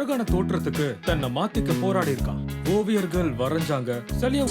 அழகான தோற்றத்துக்கு தன்னை மாத்திக்க போராடி இருக்கான். ஓவியர்கள் வரைஞ்சாங்க. சரியா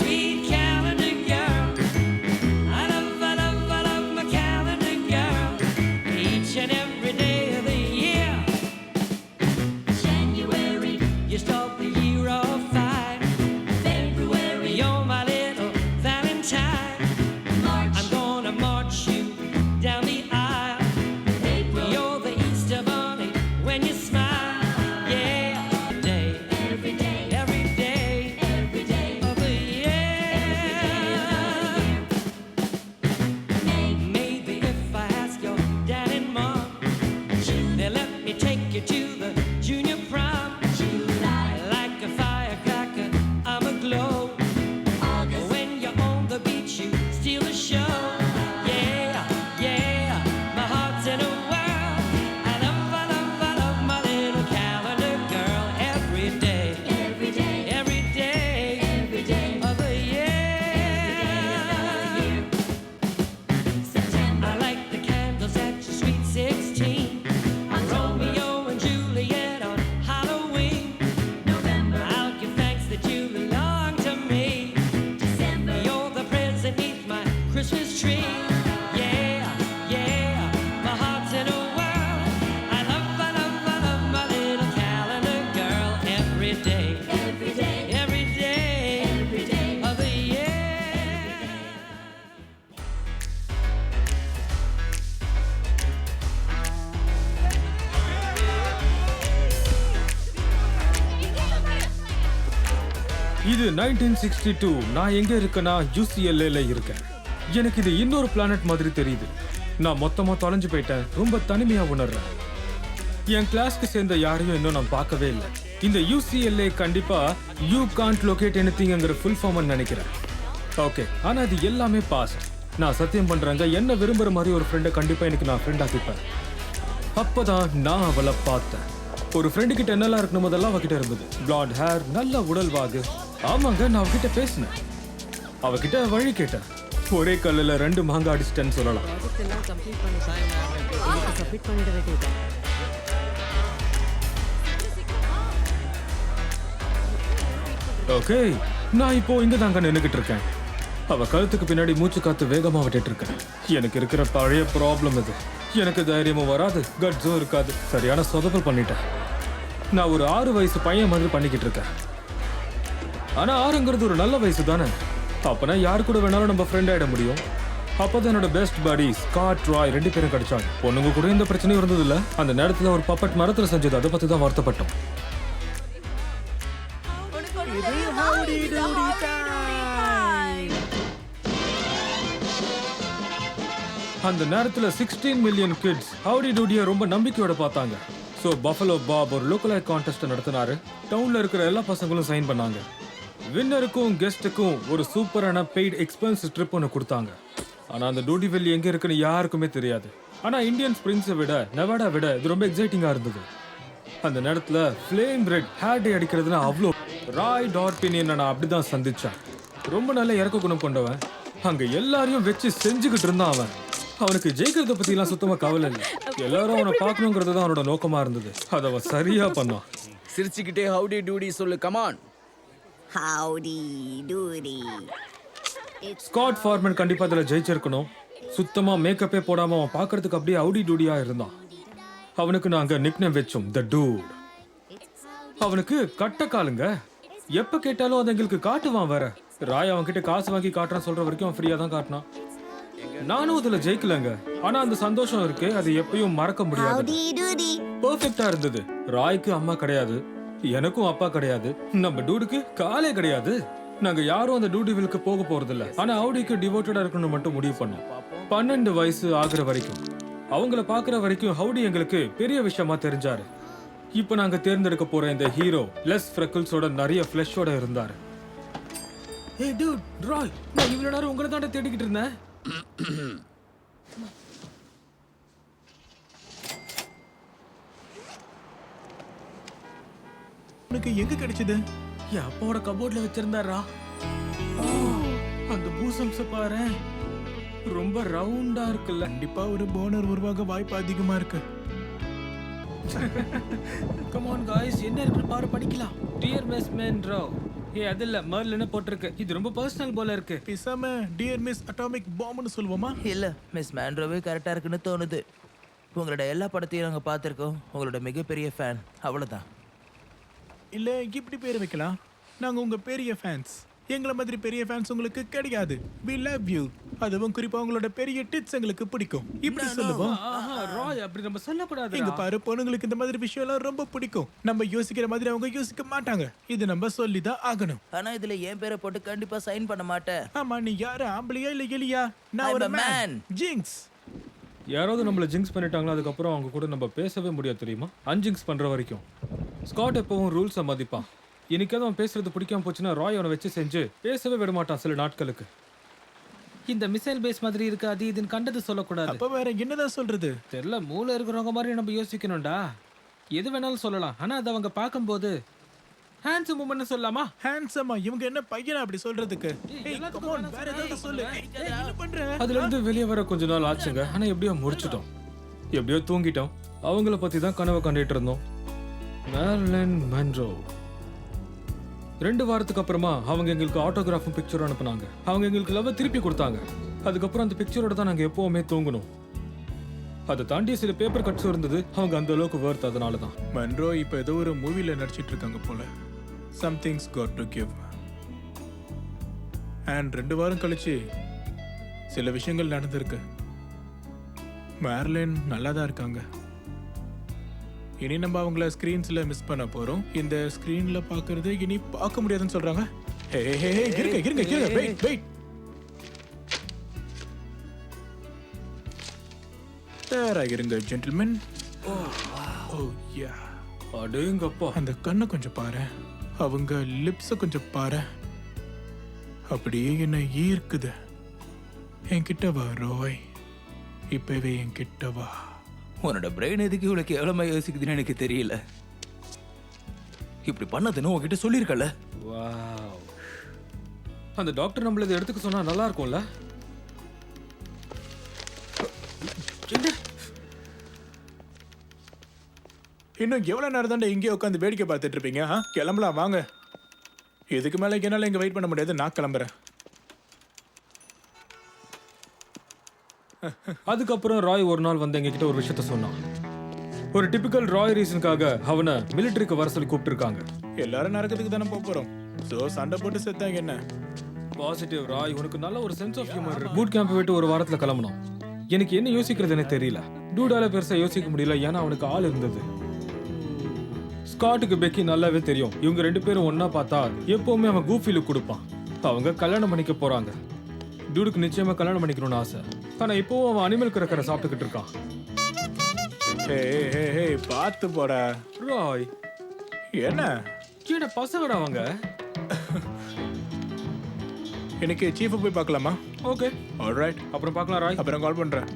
இது 1962. நான் எங்க இருக்கேன்னா UCLA இருக்கேன். எனக்கு இது இன்னொரு பிளானட் மாதிரி தெரியுது. நான் மொத்தமா தொலைஞ்சு போயிட்டேன். ரொம்ப தனிமையா உணர்றேன். என் கிளாஸ்க்கு சேர்ந்த யாரையும் இன்னும் நான் பார்க்கவே இல்லை. இந்த UCLA கண்டிப்பா யூ கான்ட் லொகேட் எனிதிங்ங்கிற ஃபுல் ஃபார்ம் நினைக்கிறேன். ஓகே, ஆனா இது எல்லாமே பாஸ்ட். நான் சத்தியம் பண்றேங்க, என்ன விரும்புற மாதிரி ஒரு ஃப்ரெண்டை கண்டிப்பா எனக்கு நான் ஃப்ரெண்ட் ஆக்கிப்பேன். அப்பதான் நான் அவளை பார்த்தேன். ஒரு ஃப்ரெண்டு கிட்ட என்னெல்லாம் இருக்கணும் போதெல்லாம் அவகிட்ட இருந்தது. பிளாண்ட் ஹேர், நல்ல உடல்வாகு. ஆமாங்க, நான் அவகிட்ட பேசினேன். அவகிட்ட வழி கேட்டேன். ஒரே கல்லுல 2 மாங்காய் அடிச்சிட்டேன்னு சொல்லலாம். ஓகே, நான் இப்போ இங்க தாங்க நின்னுகிட்டு இருக்கேன். அவ கழுத்துக்கு பின்னாடி மூச்சு காத்து வேகமா விட்டுட்டு இருக்கேன். எனக்கு இருக்கிற பழைய ப்ராப்ளம் இது. எனக்கு தைரியமும் வராது, கட்ஸும் இருக்காது. சரியான சொதப்பல் பண்ணிட்டேன். நான் ஒரு 6 வயசு பையன் மாதிரி பண்ணிக்கிட்டு இருக்கேன். ஆனா 6ங்கிறது ஒரு நல்ல வயசு தானே. அப்பனா யாரு கூட வேணாலும் நம்ம ஃப்ரெண்ட் ஆயிட முடியும். அப்பதான் என்னோட பெஸ்ட் படி ஸ்காட் ராய் 2 பேரும் கிடைச்சாங்க. பொண்ணுங்க கூட இந்த பிரச்சனையும் இருந்தது இல்ல. அந்த நேரத்துல ஒரு பப்பட் மரத்துல செஞ்சது, அதை பத்தி தான் வருத்தப்பட்டோம். அந்த நேரத்துல 16 மில்லியன் கிட்ஸ் ஹவுடி டூடியை ரொம்ப நம்பிக்கையோட பார்த்தாங்க. ஸோ பஃபலோ பாப் ஒரு லோக்கல் கான்டெஸ்ட் நடத்தினாரு. டவுன்ல இருக்கிற எல்லா பசங்களும் சைன் பண்ணாங்க. வின்னருக்கும் கெஸ்ட்டுக்கும் ஒரு சூப்பரான பெய்ட் எக்ஸ்பென்ஸ் ட்ரிப் ஒன்று கொடுத்தாங்க. ஆனா அந்த டூடி வெல்லி எங்க இருக்குன்னு யாருக்குமே தெரியாது. ஆனா இந்தியன் ஸ்பிரிங்ஸை விட நெவாடா விட இது ரொம்ப எக்ஸைட்டிங்கா இருந்தது. அந்த நேரத்துல ஃப்ளேம் ரெட் ஹேர் டே அடிக்கிறதுனா அவ்வளோ. ராய் டார்பினியன் நான் அப்படிதான் சந்திச்சேன். ரொம்ப நல்ல இறக்க குணம் கொண்டவன். அங்க எல்லாரையும் வச்சு செஞ்சுக்கிட்டு இருந்தான் அவன். அவனுக்கு ஜெயிக்கிறத பத்தி எல்லாம் சுத்தமா கவலை இல்லை. எல்லாரும் அவனை பார்க்கணுங்கிறது தான் அவனோட நோக்கமா இருந்தது. அதை அவன் சரியா பண்ணான். சிரிச்சுக்கிட்டே ஹவுடி டூடி சொல்லு, கமான். ஹவுடி டூடி. ஸ்காட் ஃபார்மன் கண்டிப்பா அதுல ஜெயிச்சிருக்கணும். சுத்தமா மேக்கப்பே போடாம அவன் பார்க்கறதுக்கு அப்படியே ஹவுடி டூடியா இருந்தான். அவனுக்கு நாங்க நிக்நேம் வச்சோம், த டூட். அவனுக்கு கட்ட காலுங்க. எப்ப கேட்டாலும் அது எங்களுக்கு காட்டுவான். வேற ராய் அவன் கிட்ட காசு வாங்கி காட்டுறான் சொல்ற வரைக்கும் அவன் ஃப்ரீயா தான் காட்டினான். நானும் அதுல ஜெயிக்கலங்க. ஆனா அந்த சந்தோஷம் இருக்கு, அது எப்பயும் மறக்க முடியாது. பெர்ஃபெக்ட்டா இருந்தது. ராய்க்கு அம்மா கிடையாது, எனக்கும் அப்பா கிடையாது, நம்ம டூடுக்கு காலே கிடையாது. நாங்க யாரும் அந்த டூடிவிலுக்கு போக போறது இல்ல. ஆனா ஹவுடிக்கு டிவோட்டடா இருக்கணும்னு மட்டும் முடிவு பண்ணோம். 12 வயசு ஆகுற வரைக்கும், அவங்கள பாக்குற வரைக்கும் ஹவுடி எங்களுக்கு பெரிய விஷயமா தெரிஞ்சாரு. இப்ப நாங்க தேர்ந்தெடுக்க போற இந்த ஹீரோ லெஸ் ஃப்ரெக்கிள்ஸோட நிறைய ஃபிளஷோட இருந்தாரு. ஏய் டூட், ராய், நான் இவ்வளவு நேரம் உங்களை தாண்ட தேடிக்கிட்டு இருந்தேன். உனக்கு எங்க கிடைச்சது? என் அப்பாவோட கபோர்ட்ல வச்சிருந்தாரா. அந்த பூசம்ஸ் பாரு, ரொம்ப ரவுண்டா இருக்குல்ல. கண்டிப்பா ஒரு போனர் உருவாக வாய்ப்பு அதிகமா இருக்கு. கம் ஆன் गाइस என்ன இருக்கு பாரு படிக்கலாம். Dear miss Monroe. அது இல்ல மர்லின்னு போட்டிருக்கு. இது ரொம்ப பர்சனல் போல இருக்கு. பேசாம டியர் மிஸ் அட்டாமிக் பாம்னு சொல்லுவோமா? இல்ல மிஸ் மேண்ட்ரோவே கரெக்டா இருக்குன்னு தோணுது. உங்களோட எல்லா படத்தையும் நாங்க பார்த்திருக்கோம். உங்களோட மிகப்பெரிய ஃபேன், அவ்வளவுதான். இல்ல இப்படி பேர் வைக்கலாம். நாங்க உங்க பெரிய ஃபேன்ஸ். எங்களை மாதிரி பெரிய ஃபேன்ஸ் உங்களுக்கு கிடையாது. we love you. அதுவும் குறிப்பா உங்களோட பெரிய டிட்ஸ் எங்களுக்கு பிடிக்கும். இப்படி சொல்லுவோம். ராய் அப்படி நம்ம சொல்ல கூடாது. இங்க பாரு, பொண்ணுங்களுக்கு இந்த மாதிரி விஷயம் எல்லாம் ரொம்ப பிடிக்கும். நம்ம யோசிக்கிற மாதிரி அவங்க யோசிக்க மாட்டாங்க. இது நம்ம சொல்லிதான் ஆகணும். ஆனா இதுல என் பேரை போட்டு கண்டிப்பா சைன் பண்ண மாட்டேன். ஆமா, நீ யாரு, ஆம்பளையா இல்ல எலியா? நான் I'm ஒரு a man. மேன். ஜிங்ஸ். யாராவது நம்மள ஜிங்ஸ் பண்ணிட்டாங்களோ அதுக்கப்புறம் அவங்க கூட நம்ம பேசவே முடியாது தெரியுமா? அன்ஜிங்ஸ் பண்ற வரைக்கும். ஸ்காட் எப்பவும் ரூல்ஸை மதிப்பான். இன்னைக்காவது அவன் பேசுறது பிடிக்காம போச்சுன்னா ராய் அவனை வச்சு செஞ்சு பேசவே விட மாட்டான் சில நாட்களுக்கு. இந்த மிசைல் பேஸ் மாதிரி இருக்கு, அது இதுன்னு கண்டது சொல்லக்கூடாது. அப்ப வேற என்னதான் சொல்றது? தெரியல, மூளை இருக்கிறவங்க மாதிரி நம்ம யோசிக்கணும்டா. எது வேணாலும் சொல்லலாம், ஆனா அதை அவங்க பார்க்கும்போது ஹேண்ட்ஸம் உமன் சொல்லலாமா? ஹேண்ட்ஸமா? இவங்க என்ன பையனா அப்படி சொல்றதுக்கு? ஏய், come on, வேற ஏதாவது சொல்லு. ஏய், என்ன பண்ற? அதுல இருந்து வெளியே வர கொஞ்ச நாள் ஆச்சுங்க. ஆனா எப்படியோ முடிச்சிட்டோம், எப்படியோ தூங்கிட்டோம். அவங்கள பத்தி தான் கனவை கண்டுட்டு இருந்தோம். Merlin Munro. 2 வாரத்துக்கு அப்புறமா அவங்க எங்களுக்கு ஆட்டோகிராஃபும் பிக்சரும் அனுப்புனாங்க. அவங்க எங்களுக்கு லவ் திருப்பி கொடுத்தாங்க. அதுக்கப்புறம் அந்த பிக்சரோட தான் நாங்க எப்பவுமே தூங்கணும். அதை தாண்டி சில பேப்பர் கட்ஸும் இருந்தது. அவங்க அந்த அளவுக்கு வேர்த். அதனால தான் மன்ரோ இப்ப ஏதோ ஒரு மூவில நடிச்சிட்டு இருக்காங்க போல. Something's got to give. And 2 வாரம் கழிச்சு சில விஷயங்கள் நடந்திருக்கு. மேர்லின் நல்லா தான் இருக்காங்க. இனி நம்ம அவங்கள ஸ்கிரீன்ஸ்ல மிஸ் பண்ண போறோம். இந்த ஸ்கிரீன்ல பாக்குறது இனி பார்க்க முடியாதுன்னு சொல்றாங்க. ஹே ஹே ஹே, இருங்க வெயிட். தயாரா இருங்க ஜென்டில்மேன். ஓ யா. அடேங்கப்பா, அந்த கண்ணை கொஞ்சம் பாரு, அவங்க லிப்ஸ கொஞ்சம் பாரு. அப்படியே என்ன ஈர்க்குது. என்கிட்ட வா ரோய், இப்பவே என்கிட்ட வா. உன்னோட பிரெயின் எதுக்கு இவ்வளவு கேவலமா யோசிக்குதுன்னு எனக்கு தெரியல. இப்படி பண்ணதுன்னு உங்ககிட்ட சொல்லியிருக்கல. வாவ். அந்த டாக்டர் நம்மள இதை எடுத்துக்க சொன்னா நல்லா இருக்கும்ல? இன்னும் எவ்வளவு நேரம் தான் இங்கே உட்காந்து வேடிக்கை பார்த்துட்டு இருப்பீங்க? கிளம்பலாம் வாங்க. இதுக்கு மேல என்னால இங்க வெயிட் பண்ண முடியாது. நான் கிளம்புறேன். அதுக்கப்புறம் ராய் ஒரு நாள் வந்து எங்ககிட்ட ஒரு விஷயத்த சொன்னான். ஒரு டிபிக்கல் ராய் ரீசனுக்காக அவனை மிலிட்டரிக்கு வர சொல்லி கூப்பிட்டுருக்காங்க. எல்லாரும் நரகத்துக்கு தானே போக போறோம். சோ சண்டை போட்டு செத்தாங்க என்ன? பாசிட்டிவ் ராய், உனக்கு நல்ல ஒரு சென்ஸ் ஆஃப் ஹியூமர் இருக்கு. பூட் கேம்ப் விட்டு ஒரு வாரத்துல கிளம்பணும். எனக்கு என்ன யோசிக்கிறதுனே தெரியல. டூடால பெருசா யோசிக்க முடியல, ஏன்னா அவனுக்கு ஆள் இருந்தது. ஸ்காட்டுக்கு பெக்கி நல்லாவே தெரியும். இவங்க 2 பேரும் ஒன்னா பார்த்தா எப்பவுமே அவன் கூஃபி லுக் கொடுப்பான். அவங்க கல்யாணம் பண்ணிக்க போறாங்க. டூடுக்கு நிச்சயமா கல்யாணம் பண்ணிக்கணும்னு ஆசை. ஆனா இப்போவும் அவன் அனிமல் கிரக்கரை சாப்பிட்டுக்கிட்டு இருக்கான். ஹே ஹே ஹே, பார்த்து போடா ராய். என்ன கீழே பசங்கடா அவங்க. எனக்கு சீஃபை போய் பார்க்கலாமா? Okay, alright. அப்புறம் பார்க்கலாம் ராய். அப்புறம் கால் பண்றேன்.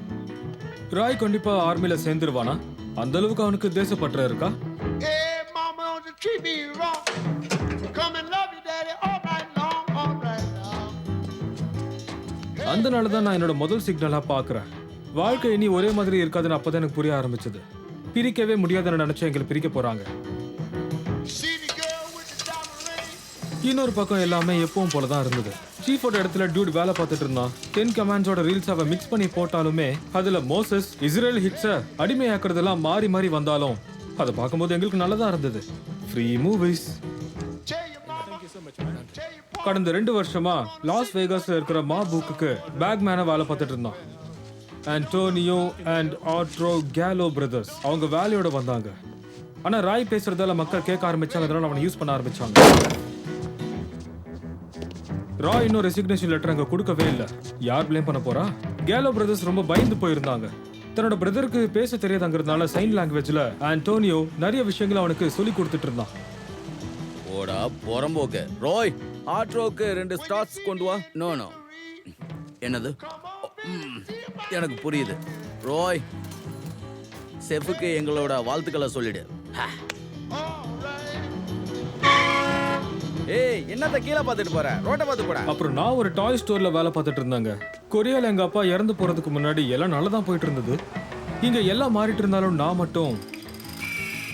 ராய் கண்டிப்பா ஆர்மில சேர்ந்துருவானா? அந்த அளவுக்கு அவனுக்கு தேசப்பற்று இருக்கா? Hey, mama, don't you treat me wrong. Come and love you, daddy, all night long, all night long. அந்த நாள் தான் நான் என்னோட முதல் சிக்னலா பாக்குறேன். வாழ்க்கை இனி ஒரே மாதிரி இருக்காதுன்னு அப்பதான் எனக்கு புரிய ஆரம்பிச்சது. பிரிக்கவே முடியாதுன்னு நினைச்சா எங்களை பிரிக்க போறாங்க. See the girl with the diamond ring? இன்னொரு பக்கம் எல்லாமே எப்பவும் போலதான் இருந்தது. சீஃபோட இடத்துல டியூட் வேலை பார்த்துட்டு இருந்தான். 10 கமாண்ட்ஸோட ரீல்ஸ் அவ மிக்ஸ் பண்ணி போட்டாலுமே அதுல மோசஸ் இஸ்ரேல் ஹிட்ஸ அடிமையாக்குறதெல்லாம் மாறி மாறி வந்தாலும் அதை பார்க்கும்போது எங்களுக்கு நல்லதா இருந்தது. Free movies. Tell your mama. Tell your pa. கடந்த 2 வருஷமா லாஸ் வேகாஸ்ல இருக்கிற மா புக்கு பேக் மேன வேலை பார்த்துட்டு இருந்தான். ஆண்டோனியோ அண்ட் ஆட்ரோ கேலோ பிரதர்ஸ் அவங்க வேலையோட வந்தாங்க. ஆனா ராய் பேசுறதால மக்கள் கேட்க ஆரம்பிச்சாங்க. அதனால அவனை யூஸ் பண்ண ஆரம்பிச்சாங்க. ராய் இன்னும் ரெசிக்னேஷன் லெட்டர் அங்க கொடுக்கவே இல்லை. யார் ப்ளேம் பண்ண போறா? கேலோ பிரதர்ஸ் ரொம்ப பயந்து போயிருந்தாங்க. தன்னோட பிரதருக்கு பேச தெரியாதங்கிறதுனால சைன் லாங்குவேஜ்ல ஆண்டோனியோ நிறைய விஷயங்களை அவனுக்கு சொல்லி கொடுத்துட்டு இருந்தான். ஓடா பொறம்போக்கு. ரோய், ஆட்ரோக்கு 2 ஸ்டார்ஸ் கொண்டு வா. No no. என்னது? எனக்கு புரியுது. ரோய், செஃபுக்கு எங்களோட வாழ்த்துக்களை சொல்லிடு. ஏய், என்னத்த கீழே பார்த்துட்டு போற? ரோட்டை பார்த்து போட. அப்புறம் நான் ஒரு டாய் ஸ்டோர்ல வேலை பார்த்துட்டு இருந்தாங்க. கொரியால எங்க அப்பா இறந்து போறதுக்கு முன்னாடி எல்லாம் நல்லா தான் போயிட்டு இருந்தது. இங்க எல்லாம் மாறிட்டு இருந்தாலும் நான் மட்டும்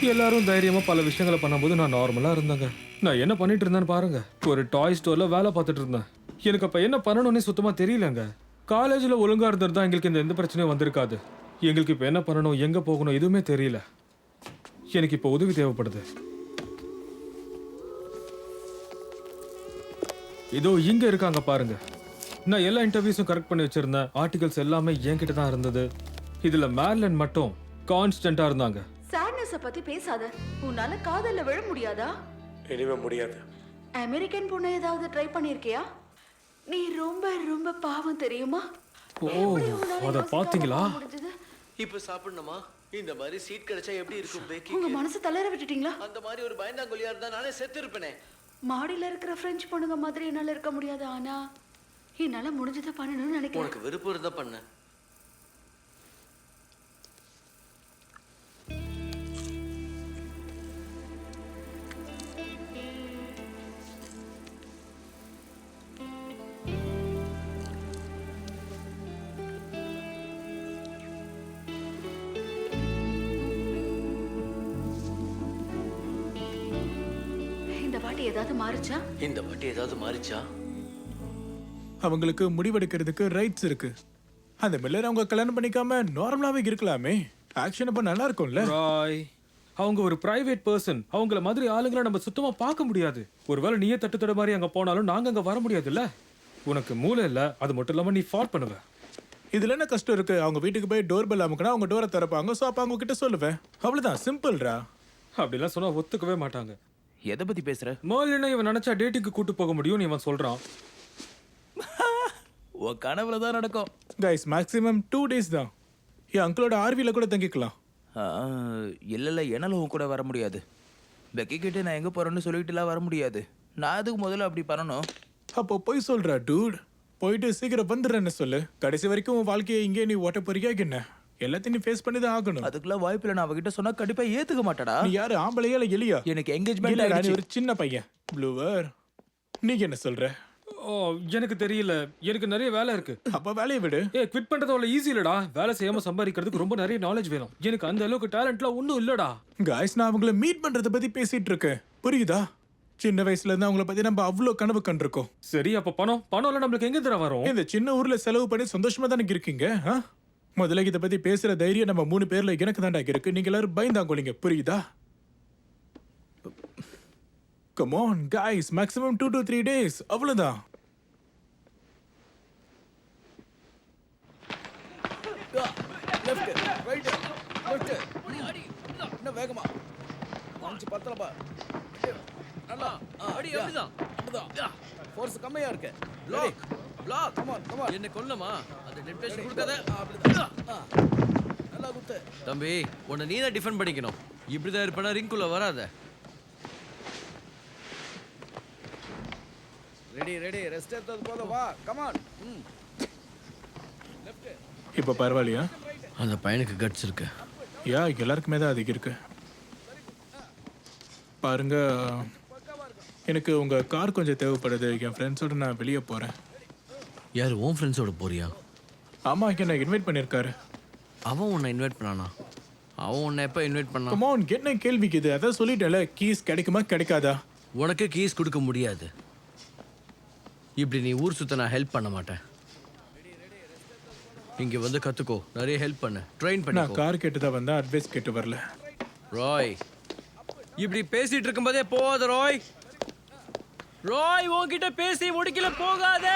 எல்லாரும் தைரியமா பல விஷயங்களை பண்ணும்போது நான் நார்மலா இருந்தேங்க. நான் என்ன பண்ணிட்டு இருந்தேன்னு பாருங்க. ஒரு டாய் ஸ்டோர்ல வேலை பார்த்துட்டு இருந்தேன். எனக்கு அப்ப என்ன பண்ணணும்னே சுத்தமா தெரியலங்க. காலேஜ்ல ஒழுங்கா இருந்திருந்தா எங்களுக்கு எந்த பிரச்சனையும் வந்திருக்காது. எங்களுக்கு இப்ப என்ன பண்ணணும், எங்க போகணும் எதுவுமே தெரியல. எனக்கு இப்ப உதவி தேவைப்படுது. இதோ இங்க இருக்காங்க பாருங்க. நான் எல்லா இன்டர்வியூஸும் கரெக்ட் பண்ணி வச்சிருந்தேன். ஆர்டிகல்ஸ் எல்லாமே என்கிட்ட தான் இருந்தது. இதுல மேர்லன் மட்டும் கான்ஸ்டன்டா இருந்தாங்க. சாட்னஸ பத்தி பேசாத. உன்னால காதல்ல விழ முடியாதா? இனிமே முடியாது. அமெரிக்கன் பொண்ணு ஏதாவது ட்ரை பண்ணிருக்கியா? நீ ரொம்ப ரொம்ப பாவம் தெரியுமா? ஓ, அத பாத்தீங்களா? இப்ப சாப்பிடணுமா? இந்த மாதிரி சீட் கிடைச்சா எப்படி இருக்கும் பேக்கி? உங்க மனசு தளர விட்டுட்டீங்களா? அந்த மாதிரி ஒரு பயந்தாங்கொல்லியா இருந்தா நானே செத்து இருப்பேனே. மாடியில இருக்கிற பிரெஞ்சு பொண்ணுங்க மாதிரி என்னால இருக்க முடியாது. ஆனா என்னால முடிஞ்சதை பண்ணணும்னு நினைக்கிறேன். உனக்கு விருப்பம் இருந்தா பண்ண. இந்த வாட்டி ஏதாவது மாறுச்சா? இந்த வாட்டி ஏதாவது மாறிச்சா? அவங்களுக்கு முடிவெடுக்கிறதுக்கு ரைட்ஸ் இருக்கு. அந்த மில்லர் அவங்க கல்யாணம் பண்ணிக்காம நார்மலாவே இருக்கலாமே. ஆக்ஷன் அப்ப நல்லா இருக்கும்ல. ராய், அவங்க ஒரு பிரைவேட் பர்சன். அவங்கள மாதிரி ஆளுங்களை நம்ம சுத்தமா பார்க்க முடியாது. ஒருவேளை நீயே தட்டுத்தட மாதிரி அங்க போனாலும் நாங்க அங்க வர முடியாதுல்ல. உனக்கு மூளை இல்ல, அது மட்டும் இல்லாம நீ ஃபாட் பண்ணுவ. இதுல என்ன கஷ்டம் இருக்கு? அவங்க வீட்டுக்கு போய் டோர் பெல் அமுக்குனா அவங்க டோரை திறப்பாங்க. சோ அப்ப அவங்க கிட்ட சொல்லுவேன். அவ்வளவுதான், சிம்பிள்ரா. அப்படிலாம் சொன்னா ஒத்துக்கவே மாட்டாங்க. எதை பத்தி பேசுற? மேர்லினை இவன் நினைச்சா டேட்டிங்க்கு கூட்டு போக முடியும் இவன் சொல்றான். உன் கனவுல தான் நடக்கும். கைஸ், மேக்ஸிமம் 2 days தான். என் அங்கிளோட ஆர்வில கூட தங்கிக்கலாம். ஆ, இல்ல என்னால உன் கூட வர முடியாது. பெக்கி கிட்ட நான் எங்க போறேன்னு சொல்லிட்டுலாம் வர முடியாது. நான் அதுக்கு முதல்ல அப்படி பண்ணணும். அப்போ போய் சொல்றா டூட். போயிட்டு சீக்கிரம் வந்துடுறேன்னு சொல்லு. கடைசி வரைக்கும் உன் வாழ்க்கையை இங்கே நீ ஓட்ட போறியா என்ன? எல்லாத்தையும் நீ ஃபேஸ் பண்ணி தான் ஆகணும். அதுக்கெல்லாம் வாய்ப்பு இல்லை. நான் அவகிட்ட சொன்னா கண்டிப்பா ஏத்துக்க மாட்டடா. நீ யாரு, ஆம்பளையா இல்ல எலியா? எனக்கு இல்ல, எங்கேஜ்மெண்ட் நான் ஆயிடுச்சு. ஒரு சின்ன பையன். ப்ளூவர், நீங்க என்ன சொல்ற? ஓ, எனக்கு தெரியல. எனக்கு நிறைய வேலை இருக்கு. அப்ப வேலையை விடு. குவிட் பண்றது அவ்வளவு ஈஸி இல்லடா. வேலை செய்யாம சம்பாதிக்கிறதுக்கு ரொம்ப நிறைய நாலேஜ் வேணும். எனக்கு அந்த அளவுக்கு டேலண்ட்லாம் ஒன்றும் இல்லடா. காய்ஸ், நான் அவங்கள மீட் பண்றத பத்தி பேசிட்டு இருக்கேன். புரியுதா? சின்ன வயசுல இருந்து அவங்கள பத்தி நம்ம அவ்வளோ கனவு கண்டிருக்கோம். சரி, அப்ப பணம்லாம் நம்மளுக்கு எங்க தர வரும்? இந்த சின்ன ஊர்ல செலவு பண்ணி சந்தோஷமா தானே இருக்கீங்க. முதல்ல இதை பத்தி பேசுற தைரியம் நம்ம 3 பேர்ல எனக்கு தாண்டா இருக்கு. நீங்க எல்லாரும் பயந்தாங்கோலிங்க. புரியுதா? Come on guys, maximum 2 to 3 days. அவ்வளவுதான். Left right left. என்ன வேகமா வாங்கி பத்தலப்பா. நல்லா அடி அப்படிதான். அப்படிதான். ஃபோர்ஸ் கம்மியா இருக்கு. Block block. Come on come on. என்ன கொல்லமா? அது டெம்ப்டேஷன் கொடுக்காத. அப்படிதான். நல்லா குத்து. தம்பி, உன்னை நீ தான் டிஃபெண்ட் பண்ணிக்கணும். இப்படிதான் இருப்பனா ரிங்குள்ள வராத. Ready ready. ரெஸ்ட் எடுத்தது போதும். வா கம் ஆன். இப்ப பரவாயில்லையா? அந்த பையனுக்கு கட்ஸ் இருக்கு. யா, எல்லாருக்குமே தான் அதிகம் இருக்கு. பாருங்க, எனக்கு உங்க கார் கொஞ்சம் தேவைப்படுது. என் ஃப்ரெண்ட்ஸோட நான் வெளியே போறேன். யார், உன் ஃப்ரெண்ட்ஸோட போறியா? ஆமா, என்ன இன்வைட் பண்ணிருக்காரு. அவன் உன்னை இன்வைட் பண்ணானா? அவன் உன்னை எப்போ இன்வைட் பண்ணான்? Come on, என்ன கேள்விக்கு இது? அதான் சொல்லிட்டேன்ல, கீஸ் கிடைக்குமா கிடைக்காதா? உனக்கு கீஸ் கொடுக்க முடியாது. இப்படி நீ ஊர் சுத்த நான் ஹெல்ப் பண்ண மாட்டேன். இங்க வந்து கத்துக்கோ, நிறைய ஹெல்ப் பண்ணு, ட்ரெயின் நான் பண்ணிக்கோ. கார் கேட்டு தான் வந்தேன், அட்வைஸ் கேட்டு வரல. ராய், இப்படி பேசிட்டு இருக்கும்போதே போகாத ராய். ராய், உன்கிட்ட பேசி முடிக்கல, போகாத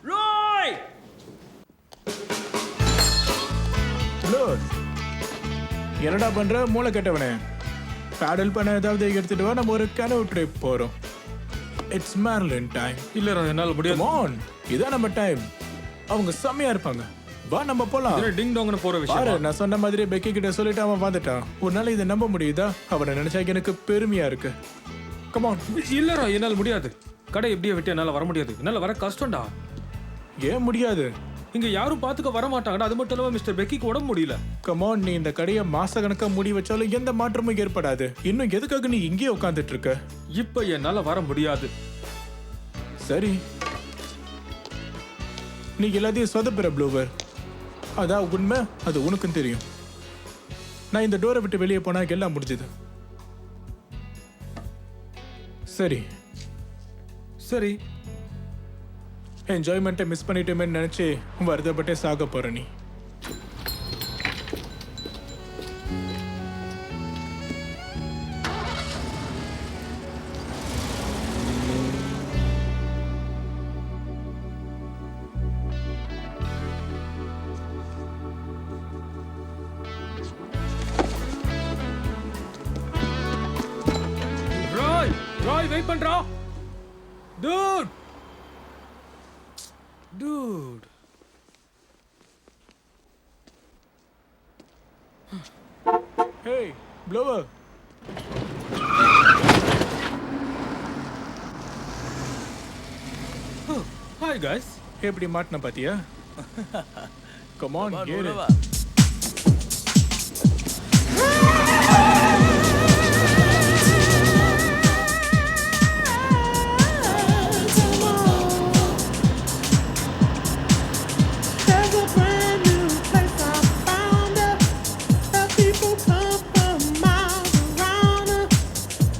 ராய். ஹலோ, என்னடா பண்ற மூளை கெட்டவனே? பேடல் பண்ண ஏதாவது எடுத்துட்டு வா, நம்ம ஒரு கனவு ட்ரிப் போறோம். It's Merlin time. இல்ல, என்னால முடியாது. Come on, இதான் நம்ம டைம். அவங்க செம்மையா இருப்பாங்க. வா நம்ம போலாம். டிங் டாங்னு போற பாரு, விஷயம். நான் சொன்ன மாதிரி பெக்கி கிட்ட சொல்லிட்டு அவன் வந்துட்டான். உன்னால இதை நம்ப முடியுதா? அவனை நினைச்சா எனக்கு பெருமையா இருக்கு. Come on. இல்லடா, என்னால முடியாது. கடை எப்படியே விட்டு என்னால வர முடியாது. என்னால வர கஷ்டம்டா. ஏன் முடியாது? இங்க யாரும் பாத்துக்க வர மாட்டாங்கடா. அது மட்டும் இல்லாம மிஸ்டர் பெக்கிக்கு உடம்பு முடியல. Come on, நீ இந்த கடையை மாச கணக்கா மூடி வச்சாலும் எந்த மாற்றமும் ஏற்படாது. இன்னும் எதுக்காக நீ இங்கேயே உட்காந்துட்டு இருக்க? இப்ப என்னால வர முடியாது. சரி, நீ எல்லாத்தையும் சொதப்புற ப்ளூவர். அதான் உண்மை, அது உனக்கும் தெரியும். நான் இந்த டோரை விட்டு வெளியே போனா எல்லாம் முடிஞ்சது. சரி சரி, என்ஜாய்மெண்ட்டை மிஸ் பண்ணிட்டோமேன்னு நினைச்சு வருத்தப்பட்டே சாக போற நீ. ராய் வெயிட் பண்றா. Dude dude Hey, blower. Hi guys. எப்படி மாட்டின பாத்தியா? Come on, get it. There's a brand new place I found her. The people come from miles around her.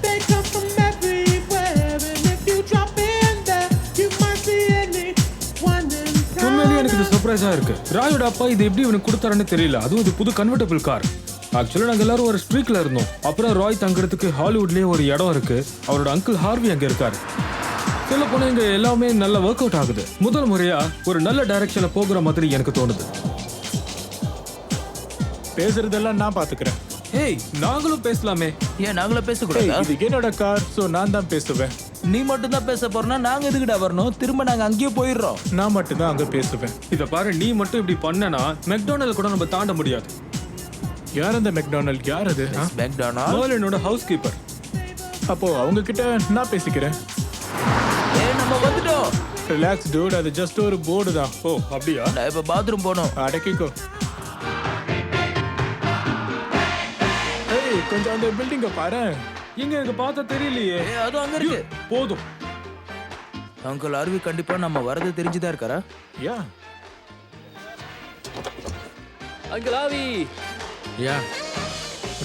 They come from everywhere, and if you drop in there, you might see anyone in உண்மையிலேயே எனக்கு இது town. சர்ப்ரைஸா இருக்கு. ராயோட அப்பா இது எப்படி இவனுக்கு கொடுத்தாருன்னு தெரியல. அதுவும் இது புது கன்வெர்டபிள் கார். ஆக்சுவலா நாங்க எல்லாரும் ஒரு ஸ்ட்ரீக்ல இருந்தோம். அப்புறம் ராய் தங்குறதுக்கு ஹாலிவுட்லயே ஒரு இடம் இருக்கு. அவரோட அங்கிள் ஹார்வி அங்க இருக்காரு. சொல்ல போனா இங்க எல்லாமே நல்ல ஒர்க் அவுட் ஆகுது. முதல் முறையா ஒரு நல்ல டைரக்ஷன்ல போகிற மாதிரி எனக்கு தோணுது. பேசுறதெல்லாம் நான் பாத்துக்கிறேன். ஏய், நாங்களும் பேசலாமே. ஏன் நாங்கள Hey, பேசக்கூடாதா? இது என்னோட கார், சோ நான் தான் பேசுவேன். நீ மட்டும் தான் பேச போறனா நாங்க எதுக்குடா வரணும்? திரும்ப நாங்க அங்கேயே போயிடுறோம். நான் மட்டும் தான் அங்க பேசுவேன். இத பாரு, நீ மட்டும் இப்படி பண்ணனா மெக்டொனால்ட் கூட நம்ம தாண்ட முடியாது. யார் அந்த மெக்டானல்ட்? யார் அது? ஆ? மெக்டானல்ட் மர்லினோட ஹவுஸ் கீப்பர். அப்போ அவங்க கிட்ட நான் பேசிக்கிறேன். ஏய் நம்ம வந்துட்டோம். ரிலாக்ஸ் டூட், அது ஜஸ்ட் ஒரு போர்டு தான். ஓ அப்படியா? நான் இப்ப பாத்ரூம் போனோம். அடக்கிக்கோ. ஏய், கொஞ்சம் அந்த பில்டிங்க பாரு. எங்க எனக்கு பார்த்தா தெரியலையே. ஏய் அது அங்க இருக்கு. போதும். அங்கிள் ஆர்வி கண்டிப்பா நம்ம வரது தெரிஞ்சுதான் இருக்காரா? யா, அங்கிள் ஆவி. யா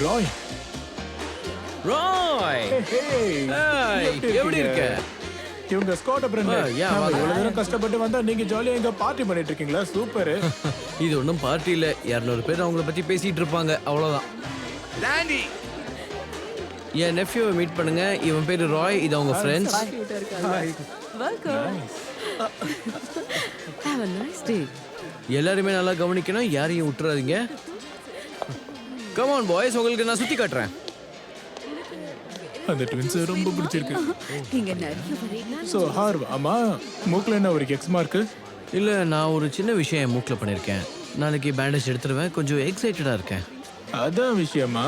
ராய். ராய். ஹேய், எப்படி இருக்க? இவங்க ஸ்காட் பிரண்ட். yeah, நாம வாங்க. இவ்வளவு தூரம் கஷ்டப்பட்டு வந்தா நீங்க ஜாலியா எங்க பார்ட்டி பண்ணிட்டு இருக்கீங்களா? சூப்பர். இது ஒன்றும் பார்ட்டி இல்லை. 200 பேர் அவங்கள பத்தி பேசிட்டு இருப்பாங்க, அவ்வளோதான். டாண்டி என் நெஃப்யூவை மீட் பண்ணுங்க. இவன் பேரு ராய். இது அவங்க friends. Have a nice day. எல்லாருமே நல்லா கவனிக்கணும், யாரையும் விட்டுறாதீங்க. கம் ஆன் பாய்ஸ், உங்களுக்கு நான் சுத்தி காட்டுறேன். அந்த ட்வின்ஸ் ரொம்ப பிடிச்சிருக்கு. இங்க நிறைய வரீங்களா? சோ ஹார்வ், ஆமா மூக்குல என்ன ஒரு எக்ஸ் மார்க்? இல்லை, நான் ஒரு சின்ன விஷயம் என் மூக்கில் பண்ணியிருக்கேன். நாளைக்கு பேண்டேஜ் எடுத்துருவேன். கொஞ்சம் எக்ஸைட்டடாக இருக்கேன். அதான் விஷயமா?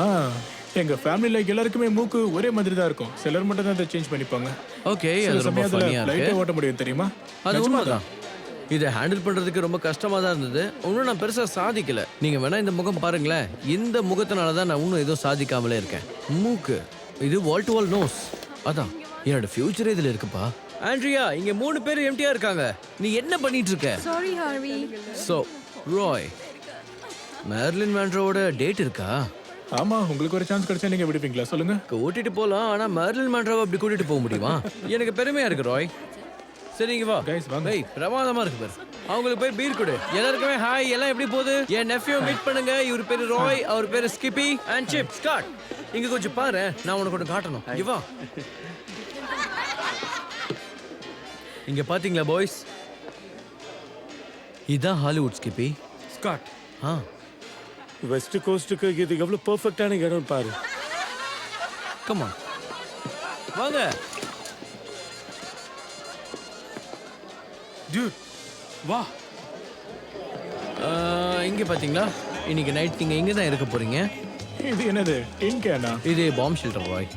எங்க ஃபேமிலில எல்லாருக்குமே மூக்கு ஒரே மாதிரி தான் இருக்கும். சிலர் மட்டும் தான் அதை சேஞ்ச் பண்ணிப்பாங்க. ஓகே, சில அது ரொம்ப சமயத்துல ஃபன்னியாக லைட்டே இருக்கு. ஓட்ட முடியும் தெரியுமா? அது உண்மைதான். இதை ஹேண்டில் பண்ணுறதுக்கு ரொம்ப கஷ்டமாக தான் இருந்தது. இன்னும் நான் பெருசாக சாதிக்கல. நீங்கள் வேணா இந்த முகம் பாருங்களேன். இந்த முகத்தினால தான் நான் இன்னும் எதுவும் சாதிக்காமலே இருக்கேன். மூக்கு இது வால் டு வால் நோஸ். அதான் என்னோட ஃபியூச்சர் இதில் இருக்குப்பா. ஆண்ட்ரியா, இங்கே 3 பேர் எம்டியா இருக்காங்க. நீ என்ன பண்ணிட்டு இருக்க? Sorry, Harvey. So Roy, Marilyn மேண்ட்ரோட டேட் இருக்கா? ஆமா, உங்களுக்கு ஒரு சான்ஸ் கிடைச்சா நீங்க விடுவீங்களா? சொல்லுங்க. கூட்டிட்டு போலாம், ஆனா மேர்லின் மேண்ட்ரோவை அப்படி கூட்டிட்டு போக முடியுமா? எனக்கு பெருமையா இருக்கு ராய். சரி இங்க வா. Guys, வாங்க. ஏய், பிரமாதமா இருக்கு பாரு. அவங்களுக்கு போய் பீர் கொடு. எல்லாருக்குமே ஹாய். எல்லாம் எப்படி போகுது? என் நெஃப்யூ மீட் பண்ணுங்க. இவர் பேரு ராய், அவர் பேரு ஸ்கிப்பி அண்ட் சிப் ஸ்காட். இங்க கொஞ்சம் பாரு, நான் உனக்கு ஒன்று காட்டணும். இங்க வா. இங்க பாத்தீங்களா பாய்ஸ்? இதான் ஹாலிவுட் ஸ்கிப்பி. ஸ்காட். ஆ, வெஸ்ட் கோஸ்ட்டுக்கு இது எவ்வளவு பெர்ஃபெக்ட்டான இடம் பாரு. கம் ஆன் வாங்க. Dude, வா. இங்க பாத்தீங்களா? இன்னைக்கு நைட் நீங்க இங்க தான் இருக்க போறீங்க. இது என்னது? டின் கேனா? இது பாம் ஷெல்டர் ராய்.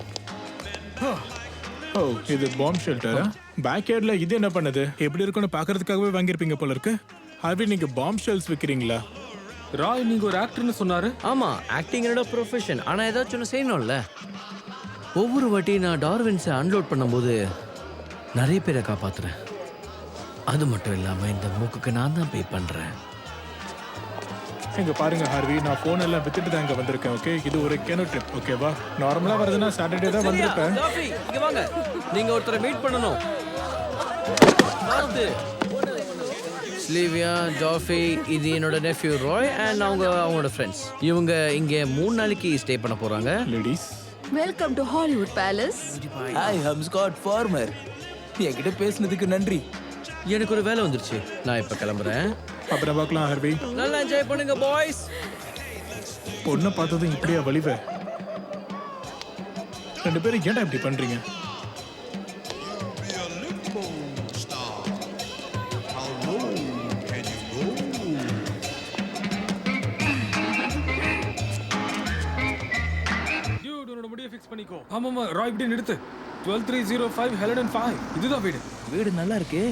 ஓ, இது பாம் ஷெல்டரா? பேக் யார்ட்ல இது என்ன பண்ணுது? எப்படி இருக்குன்னு பார்க்கிறதுக்காகவே வாங்கியிருப்பீங்க போல இருக்கு. ஹார்வி, நீங்க பாம் ஷெல்ஸ் விக்கிறீங்களா? ராய், நீங்க ஒரு ஆக்டர்னு சொன்னாரு. ஆமா, ஆக்டிங் என்னோட ப்ரொஃபஷன். ஆனா ஏதாச்சும் ஒன்று செய்யணும்ல. ஒவ்வொரு வாட்டி நான் டார்வின்ஸை அன்லோட் பண்ணும்போது நிறைய பேரை காப்பாத்துறேன். அது மட்டும் இல்லாம இந்த மூக்குக்கு நான் தான் பே பண்றேன். இங்க பாருங்க ஹார்வி, நான் ஃபோன் எல்லாம் வித்துட்டு தான் இங்க வந்திருக்கேன். ஓகே, இது ஒரு கேனோ ட்ரிப். ஓகேவா? நார்மலா வருதுன்னா சாட்டர்டே தான் வந்திருப்பேன். ஜாஃபி இங்க வாங்க. நீங்க ஒருத்தரை மீட் பண்ணணும். பார்த்து. ஸ்லீவியா, ஜாஃபி, இது என்னோட நெஃப்யூ ராய் அண்ட் அவங்களோட ஃப்ரெண்ட்ஸ். இவங்க இங்கே 3 நாளைக்கு ஸ்டே பண்ண போறாங்க. Ladies, welcome to Hollywood Palace. Hi, I'm Scott Farmer. என்கிட்ட பேசுனதுக்கு நன்றி. எனக்கு ஒரு வேலை வந்துருச்சு, நான் இப்ப கிளம்புறேன். அப்புறம் பார்க்கலாம் ஹார்வி. நல்லா என்ஜாய் பண்ணுங்க பாய்ஸ். பொண்ணை பார்த்ததும் இப்படியா வலிவ? 2 பேரும் ஏன்டா இப்படி பண்றீங்க? டியூட் உன்னோட முடியை ஃபிக்ஸ் பண்ணிக்கோ. ஆமாமா ராய், இப்படி நிறுத்து. 12305 ஹெலன் 5. இதுதான் வீடு. வீடு நல்லா இருக்கே.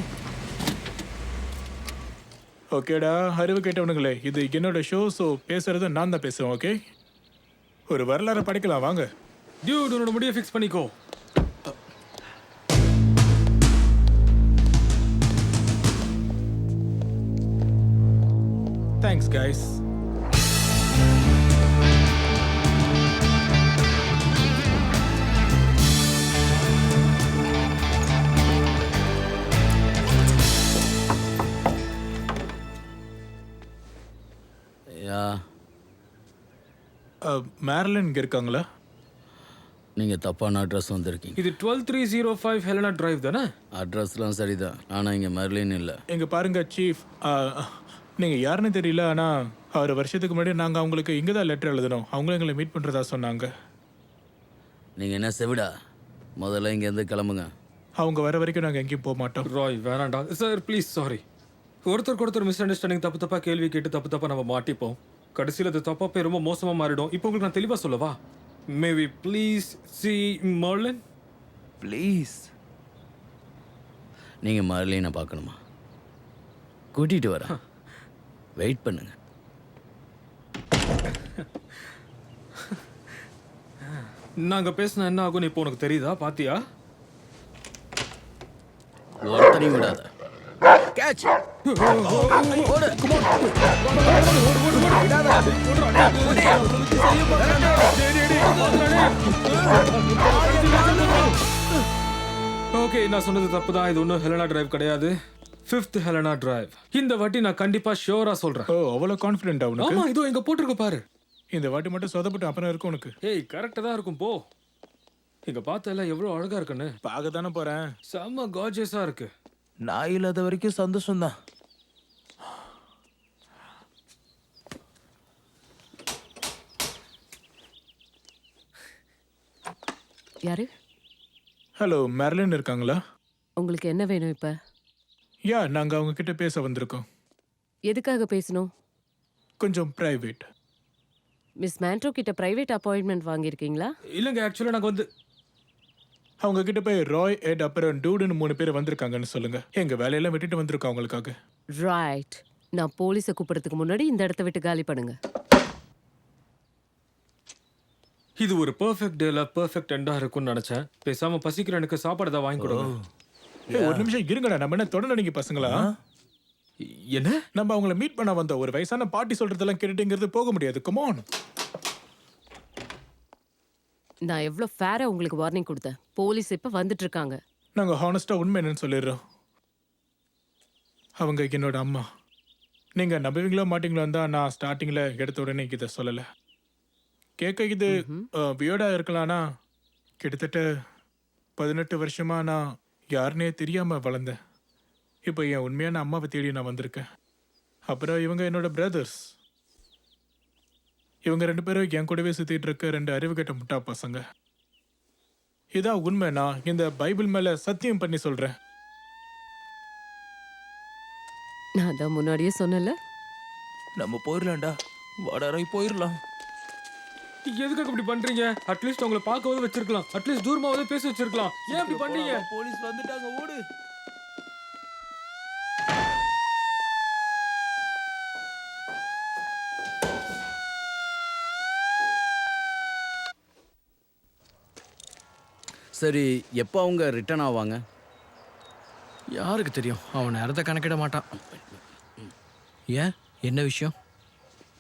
ஓகேடா, அறிவு கேட்டவனுங்களே, இது என்னோட ஷோ. ஸோ பேசுறது நான் தான் பேசுவேன். ஓகே, ஒரு வரலாறு படிக்கலாம் வாங்க. டியூட் உன்னோட முடியை ஃபிக்ஸ் பண்ணிக்கோ. Thanks guys. யா, மேர்லின் இங்க இருக்காங்களா? நீங்கள் தப்பான அட்ரஸ் வந்திருக்கீங்க. இது 12305 ஹெலனா டிரைவ் தானே? அட்ரஸ்லாம் சரிதான், ஆனால் இங்கே மர்லின் இல்லை. எங்க பாருங்க சீஃப், நீங்க யாருன்னு தெரியல, ஆனா 6 வருஷத்துக்கு முன்னாடி நாங்க அவங்களுக்கு இங்க தான் லெட்டர் எழுதணும். அவங்களும் எங்களை மீட் பண்றதா சொன்னாங்க. நீங்கள் என்ன செவிடா, முதல்ல இங்கேருந்து கிளம்புங்க. அவங்க வர வரைக்கும் நாங்க எங்கேயும் போக மாட்டோம். ராய் வேணாண்டா சார், ப்ளீஸ். சாரி. ஒருத்தருக்கு ஒருத்தர் மிஸ் அண்டர்ஸ்டாண்டிங், தப்பு தப்பா கேள்வி கேட்டு தப்பு தப்பா நம்ம மாட்டிப்போம். கடைசியில் அது தப்பா போய் ரொம்ப மோசமா மாறிடும். இப்போ உங்களுக்கு நான் தெளிவா சொல்லவா? May we please see Marilyn? Please. நீங்கள் மர்லினை பார்க்கணுமா? கூட்டிகிட்டு வரேன், வெயிட் பண்ணுங்க. நாங்க பேசினா என்ன ஆகும் இப்போ உனக்கு தெரியுதா? பாத்தியா? ஒருத்தனையும் விடாத. கேட்ச். ஓகே, நான் சொன்னது தப்பு தான். இது ஒன்றும் ஹெலனா டிரைவ் கிடையாது, 5th ஹெலனா டிரைவ். இந்த வாட்டி நான் கண்டிப்பா ஷியோரா சொல்றேன். ஓ, அவ்வளவு கான்ஃபிடென்ட் உனக்கு? ஆமா, இதோ இங்க போட்டிருக்க பாரு. இந்த வாட்டி மட்டும் சொதப்பட்டு அப்புறம் இருக்கும் உனக்கு. ஏய், கரெக்டா தான் இருக்கும். போ. இங்க பார்த்த எல்லாம் எவ்வளவு அழகா இருக்குன்னு. பார்க்க தானே போறேன். செம்ம கார்ஜியஸா இருக்கு. நான் இல்லாத வரைக்கும் சந்தோஷம் தான். யாரு? ஹலோ, மேர்லின் இருக்காங்களா? உங்களுக்கு என்ன வேணும் இப்ப? யா, நாங்க அவங்க கிட்ட பேச வந்திருக்கோம். எதுக்காக பேசணும்? கொஞ்சம் பிரைவேட். மிஸ் மேண்ட்ரோ கிட்ட பிரைவேட் அப்பாயின்மெண்ட் வாங்கியிருக்கீங்களா? இல்லங்க, ஆக்சுவலா நாங்க வந்து அவங்க கிட்ட போய் ராய், எட் அப்புறம் டூடுன்னு 3 பேர் வந்திருக்காங்கன்னு சொல்லுங்க. எங்க வேலையெல்லாம் விட்டுட்டு வந்திருக்கோம் அவங்களுக்காக. ரைட். நான் போலீஸை கூப்பிடுறதுக்கு முன்னாடி இந்த இடத்த விட்டு காலி பண்ணுங்க. இது ஒரு பெர்ஃபெக்ட் டேல பெர்ஃபெக்ட் எண்டா இருக்கும்னு நினைச்சேன். பேசாம பசிக்கிற எனக்கு சாப்பாடு தான் வாங்கி கொடுங்க. ஏய், ஒரு நிமிஷம் இருங்கடா. நம்ம என்ன தொடர்ந்து நீங்க பசங்களா? என்ன? நம்ம அவங்கள மீட் பண்ண வந்த ஒரு வயசான பாட்டி சொல்றதெல்லாம் கேட்டுங்கிறது போக முடியாது. கமான். நான் எவ்வளோ ஃபேரா உங்களுக்கு வார்னிங் கொடுத்தேன். போலீஸ் இப்ப வந்துட்டு இருக்காங்க. நாங்க ஹானஸ்டா உண்மை என்னன்னு சொல்லிடுறோம். அவங்க என்னோட அம்மா. நீங்க நம்புவீங்களோ மாட்டீங்களோ தான் நான் ஸ்டார்டிங்ல எடுத்த உடனே இதை சொல்லலை. கேட்க இது வியோடா இருக்கலாம்னா கிட்டத்தட்ட 18 வருஷமா நான் யாருன்னே தெரியாம வளர்ந்தேன். இப்போ என் உண்மையான அம்மாவை தேடி நான் வந்திருக்கேன். அப்புறம் இவங்க என்னோட பிரதர்ஸ். இவங்க 2 பேரும் என் கூடவே சுத்திட்டு இருக்க 2 அறிவு கெட்ட முட்டா பசங்க. இதான் உண்மை. நான் இந்த பைபிள் மேல சத்தியம் பண்ணி சொல்றேன். நான் தான் முன்னாடியே சொன்னல. நம்ம போயிடலாம்டா. வாடாராய் போயிடலாம். எதுக்காக இப்படி பண்றீங்க? அட்லீஸ்ட் உங்களை பார்க்கவே வச்சிருக்கலாம். அட்லீஸ்ட் தூரமாவது பேச வச்சிருக்கலாம். ஏன் இப்படி பண்ணீங்க? போலீஸ் வந்துட்டாங்க, ஓடு. சரி, எப்போ அவங்க ரிட்டர்ன் ஆவாங்க? யாருக்கு தெரியும்? அவன் நேரத்தை கணக்கிட மாட்டான். ஏன், என்ன விஷயம்?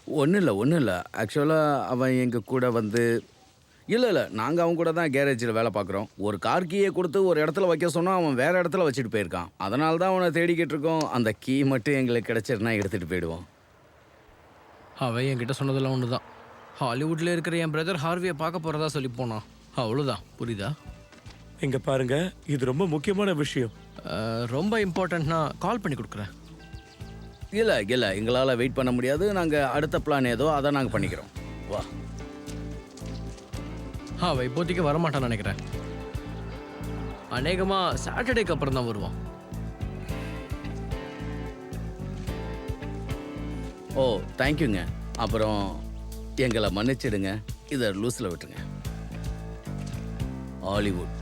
ஒன்றும் இல்லை ஆக்சுவலாக அவன் எங்கள் கூட வந்து இல்லை நாங்கள் அவன் கூட தான் கேரேஜில் வேலை பார்க்குறோம். ஒரு கார் கீயை கொடுத்து ஒரு இடத்துல வைக்க சொன்னால் அவன் வேறு இடத்துல வச்சுட்டு போயிருக்கான். அதனால தான் அவனை தேடிக்கிட்டு இருக்கோம். அந்த கீ மட்டும் எங்களுக்கு கிடச்சிருந்தா எடுத்துகிட்டு போயிடுவோம். அவன் என்கிட்ட சொன்னதெல்லாம் ஒன்று தான். ஹாலிவுட்டில் இருக்கிற என் பிரதர் ஹார்வியை பார்க்க போகிறதா சொல்லி போனான். அவ்வளோதான். புரியுதா? இங்க பாருங்க, இது ரொம்ப முக்கியமான விஷயம். ரொம்ப இம்பார்ட்டன்ட்னா கால் பண்ணி கொடுக்குறேன். இல்லை எங்களால் வெயிட் பண்ண முடியாது. நாங்கள் அடுத்த பிளான் ஏதோ அதை நாங்கள் பண்ணிக்கிறோம். வா. அவன் இப்போதைக்கு வரமாட்டான்னு நினைக்கிறேன். அநேகமாக சாட்டர்டேக்கு அப்புறம் தான் வருவான். ஓ தேங்க்யூங்க. அப்புறம் எங்களை மன்னிச்சிடுங்க. இதை லூஸில் விட்டுருங்க. ஹாலிவுட்.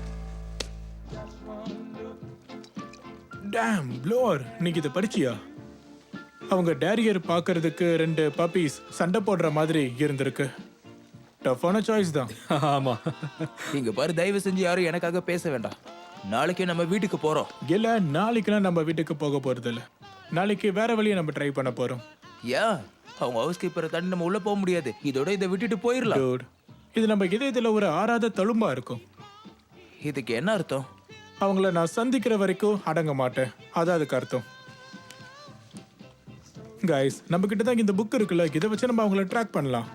டேம் ப்ளோர், நீங்க இதை படிச்சியா? அவங்க டேரியர் பார்க்கறதுக்கு 2 பப்பீஸ் சண்டை போடுற மாதிரி இருந்திருக்கு. டஃப்பான சாய்ஸ் தான். ஆமா. இங்க பாரு, தயவு செஞ்சு யாரும் எனக்காக பேச வேண்டாம். நாளைக்கே நம்ம வீட்டுக்கு போறோம். இல்ல, நாளைக்கெல்லாம் நம்ம வீட்டுக்கு போக போறது இல்ல. நாளைக்கு வேற வழியை நம்ம ட்ரை பண்ண போறோம். அவங்க ஹவுஸ் கீப்பரை தாண்டி நம்ம உள்ள போக முடியாது. இதோட இதை விட்டுட்டு போயிடலாம். Dude, இது நம்ம இதயத்துல ஒரு ஆறாத தழும்பா இருக்கும். இதுக்கு என்ன அர்த்தம்? அவங்கள நான் சந்திக்கிற வரைக்கும் அடங்க மாட்டேன். அதான் அதுக்கு அர்த்தம். கைஸ், நம்ம கிட்ட தான் இந்த புக் இருக்குல்ல, இதை வச்சு நம்ம அவங்கள ட்ராக் பண்ணலாம்.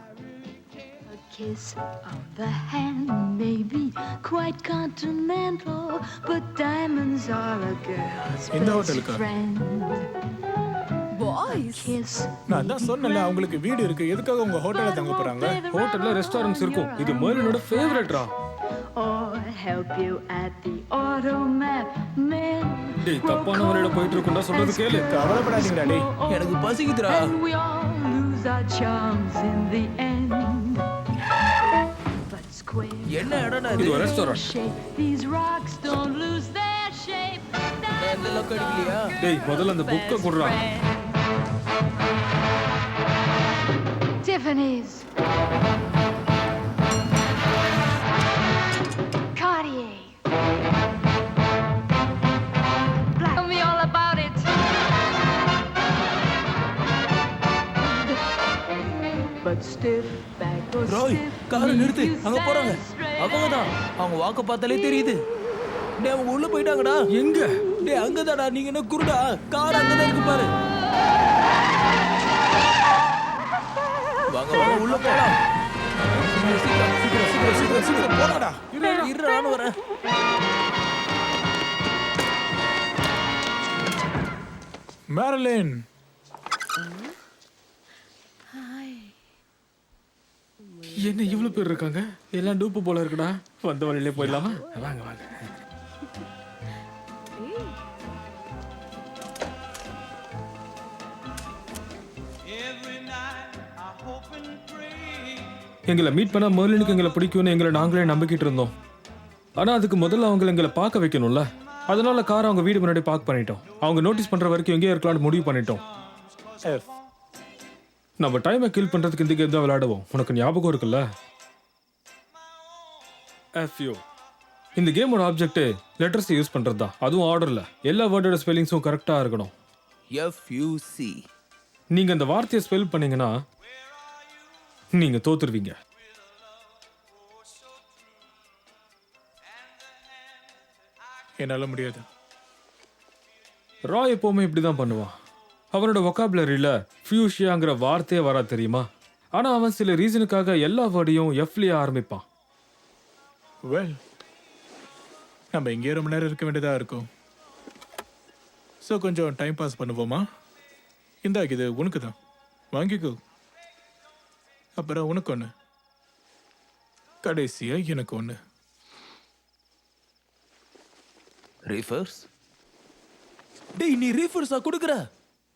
Kiss of the hand may be quite continental, but diamonds are a girl's இந்த best ஹோட்டலுக்கா? friend. Boys, kiss நான் தான் சொன்னல, அவங்களுக்கு வீடு இருக்கு. எதுக்காக உங்க ஹோட்டல்ல தங்க போறாங்க? ஹோட்டல்ல ரெஸ்டாரண்ட்ஸ் இருக்கும். இது மெர்லினோட ஃபேவரட்ரா. or help you at the automat men. டேய், தப்பான வழியில போயிட்டு இருக்கோம்டா, சொல்றது கேளு. கவலைப்படாதீங்கடா டேய். எனக்கு பசிக்குதுடா. And we all lose our charms in the end. But square என்ன இடம்டா இது இது? ஒரு restaurant. shape, these rocks don't lose their shape. எந்த லோக்க அடிக்கலையா? டேய், முதல்ல அந்த புக்கை குடுறா. Tiffany's, Cartier, Black. Tell me all about it. But stiff back or ரோய், stiff காரை knee, நிறுத்து. you அங்க போறாங்க. stand straight. அவங்கதான். அவங்க வாக்க பார்த்தாலே தெரியுது. டேய், அவங்க உள்ள போயிட்டாங்கடா. எங்க? டேய், அங்கதான்டா. நீங்க என்ன குருடா? கார் அங்கதான் இருக்கு பாரு. வாங்க உள்ள போலாம். சீக்கிரம் போடாடா. இரு நானும் வரேன். மேரிலின், என்ன இவ்வளவு பேர் இருக்காங்க? எல்லாம் டூப்பு போல இருக்குடா. வந்த வழியிலே போயிடலாமா? வாங்க வாங்க. எங்களை மீட் பண்ணா மெர்லினுக்கு எங்களை பிடிக்கும்னு எங்களை நாங்களே நம்பிக்கிட்டு இருந்தோம். ஆனா அதுக்கு முதல்ல அவங்க எங்களை பார்க்க வைக்கணும்ல. அதனால காரை அவங்க வீடு முன்னாடி பார்க் பண்ணிட்டோம். அவங்க நோட்டீஸ் பண்ற வரைக்கும் எங்கேயே இருக்கலாம்னு முடிவு பண்ணிட்டோம். எஃப். நம்ம டைமை கில் பண்றதுக்கு இந்த கேம் தான் விளையாடுவோம். உனக்கு ஞாபகம் இருக்குல்ல? FU. இந்த கேமோட ஆப்ஜெக்ட் லெட்டர்ஸ் யூஸ் பண்றது தான். அதுவும் ஆர்டர்ல. எல்லா வேர்டோட ஸ்பெல்லிங்ஸும் கரெக்டா இருக்கணும். FUC. நீங்க அந்த வார்த்தையை ஸ்பெல் பண்ணீங்கன்னா நீங்க தோத்துருவீங்க. என்னால முடியாது. ராய் எப்பவுமே இப்படிதான் பண்ணுவான். அவனோட வொக்காபுலரியில ஃபியூஷியாங்கிற வார்த்தையே வரா தெரியுமா? ஆனா அவன் சில ரீசனுக்காக எல்லா வேர்டையும் எஃப்லயே ஆரம்பிப்பான். வெல், நம்ம இங்கே ரொம்ப நேரம் இருக்க வேண்டியதா இருக்கும். ஸோ கொஞ்சம் டைம் பாஸ் பண்ணுவோமா? இந்தா, இது உனக்கு தான், வாங்கிக்கோ. அப்புறம் உனக்கு ஒன்று, கடைசியா எனக்கு ஒன்று. ரீஃபர்ஸ்? டேய், நீ ரீஃபர்ஸா கொடுக்குற?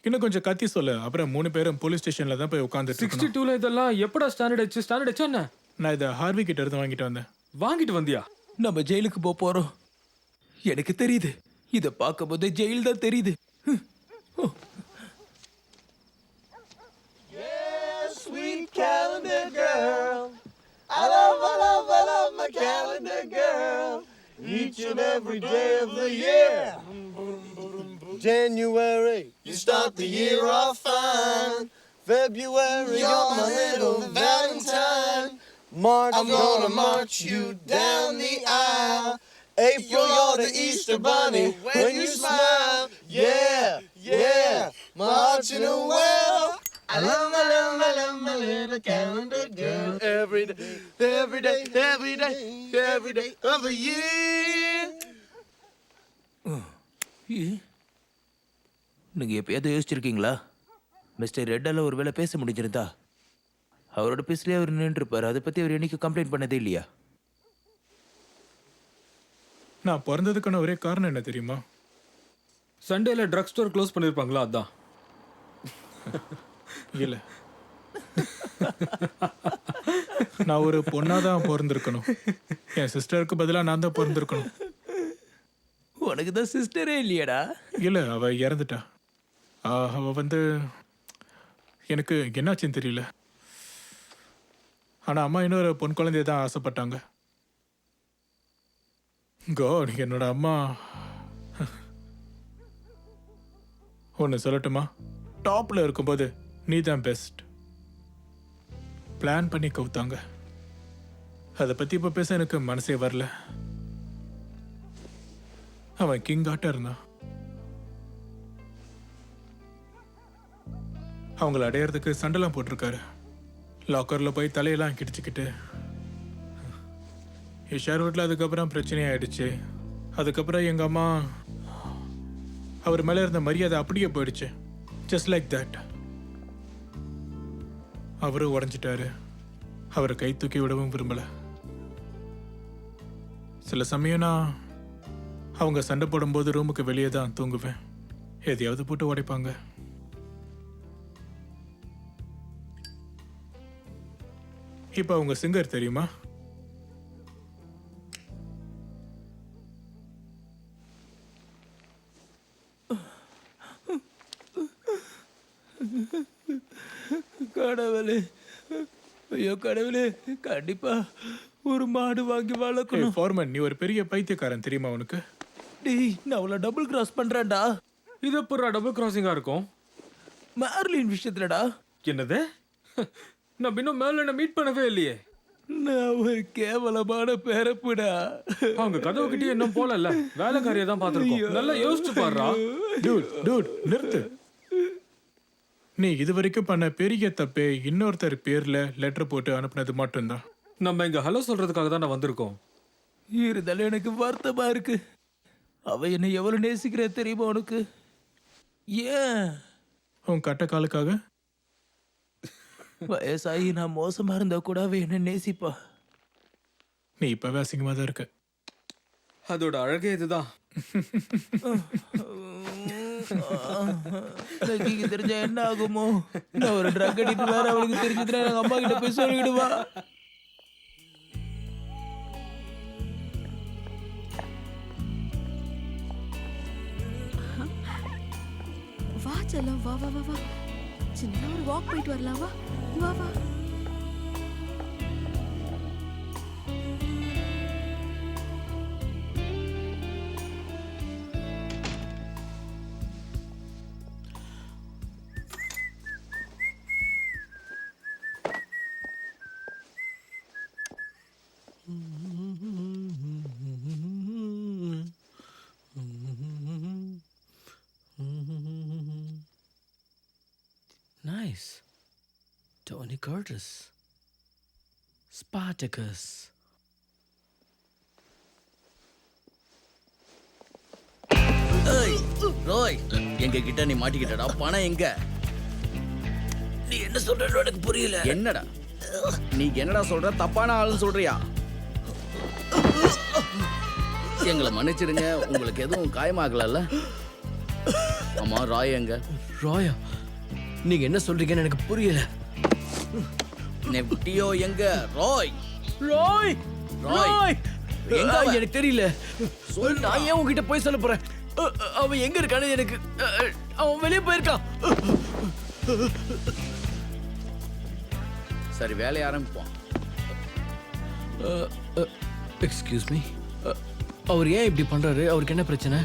இன்னும் கொஞ்சம் கத்தி சொல்ல. அப்புறம் 3 பேரும் போலீஸ் ஸ்டேஷன்ல தான் போய் உட்காந்துட்டு 62ல இதெல்லாம் எப்படா ஸ்டாண்டர்ட் ஆச்சு? ஸ்டாண்டர்ட் ஆச்சு என்ன? நான் இதை ஹார்வி கிட்ட இருந்து வாங்கிட்டு வந்தேன். வாங்கிட்டு வந்தியா? நம்ம ஜெயிலுக்கு போறோம். எனக்கு தெரியுது. இதை பார்க்கும்போது ஜெயில் தான் தெரியுது. Sweet calendar girl, I love my calendar girl. Each and every day of the year. January, you start the year off fine. February, you're my little Valentine. March, I'm gonna march you down the aisle. April, you're the Easter bunny when you smile. Yeah, yeah, marching a well. I love my little calendar girl. Every day, every day, every day, every day of the year. நீங்க எப்பயாவது யோசிச்சிருக்கீங்களா mister ரெட்டால ஒரு வேளை பேச முடிஞ்சிருந்தா அவரோட பேசலே அவர் நின்றுருப்பாரு. அதை பத்தி அவர் என்னைக்கு complaint பண்ணதே இல்லையா? நான் பிறந்ததுக்கான ஒரே காரணம் என்ன தெரியுமா? சண்டேல ட்ரக் ஸ்டோர் க்ளோஸ் பண்ணிருப்பாங்களா? அதான். இல்ல, நான் ஒரு பொண்ணாதான் பிறந்திருக்கணும். என் சிஸ்டருக்கு பதிலா நான் தான் பிறந்திருக்கணும். உனக்கு தான் சிஸ்டரே இல்லையாடா? இல்ல, அவ இறந்துட்டா. அவ வந்து எனக்கு என்னாச்சுன்னு தெரியல. ஆனா அம்மா இன்னொரு பொன் குழந்தைய தான் ஆசைப்பட்டாங்க. காட், என்னோட அம்மா ஒன்று சொல்லட்டுமா? டாப்ல இருக்கும்போது நீ தான் பெஸ்ட் பிளான் பண்ணி கவுத்தாங்க. அதை பத்தி இப்ப பேச எனக்கு மனசே வரல. அவன் கிங்காட்ட இருந்தான். அவங்கள அடையறதுக்கு சண்டைலாம் போட்டிருக்காரு. லாக்கர்ல போய் தலையெல்லாம் கிடிச்சுக்கிட்டு ஷேர்வுட்ல. அதுக்கப்புறம் பிரச்சனையாயிடுச்சு. அதுக்கப்புறம் எங்க அம்மா அவர் மேல இருந்த மரியாதை அப்படியே போயிடுச்சு. Just like that. அவரு உடஞ்சிட்டாரு. அவரை கை தூக்கி விடவும் விரும்பல. சில சமயம் நான் அவங்க சண்டை போடும்போது ரூமுக்கு வெளியே தான் தூங்குவேன். எதையாவது போட்டு உடைப்பாங்க. இப்ப அவங்க சிங்கர் தெரியுமா? கடவுளே, ஐயோ கடவுளே, கண்டிப்பா ஒரு மாடு வாங்கி வளர்க்கணும். ஃபார்மன், நீ ஒரு பெரிய பைத்தியக்காரன் தெரியுமா உனக்கு? டேய், நான் அவளை டபுள் கிராஸ் பண்றேன்டா. இது எப்போ டபுள் கிராசிங்கா இருக்கும்? மேர்லின் விஷயத்துலடா. என்னது? நான் இன்னும் மேல மீட் பண்ணவே இல்லையே. நான் ஒரு கேவலமான பிறப்புடா. அவங்க கதவு கிட்டே இன்னும் போலல்ல. வேலைக்காரியை தான் பார்த்துருக்கோம். நல்லா யோசிச்சு பாடுறா. டூட் நிறுத்து. நீ இது வரைக்கும் பண்ண பெரிய தப்பே இன்னொருத்தர் பேர்ல லெட்டர் போட்டு அனுப்புனது மட்டும்தான். நம்ம இங்க ஹலோ சொல்றதுக்காக தான் நான் வந்திருக்கோம். இருந்தாலும் எனக்கு வருத்தமா இருக்கு. அவ என்னை எவ்வளவு நேசிக்கிற தெரியுமா உனக்கு? ஏன்? உன் கட்ட காலுக்காக. வயசாகி நான் மோசமா இருந்தா கூட அவ என்ன நேசிப்பா. நீ இப்பவே அசிங்கமா தான் இருக்க. அதோட அழகே இதுதான். தெரிஞ்சா என்ன ஆகுமோ? நான் ஒரு ட்ரக் அடிட்டு வேற அவளுக்கு தெரிஞ்சதுன்னா எங்க அம்மா கிட்ட போய் சொல்லிடுவா. வா செல்லம், வா வா வா வா. சின்ன ஒரு வாக் போயிட்டு வரலாம். வா வா வா. Nice. Tony Curtis. Spartacus. ரோய், எங்க கிட்ட நீ மாட்டிக்கிட்டடா. பணம் எங்க? நீ என்ன சொல்ற எனக்கு புரியல. என்னடா நீ என்னடா சொல்ற? தப்பான ஆளுன்னு சொல்றியா? எங்களை மன்னிச்சிடுங்க. உங்களுக்கு எதுவும் காயமாகல? ஆமா, ராய் எங்க? ராயா, நீங்க என்ன சொல்றீங்கன்னு எனக்கு புரியல. நெப்டியோ எங்க? ராய் ராய் ராய் எங்க? எனக்கு தெரியல. நான் ஏன் உங்ககிட்ட போய் சொல்ல போறேன்? அவன் எங்க இருக்கான்னு எனக்கு. அவன் வெளியே போயிருக்கான். சரி, வேலையை ஆரம்பிப்போம். எக்ஸ்கியூஸ் மீ, அவர் ஏன் இப்படி பண்றாரு? அவருக்கு என்ன பிரச்சனை?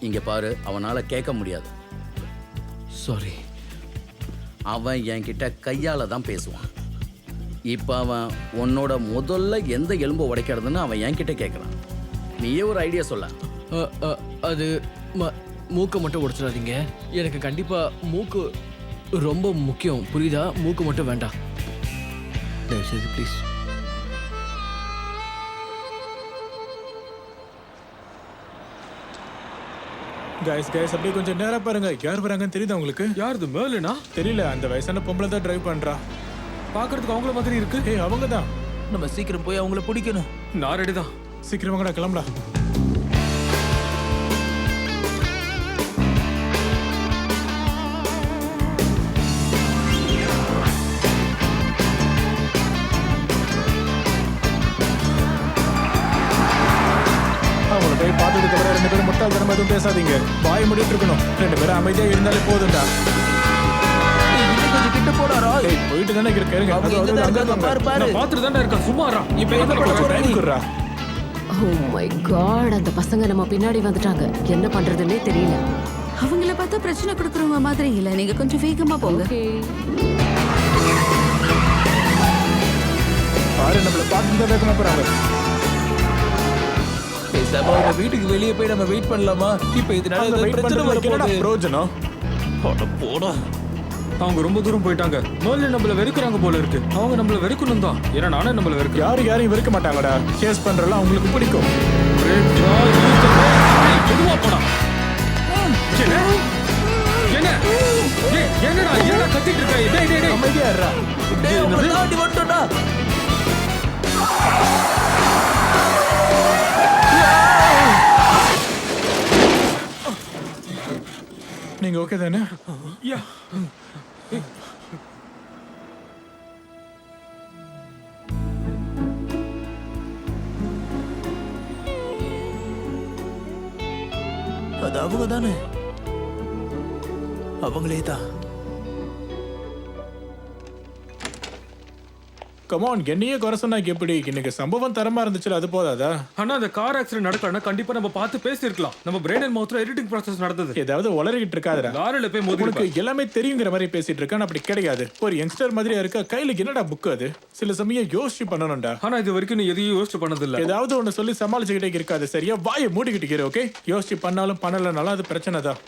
இங்க பாரு, அவனால கேட்க முடியாது. சாரி, அவன் என்கிட்ட கையால் தான் பேசுவான். இப்போ அவன் உன்னோட முதல்ல எந்த எலும்பை உடைக்கிறதுன்னு அவன் என்கிட்ட கேட்குறான். நீயே ஒரு ஐடியா சொல்ல. அது மூக்கை மட்டும் உடைச்சிடாதீங்க. எனக்கு கண்டிப்பா மூக்கு ரொம்ப முக்கியம், புரியுதா? மூக்கு மட்டும் வேண்டாம் தயவுசெய்து ப்ளீஸ். கைஸ் அப்படியே கொஞ்சம் நேரா பாருங்க. யார் வராங்கன்னு தெரியுதா உங்களுக்கு? யார் இது மேலுனா? தெரியல, அந்த வயசான பொம்பளை தான் டிரைவ் பண்றா. பாக்குறதுக்கு அவங்கள மாதிரி இருக்கு. ஏய் அவங்க தான். நம்ம சீக்கிரம் போய் அவங்கள பிடிக்கணும். நான் ரெடி தான். சீக்கிரம் வாங்கடா, கிளம்பலாம். அவங்கள போய் பார்த்ததுக்கு அப்புறம் 2 பேரும் முட்டாள்தனமா எதுவும் பேசாதீங்க. வாய் மூடிட்டு இருக்கணும். 2 பேரும் அமைதியா இருந்தாலே போதும்டா. கொஞ்சம் கிட்ட போடாரா. ஏய் போயிட்டு தானே இருக்காருங்க. பாரு பாரு. நான் பாத்துட்டு தான்டா இருக்கேன். சும்மாரா. இப்ப என்ன பண்ண போறீங்க? ஓ மை காட், அந்த பசங்க நம்ம பின்னாடி வந்துட்டாங்க. என்ன பண்றதுன்னே தெரியல. அவங்கள பார்த்தா பிரச்சனை கொடுக்குறவங்க மாதிரி இல்ல. நீங்க கொஞ்சம் வேகமா போங்க. பாரு நம்மள பார்த்து தான் வேகமா போறாங்க. பேசாம அவங்க வீட்டுக்கு வெளியே போய் நம்ம வெயிட் பண்ணலாமா? இப்ப இதனால வெயிட் பிரச்சனை பண்றதுக்கு என்னடா வரப்போகுது. பிரயோஜனம்? போடா. அவங்க ரொம்ப தூரம் போயிட்டாங்க. மேல நம்மள வெறுக்குறாங்க போல இருக்கு. அவங்க நம்மள வெறுக்கணும் தான். ஏன்னா நானே நம்மள வெறுக்கிறேன். யாரையும் வெறுக்க மாட்டாங்கடா. சேஸ் பண்றலாம் அவங்களுக்கு பிடிக்கும். எதுவா போடா. என்ன என்னடா என்ன கத்திட்டு இருக்க? டேய் டேய் டேய் அமைதியா இருடா. டேய் உங்களை தாண்டி வந்துட்டோம்டா. நீங்க ஓகே தானே? யா. அது அவங்க தானே? அவங்களே தான். கமான், என்னையே குறை சொன்னா எப்படி? இன்னைக்கு சம்பவம் தரமா இருந்துச்சுல, அது போதாதா? ஆனா அந்த கார் ஆக்சிடென்ட் நடக்கலன்னா கண்டிப்பா நம்ம பார்த்து பேசியிருக்கலாம். நம்ம பிரெயின் அண்ட் மவுத்ல எடிட்டிங் ப்ராசஸ் நடந்தது. ஏதாவது உளறிக்கிட்டு இருக்காதடா. லாரில போய் உனக்கு மோதிருப்பேன். எல்லாமே தெரியுங்கிற மாதிரி பேசிட்டு இருக்கான். அப்படி கிடையாது. ஒரு யங்ஸ்டர் மாதிரியா இருக்க. கையில என்னடா புக் அது? சில சமயம் யோசிச்சு பண்ணணும்டா. ஆனா இது வரைக்கும் நீ எதையும் யோசிச்சு பண்ணதில்ல. ஏதாவது ஒண்ணு சொல்லி சமாளிச்சுக்கிட்டே இருக்காது. சரியா? வாயை மூடிக்கிட்டு இரு. ஓகே? யோசிச்சு பண்ணாலும் பண்ணலனாலும் அது பிரச்சனை தான்.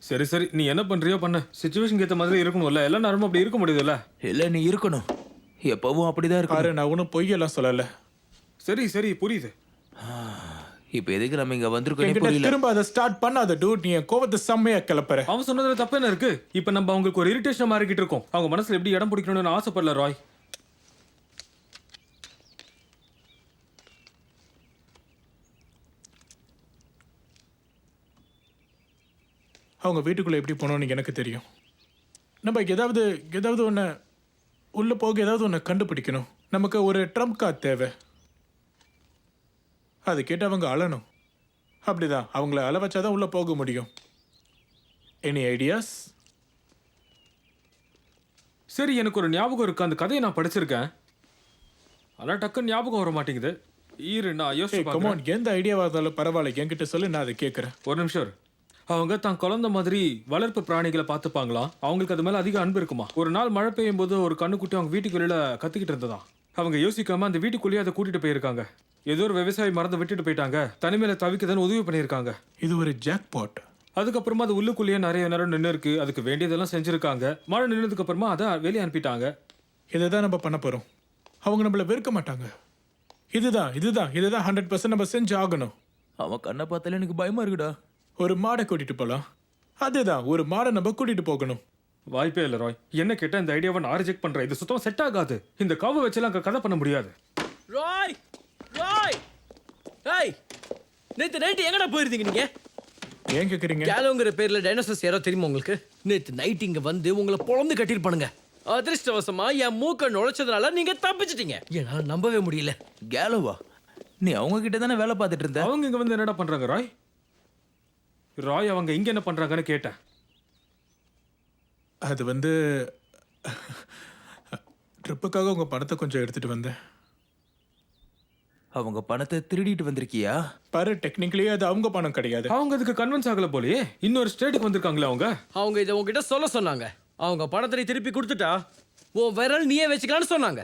சரி சரி, நீ என்ன பண்றியோ பண்ணு. சிச்சுவேஷனுக்கு ஏத்த மாதிரி இருக்கணும்ல. எல்லா நேரமும் அப்படி இருக்க முடியுதுல்ல. இல்ல நீ இருக்கணும். எப்பவும் அப்படிதான் பாரு, இருக்கும். நான் ஒன்னும் பொய்யெல்லாம் சொல்லல. சரி சரி புரியுது. இப்ப எதுக்கு நம்ம இங்க வந்திருக்கோம் என்கிட்ட புரியல. திரும்ப அதை ஸ்டார்ட் பண்ணாத டூட். நீ என் கோவத்தை செம்மையா கிளப்புற. அவன் சொன்னதுல தப்பு என்ன இருக்கு? இப்ப நம்ம அவங்களுக்கு ஒரு இரிட்டேஷன் மாறிக்கிட்டு இருக்கோம். அவங்க மனசுல எப்படி இடம் பிடிக்கணும்னு ஆசைப்படல ராய். அவங்க வீட்டுக்குள்ள எப்படி போனோம்னு எனக்கு தெரியும். நம்ம ஏதாவது ஒன்று உள்ள போக ஏதாவது ஒன்று கண்டுபிடிக்கணும். நமக்கு ஒரு ட்ரம்ப் கார்டு தேவை. அது கேட்டு அவங்க அழணும். அப்படிதான் அவங்கள அழ வச்சாதான் உள்ள போக முடியும். Any ideas? சரி, எனக்கு ஒரு ஞாபகம் இருக்கு. அந்த கதையை நான் படிச்சிருக்கேன். ஆனா டக்குன்னு ஞாபகம் வர மாட்டேங்குது. இரு நான் யோசிச்சு பார்க்கறேன். கமான், எந்த ஐடியாவா இருந்தாலும் பரவாயில்ல, என்கிட்ட சொல்லு, நான் அதை கேட்குறேன். ஒரு நிமிஷம் இரு. அவங்க தான் குழந்தை மாதிரி வளர்ப்பு பிராணிகளை பார்த்துப்பாங்களாம். அவங்களுக்கு அது மேல அதிக அன்பு இருக்குமா. ஒரு நாள் மழை பெய்யும் போது ஒரு கண்ணுக்குட்டி அவங்க வீட்டுக்கு வெளியில கத்திக்கிட்டு இருந்ததா. அவங்க யோசிக்காம அந்த வீட்டுக்குள்ளேயே அதை கூட்டிட்டு போயிருக்காங்க. ஏதோ ஒரு விவசாயி மறந்து விட்டுட்டு போயிட்டாங்க. தனிமையில தவிக்கதான் உதவி பண்ணியிருக்காங்க. இது ஒரு ஜாக் பாட். அதுக்கப்புறமா அது உள்ளுக்குள்ளேயே நிறைய நேரம் நின்று இருக்கு. அதுக்கு வேண்டியதெல்லாம் செஞ்சிருக்காங்க. மழை நின்னதுக்கு அப்புறமா அதை வெளியே அனுப்பிட்டாங்க. இதை தான் நம்ம பண்ண போறோம். அவங்க நம்மள வெறுக்க மாட்டாங்க. இதுதான் 100% நம்ம செஞ்சு ஆகணும். அவன் கண்ணை பார்த்தாலே எனக்கு பயமா இருக்குடா. ஒரு மாடை கூட்டிட்டு போலாம். அதுதான், ஒரு மாடை நம்ம கூட்டிட்டு போகணும். வாய்ப்பே இல்லை ராய். என்ன கேட்டா இந்த ஐடியாவை நான் ரிஜெக்ட் பண்றேன். இது சுத்தமா செட் ஆகாது. இந்த காவை வச்செல்லாம் அங்க கதை பண்ண முடியாது. ராய் ராய் ஏய், நேத்து நைட்டு எங்கடா போயிருந்தீங்க நீங்க? ஏன் கேக்குறீங்க? கேலோங்கிற பேர்ல டைனோசர்ஸ் யாரோ தெரியுமா உங்களுக்கு? நேத்து நைட் இங்க வந்து உங்களை பொழந்து கட்டிருப்பானுங்க. அதிர்ஷ்டவசமா என் மூக்க நுழைச்சதுனால நீங்க தப்பிச்சிட்டீங்க. என்னால நம்பவே முடியல. கேலோவா? நீ அவங்க கிட்ட தானே வேலை பார்த்துட்டு இருந்த. அவங்க இங்க வந்து என்னடா பண்றாங்க ராய்? ராய் அவங்க இங்க என்ன பண்றாங்கன்னு கேட்டேன். அது ட்ரிப்புக்காக உங்க பணத்தை கொஞ்சம் எடுத்துட்டு வந்தேன். அவங்க பணத்தை திருடிட்டு வந்திருக்கியா? பாரு, டெக்னிக்கலி அது அவங்க பணம் கிடையாது. அவங்க அதுக்கு கன்வின்ஸ் ஆகல போலயே. இன்னொரு ஸ்டேட்டுக்கு வந்திருக்காங்களே அவங்க. அவங்க இதை உங்ககிட்ட சொல்ல சொன்னாங்க. அவங்க பணத்தை நீ திருப்பி கொடுத்துட்டா ஓ விரல் நீயே வச்சுக்கலான்னு சொன்னாங்க.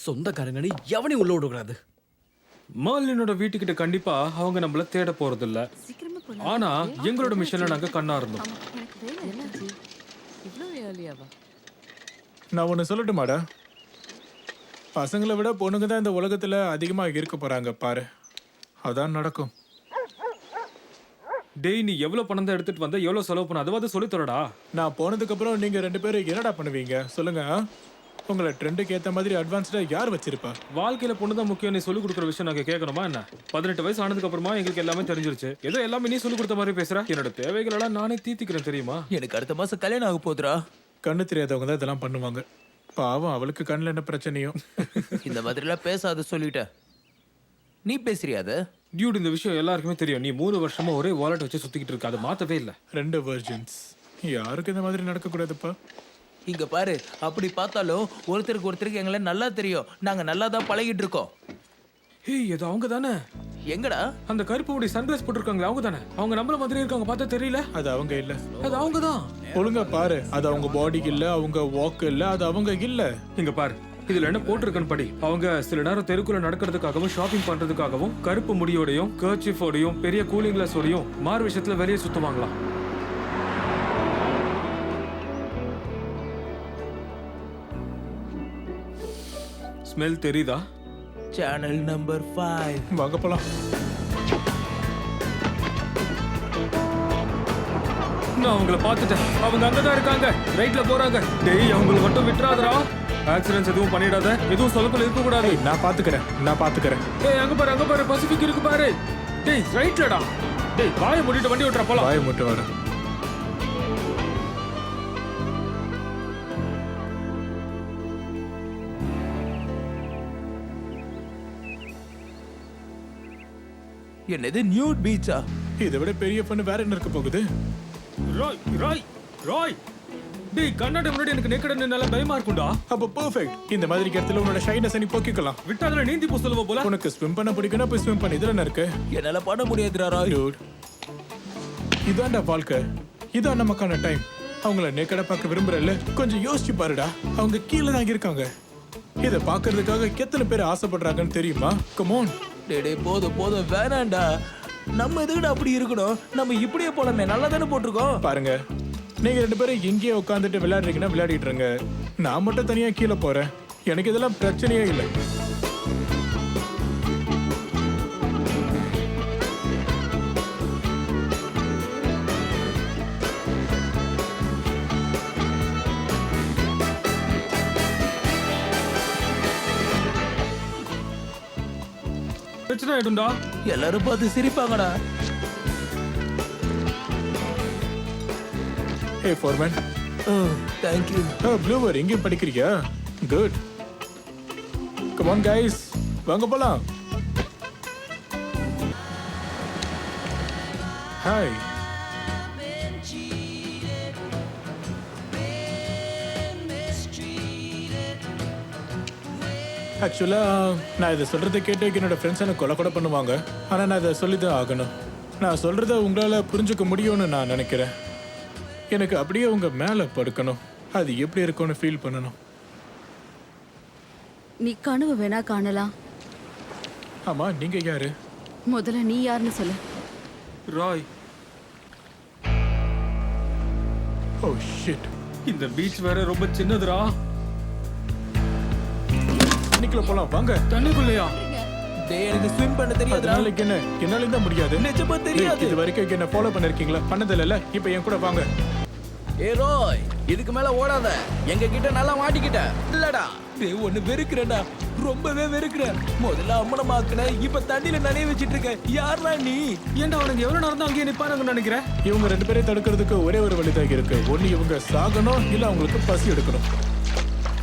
சொந்தக்காரங்கன்னு எவனையும் உள்ள விடக்கூடாது. மர்லினோட வீட்டுக்கிட்ட கண்டிப்பா அவங்க நம்மள தேட போறதில்ல. ஆனா எங்களோட மிஷன்ல நாங்க கண்ணா இருந்தோம். நான் ஒன்று சொல்லட்டுமாடா, பசங்களை விட பொண்ணுங்க தான் இந்த உலகத்துல அதிகமா இருக்க போறாங்க பாரு. அதான் நடக்கும். டேய், நீ எவ்வளவு பணம் தான் எடுத்துட்டு வந்த, எவ்வளவு செலவு பண்ண, அதாவது சொல்லி தரடா. நான் போனதுக்கு அப்புறம் நீங்க 2 பேரும் என்னடா பண்ணுவீங்க சொல்லுங்க? உங்களை ட்ரெண்டுக்கு ஏத்த மாதிரி அட்வான்ஸ்டா யார் வச்சிருப்பா? வாழ்க்கையில பொண்ணு தான் முக்கியம். நீ சொல்லி கொடுக்குற விஷயம் நாங்க கேட்கணுமா என்ன? 18 வயசு ஆனதுக்கு அப்புறமா எங்களுக்கு எல்லாமே தெரிஞ்சிருச்சு. ஏதோ எல்லாமே நீ சொல்லி கொடுத்த மாதிரி பேசுற. என்னோட தேவைகள் எல்லாம் நானே தீர்த்திக்கிறேன் தெரியுமா? எனக்கு அடுத்த மாசம் கல்யாணம் ஆக போதுரா. கண்ணு தெரியாதவங்க தான் இதெல்லாம் பண்ணுவாங்க. பாவம், அவளுக்கு கண்ணில் என்ன பிரச்சனையோ. இந்த மாதிரிலாம் பேசாத சொல்லிட்ட. நீ பேசுறியாத? டியூட், இந்த விஷயம் எல்லாருக்குமே தெரியும். நீ 3 வருஷமா ஒரே வாலெட் வச்சு சுத்திக்கிட்டு இருக்க. அதை மாத்தவே இல்லை. 2 வெர்ஜன்ஸ். யாருக்கு இந்த மாதிரி நடக்கக்கூடாதுப்பா. இங்க பாரு, அப்படி பார்த்தாலும் ஒருத்தருக்கு எங்களை நல்லா தெரியும். நாங்க நல்லா தான் பழகிட்டு இருக்கோம். ஏய், அது அவங்க தானே? எங்கடா அந்த கருப்பு முடி சன்கிளாஸ் போட்டிருக்காங்களே அவங்க தானே? அவங்க நம்மள மாதிரி இருக்காங்க, பார்த்தா தெரியல. அது அவங்க இல்ல. அது அவங்க தான். ஒழுங்கா பாரு, அது அவங்க பாடி இல்ல, அவங்க வாக் இல்ல, அது அவங்க இல்ல. இங்க பாரு, இதுல என்ன போட்டிருக்கன்னு படி. அவங்க சில நேரம் தெருக்குள்ள நடக்கிறதுக்காகவும் ஷாப்பிங் பண்றதுக்காகவும் கருப்பு முடியோடையும் கர்ச்சிஃபோடையும் பெரிய கூலிங் கிளாஸோடையும் மாறு விஷயத்துல வெளியே சுத்துவாங்களாம். ஸ்மெல் தெரியுதா? Channel number 5. வாங்க போலாம். நான் அவங்கள பார்த்துட்டேன். அவங்க அங்கதான் இருக்காங்க, ரைட்ல போறாங்க. டேய், அவங்கள மட்டும் விட்டுறாதடா. ஆக்சிடென்ட்ஸ் எதுவும் பண்ணிடாத, எதுவும் சொலப்பல் இருக்க கூடாது. நான் பாத்துக்கிறேன். டேய், அங்க பாரு, பசிபிக் இருக்கு பாரு. டேய், ரைட்லடா. டேய், வாயை மூடிட்டு வண்டி ஓட்டுற போலாம். வாயை மூட்டு வர. என்னது நியூட் பீச்சா? இதை விட பெரிய பண்ணு வேற என்ன இருக்க போகுது? ராய் டேய், கண்ணாடி முன்னாடி எனக்கு நேக்கடா நின்னால பயமா இருக்கும்டா. அப்ப பெர்ஃபெக்ட். இந்த மாதிரி இடத்துல உன்னோட ஷைனஸ் நீ போக்கிக்கலாம். விட்டாதல நீந்தி போ சொல்லுவ போல. உனக்கு ஸ்விம் பண்ண பிடிக்கும்னா போய் ஸ்விம் பண்ணு. இதுல என்ன இருக்கு? என்னால பண்ண முடியாதுடா ராய். Dude, இதான்டா வாழ்க்கை. இதான் நமக்கான டைம். அவங்கள நேக்கடா பார்க்க விரும்புறல்ல, கொஞ்சம் யோசிச்சு பாருடா. அவங்க கீழே தான் இருக்காங்க. இதை பார்க்கறதுக்காக எத்தனை பேர் ஆசைப்படுறாங்கன்னு தெரியுமா? Come on. டேய் போதும் வேணாண்டா. நம்ம எதுக்குடா அப்படி இருக்கணும்? நம்ம இப்படியே போலாமே, நல்லா தானே போட்டிருக்கோம். பாருங்க, நீங்க 2 பேரும் எங்கேயே உட்காந்துட்டு விளையாடுறீங்கன்னா விளையாடிட்டு இருங்க. நான் மட்டும் தனியா கீழே போறேன். எனக்கு இதெல்லாம் பிரச்சனையே இல்லை. பிரச்சனை ஆயிடும்டா. எல்லாரும் பார்த்து சிரிப்பாங்கடா. Hey Forman. Thank you. ப்ளூவர் எங்கேயும் படிக்கிறியா? குட். கம் ஆன் கைஸ், வாங்க போலாம். ஹாய். ஆக்சுவலா நான் இதை சொல்றதை கேட்டு என்னோட ஃப்ரெண்ட்ஸ் எனக்கு கொலை கூட பண்ணுவாங்க. ஆனா நான் இதை சொல்லிதான் ஆகணும். நான் சொல்றத உங்களால புரிஞ்சுக்க முடியும்னு நான் நினைக்கிறேன். எனக்கு அப்படியே உங்க மேல படுக்கணும். அது எப்படி இருக்கும்னு ஃபீல் பண்ணணும். நீ கனவு வேணா காணலாம். ஆமா, நீங்க யாரு? முதல்ல நீ யாருன்னு சொல்லு. Roy, oh shit. இந்த பீச் வேற ரொம்ப சின்னதுடா. தண்ணிக்குள்ள போலாம் வாங்க. தண்ணிக்குள்ளையா? டேய், எனக்கு ஸ்விம் பண்ண தெரியாதுடா. அதனால என்ன, என்னால தான் முடியாது. நிஜமா தெரியாது. இது வரைக்கும் என்ன ஃபாலோ பண்ணிருக்கீங்களா? பண்ணதில்ல. இப்போ என் கூட வாங்க. ஏ ரோய், இதுக்கு மேல ஓடாத. எங்க கிட்ட நல்லா மாட்டிக்கிட்ட இல்லடா. டேய், ஒன்னு வெறுக்கிறேன்டா, ரொம்பவே வெறுக்கிறேன். முதல்ல அம்மனமாக்குன, இப்ப தண்ணியில நனைய வச்சிட்டு இருக்க. யாரா நீ? ஏன்டா அவனுக்கு எவ்வளவு நேரம் தான் அங்கேயே நிப்பானுங்கன்னு நினைக்கிறேன். இவங்க 2 பேரையும் தடுக்கிறதுக்கு ஒரே ஒரு வழிதான் இருக்கு. ஒண்ணு இவங்க சாகணும், இல்ல அவங்களுக்கு பசி எடுக்கணும்.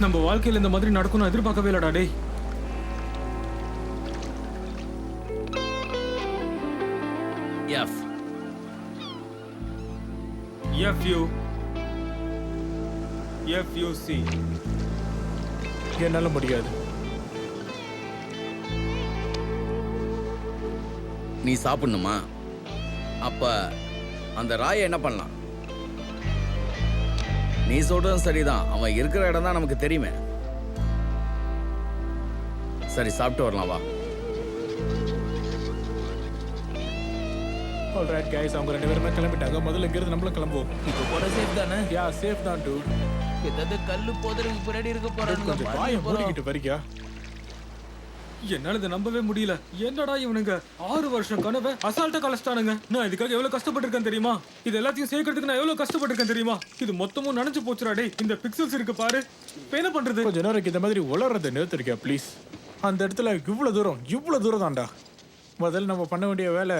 நம்ம வாழ்க்கையில இந்த மாதிரி நடக்கணும் எதிர்பார்க்கவே இல்லடா. டேய், எஃப் FUC. என்னால முடியாது. நீ சாப்பிடணுமா? அப்ப அந்த ராயை என்ன பண்ணலாம்? நீ சொல்றதும் சரிதான். அவன் இருக்கிற இடம் தான் நமக்கு தெரியுமே. சரி, சாப்பிட்டு வரலாம் வா. ஆல்ரைட் கைஸ், அவங்க 2 பேருமே கிளம்பிட்டாங்க. முதல்ல இங்கிருந்து நம்மளும் கிளம்புவோம். இப்போ போற சேஃப் தானே? யா, சேஃப் தான் டூட். ஏதாவது கல்லு போதறதுக்கு பின்னாடி இருக்க கொஞ்சம் வாயை போறாங்க. மூடிக்கிட்டு வரியா? என்னால இதை நம்பவே முடியல. என்னடா இவனுங்க 6 வருஷம் கனவை அசால்ட்டா கலச்சிட்டானுங்க. நான் இதுக்காக எவ்வளவு கஷ்டப்பட்டிருக்கேன் தெரியுமா? இது எல்லாத்தையும் சேர்க்கறதுக்கு நான் எவ்வளவு கஷ்டப்பட்டிருக்கேன் தெரியுமா? இது மொத்தமும் நனைஞ்சு போச்சுடா டேய். இந்த பிக்சல்ஸ் இருக்கு பாரு. இப்ப என்ன பண்றது? கொஞ்ச நேரம் இந்த மாதிரி உளறதை நிறுத்திருக்கியா ப்ளீஸ்? அந்த இடத்துல இவ்வளவு தூரம் தான்டா. முதல்ல நம்ம பண்ண வேண்டிய வேலை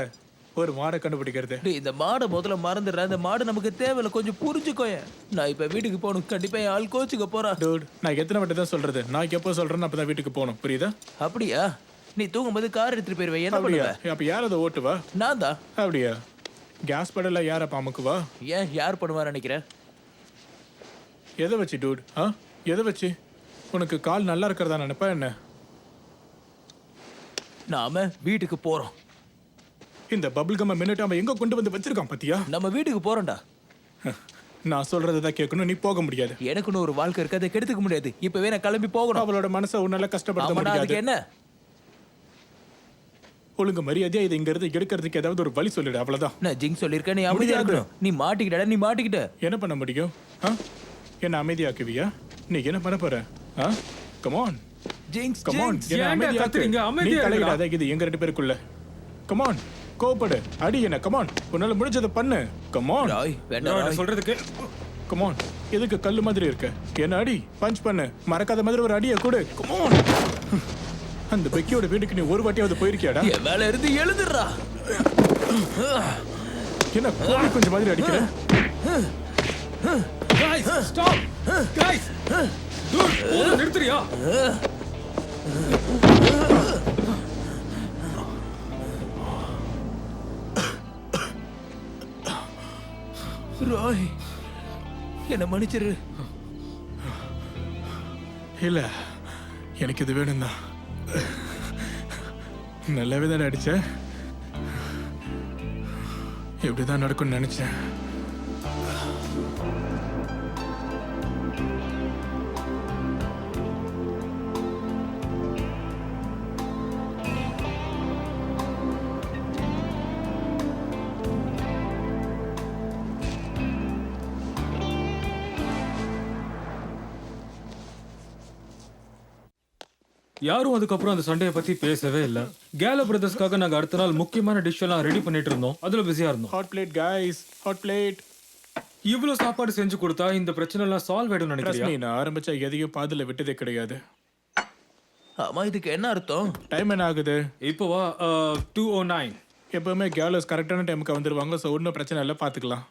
ஒரு மாடை கண்டுபிடிக்கிறது. டேய், இந்த மாடை முதல்ல மறந்துடுறேன். இந்த மாடு நமக்கு தேவையில்ல, கொஞ்சம் புரிஞ்சுக்கோய. நான் இப்ப வீட்டுக்கு போகணும். கண்டிப்பா என் ஆள் கோச்சுக்க போறா. டூட், நான் எத்தனை வாட்டி தான் சொல்றது? நான் எப்போ சொல்றேன்னு அப்பதான் வீட்டுக்கு போகணும், புரியுதா? அப்படியா? நீ தூங்கும்போது கார் எடுத்துட்டு போயிருவேன். என்ன அப்படியா? பண்ணுவ? அப்ப யார் அதை ஓட்டுவா? நான் தான். அப்படியா? கேஸ் படல யார பாமுக்குவா? ஏன் யார் பண்ணுவான்னு நினைக்கிறேன்? எதை வச்சு டூட்? எதை வச்சு? உனக்கு கால் நல்லா இருக்கிறதா நினைப்பா என்ன? நாம வீட்டுக்கு போறோம். இந்த பபிள் கம்ம மினிட் அவன் எங்க கொண்டு வந்து வச்சிருக்கான் பாத்தியா? நம்ம வீட்டுக்கு போறோம்டா. நான் சொல்றதான் கேட்கணும். நீ போக முடியாது. எனக்குன்னு ஒரு வாழ்க்கை இருக்கு, அதை கெடுத்துக்க முடியாது. இப்பவே நான் கிளம்பி போகணும். அவளோட மனசை உன்னால கஷ்டப்படுத்த ஆமாடா, அதுக்கு முடியாது. என்ன? ஒழுங்கு மரியாதையா இதை இங்க இருந்து எடுக்கிறதுக்கு ஏதாவது ஒரு வழி சொல்லிடு, அவ்வளவுதான். நான் ஜிங் சொல்லிருக்கேன், நீ அமைதியா முடியாது. இருக்கணும். நீ மாட்டிக்கிட்ட, நீ மாட்டிக்கிட்ட. என்ன பண்ண முடியும்? என்ன அமைதியாக்குவியா? நீ என்ன பண்ண போற? கமான் ஜிங்ஸ், கமான், ஜிங்ஸ். என்ன ஏன்டா அமைதியாக்கு? கத்துறீங்க? நீ அமைதியா இருடா. தலையிடாத, இது எங்க 2 பேருக்குள்ள. கமான், கோபப்படு, அடி என்ன. கமான், உன்னால முடிஞ்சதை பண்ணு. கமான் ராய், வேண்டாம் நான் ராய். சொல்றதுக்கு கமான், எதுக்கு கல்லு மாதிரி இருக்க? என்ன அடி, பஞ்ச் பண்ணு. மறக்காத மாதிரி ஒரு அடியை கொடு. கமான். அந்த பெக்கியோட வீட்டுக்கு நீ ஒரு வாட்டியாவது போயிருக்கியாடா? என் மேல இருந்து எழுதுறா. என்ன கோழி கொஞ்சம் மாதிரி அடிக்கிற? guys stop guys dude போதும், நிறுத்துறியா? ராய், என்ன மன்னிச்சிரு. இல்ல, எனக்கு இது வேணும் தான். நல்லாவே தானே அடிச்ச. எப்படிதான் நடக்கும்னு நினைச்சேன். யாரும் அதுக்கப்புறம் அந்த சண்டையை பத்தி பேசவே இல்ல. கேல பிரதர்ஸ்க்காக நாங்க அடுத்த நாள் முக்கியமான டிஷ் எல்லாம் ரெடி பண்ணிட்டு இருந்தோம். அதுல பிஸியா இருந்தோம். Hot plate guys, hot plate. இவ்வளவு சாப்பாடு செஞ்சு கொடுத்தா இந்த பிரச்சனை எல்லாம் சால்வ் ஆயிடும் நினைக்கிறியா? நான் ஆரம்பிச்ச எதையும் பாதியில விட்டதே கிடையாது. ஆமா, இதுக்கு என்ன அர்த்தம்? டைம் என்ன ஆகுது? இப்போவா 2:09. எப்பவுமே கேர்ள்ஸ் கரெக்டான டைமுக்கு வந்துருவாங்க. ஸோ ஒன்றும் பிரச்சனை இல்லை, பார்த்துக்கலாம்.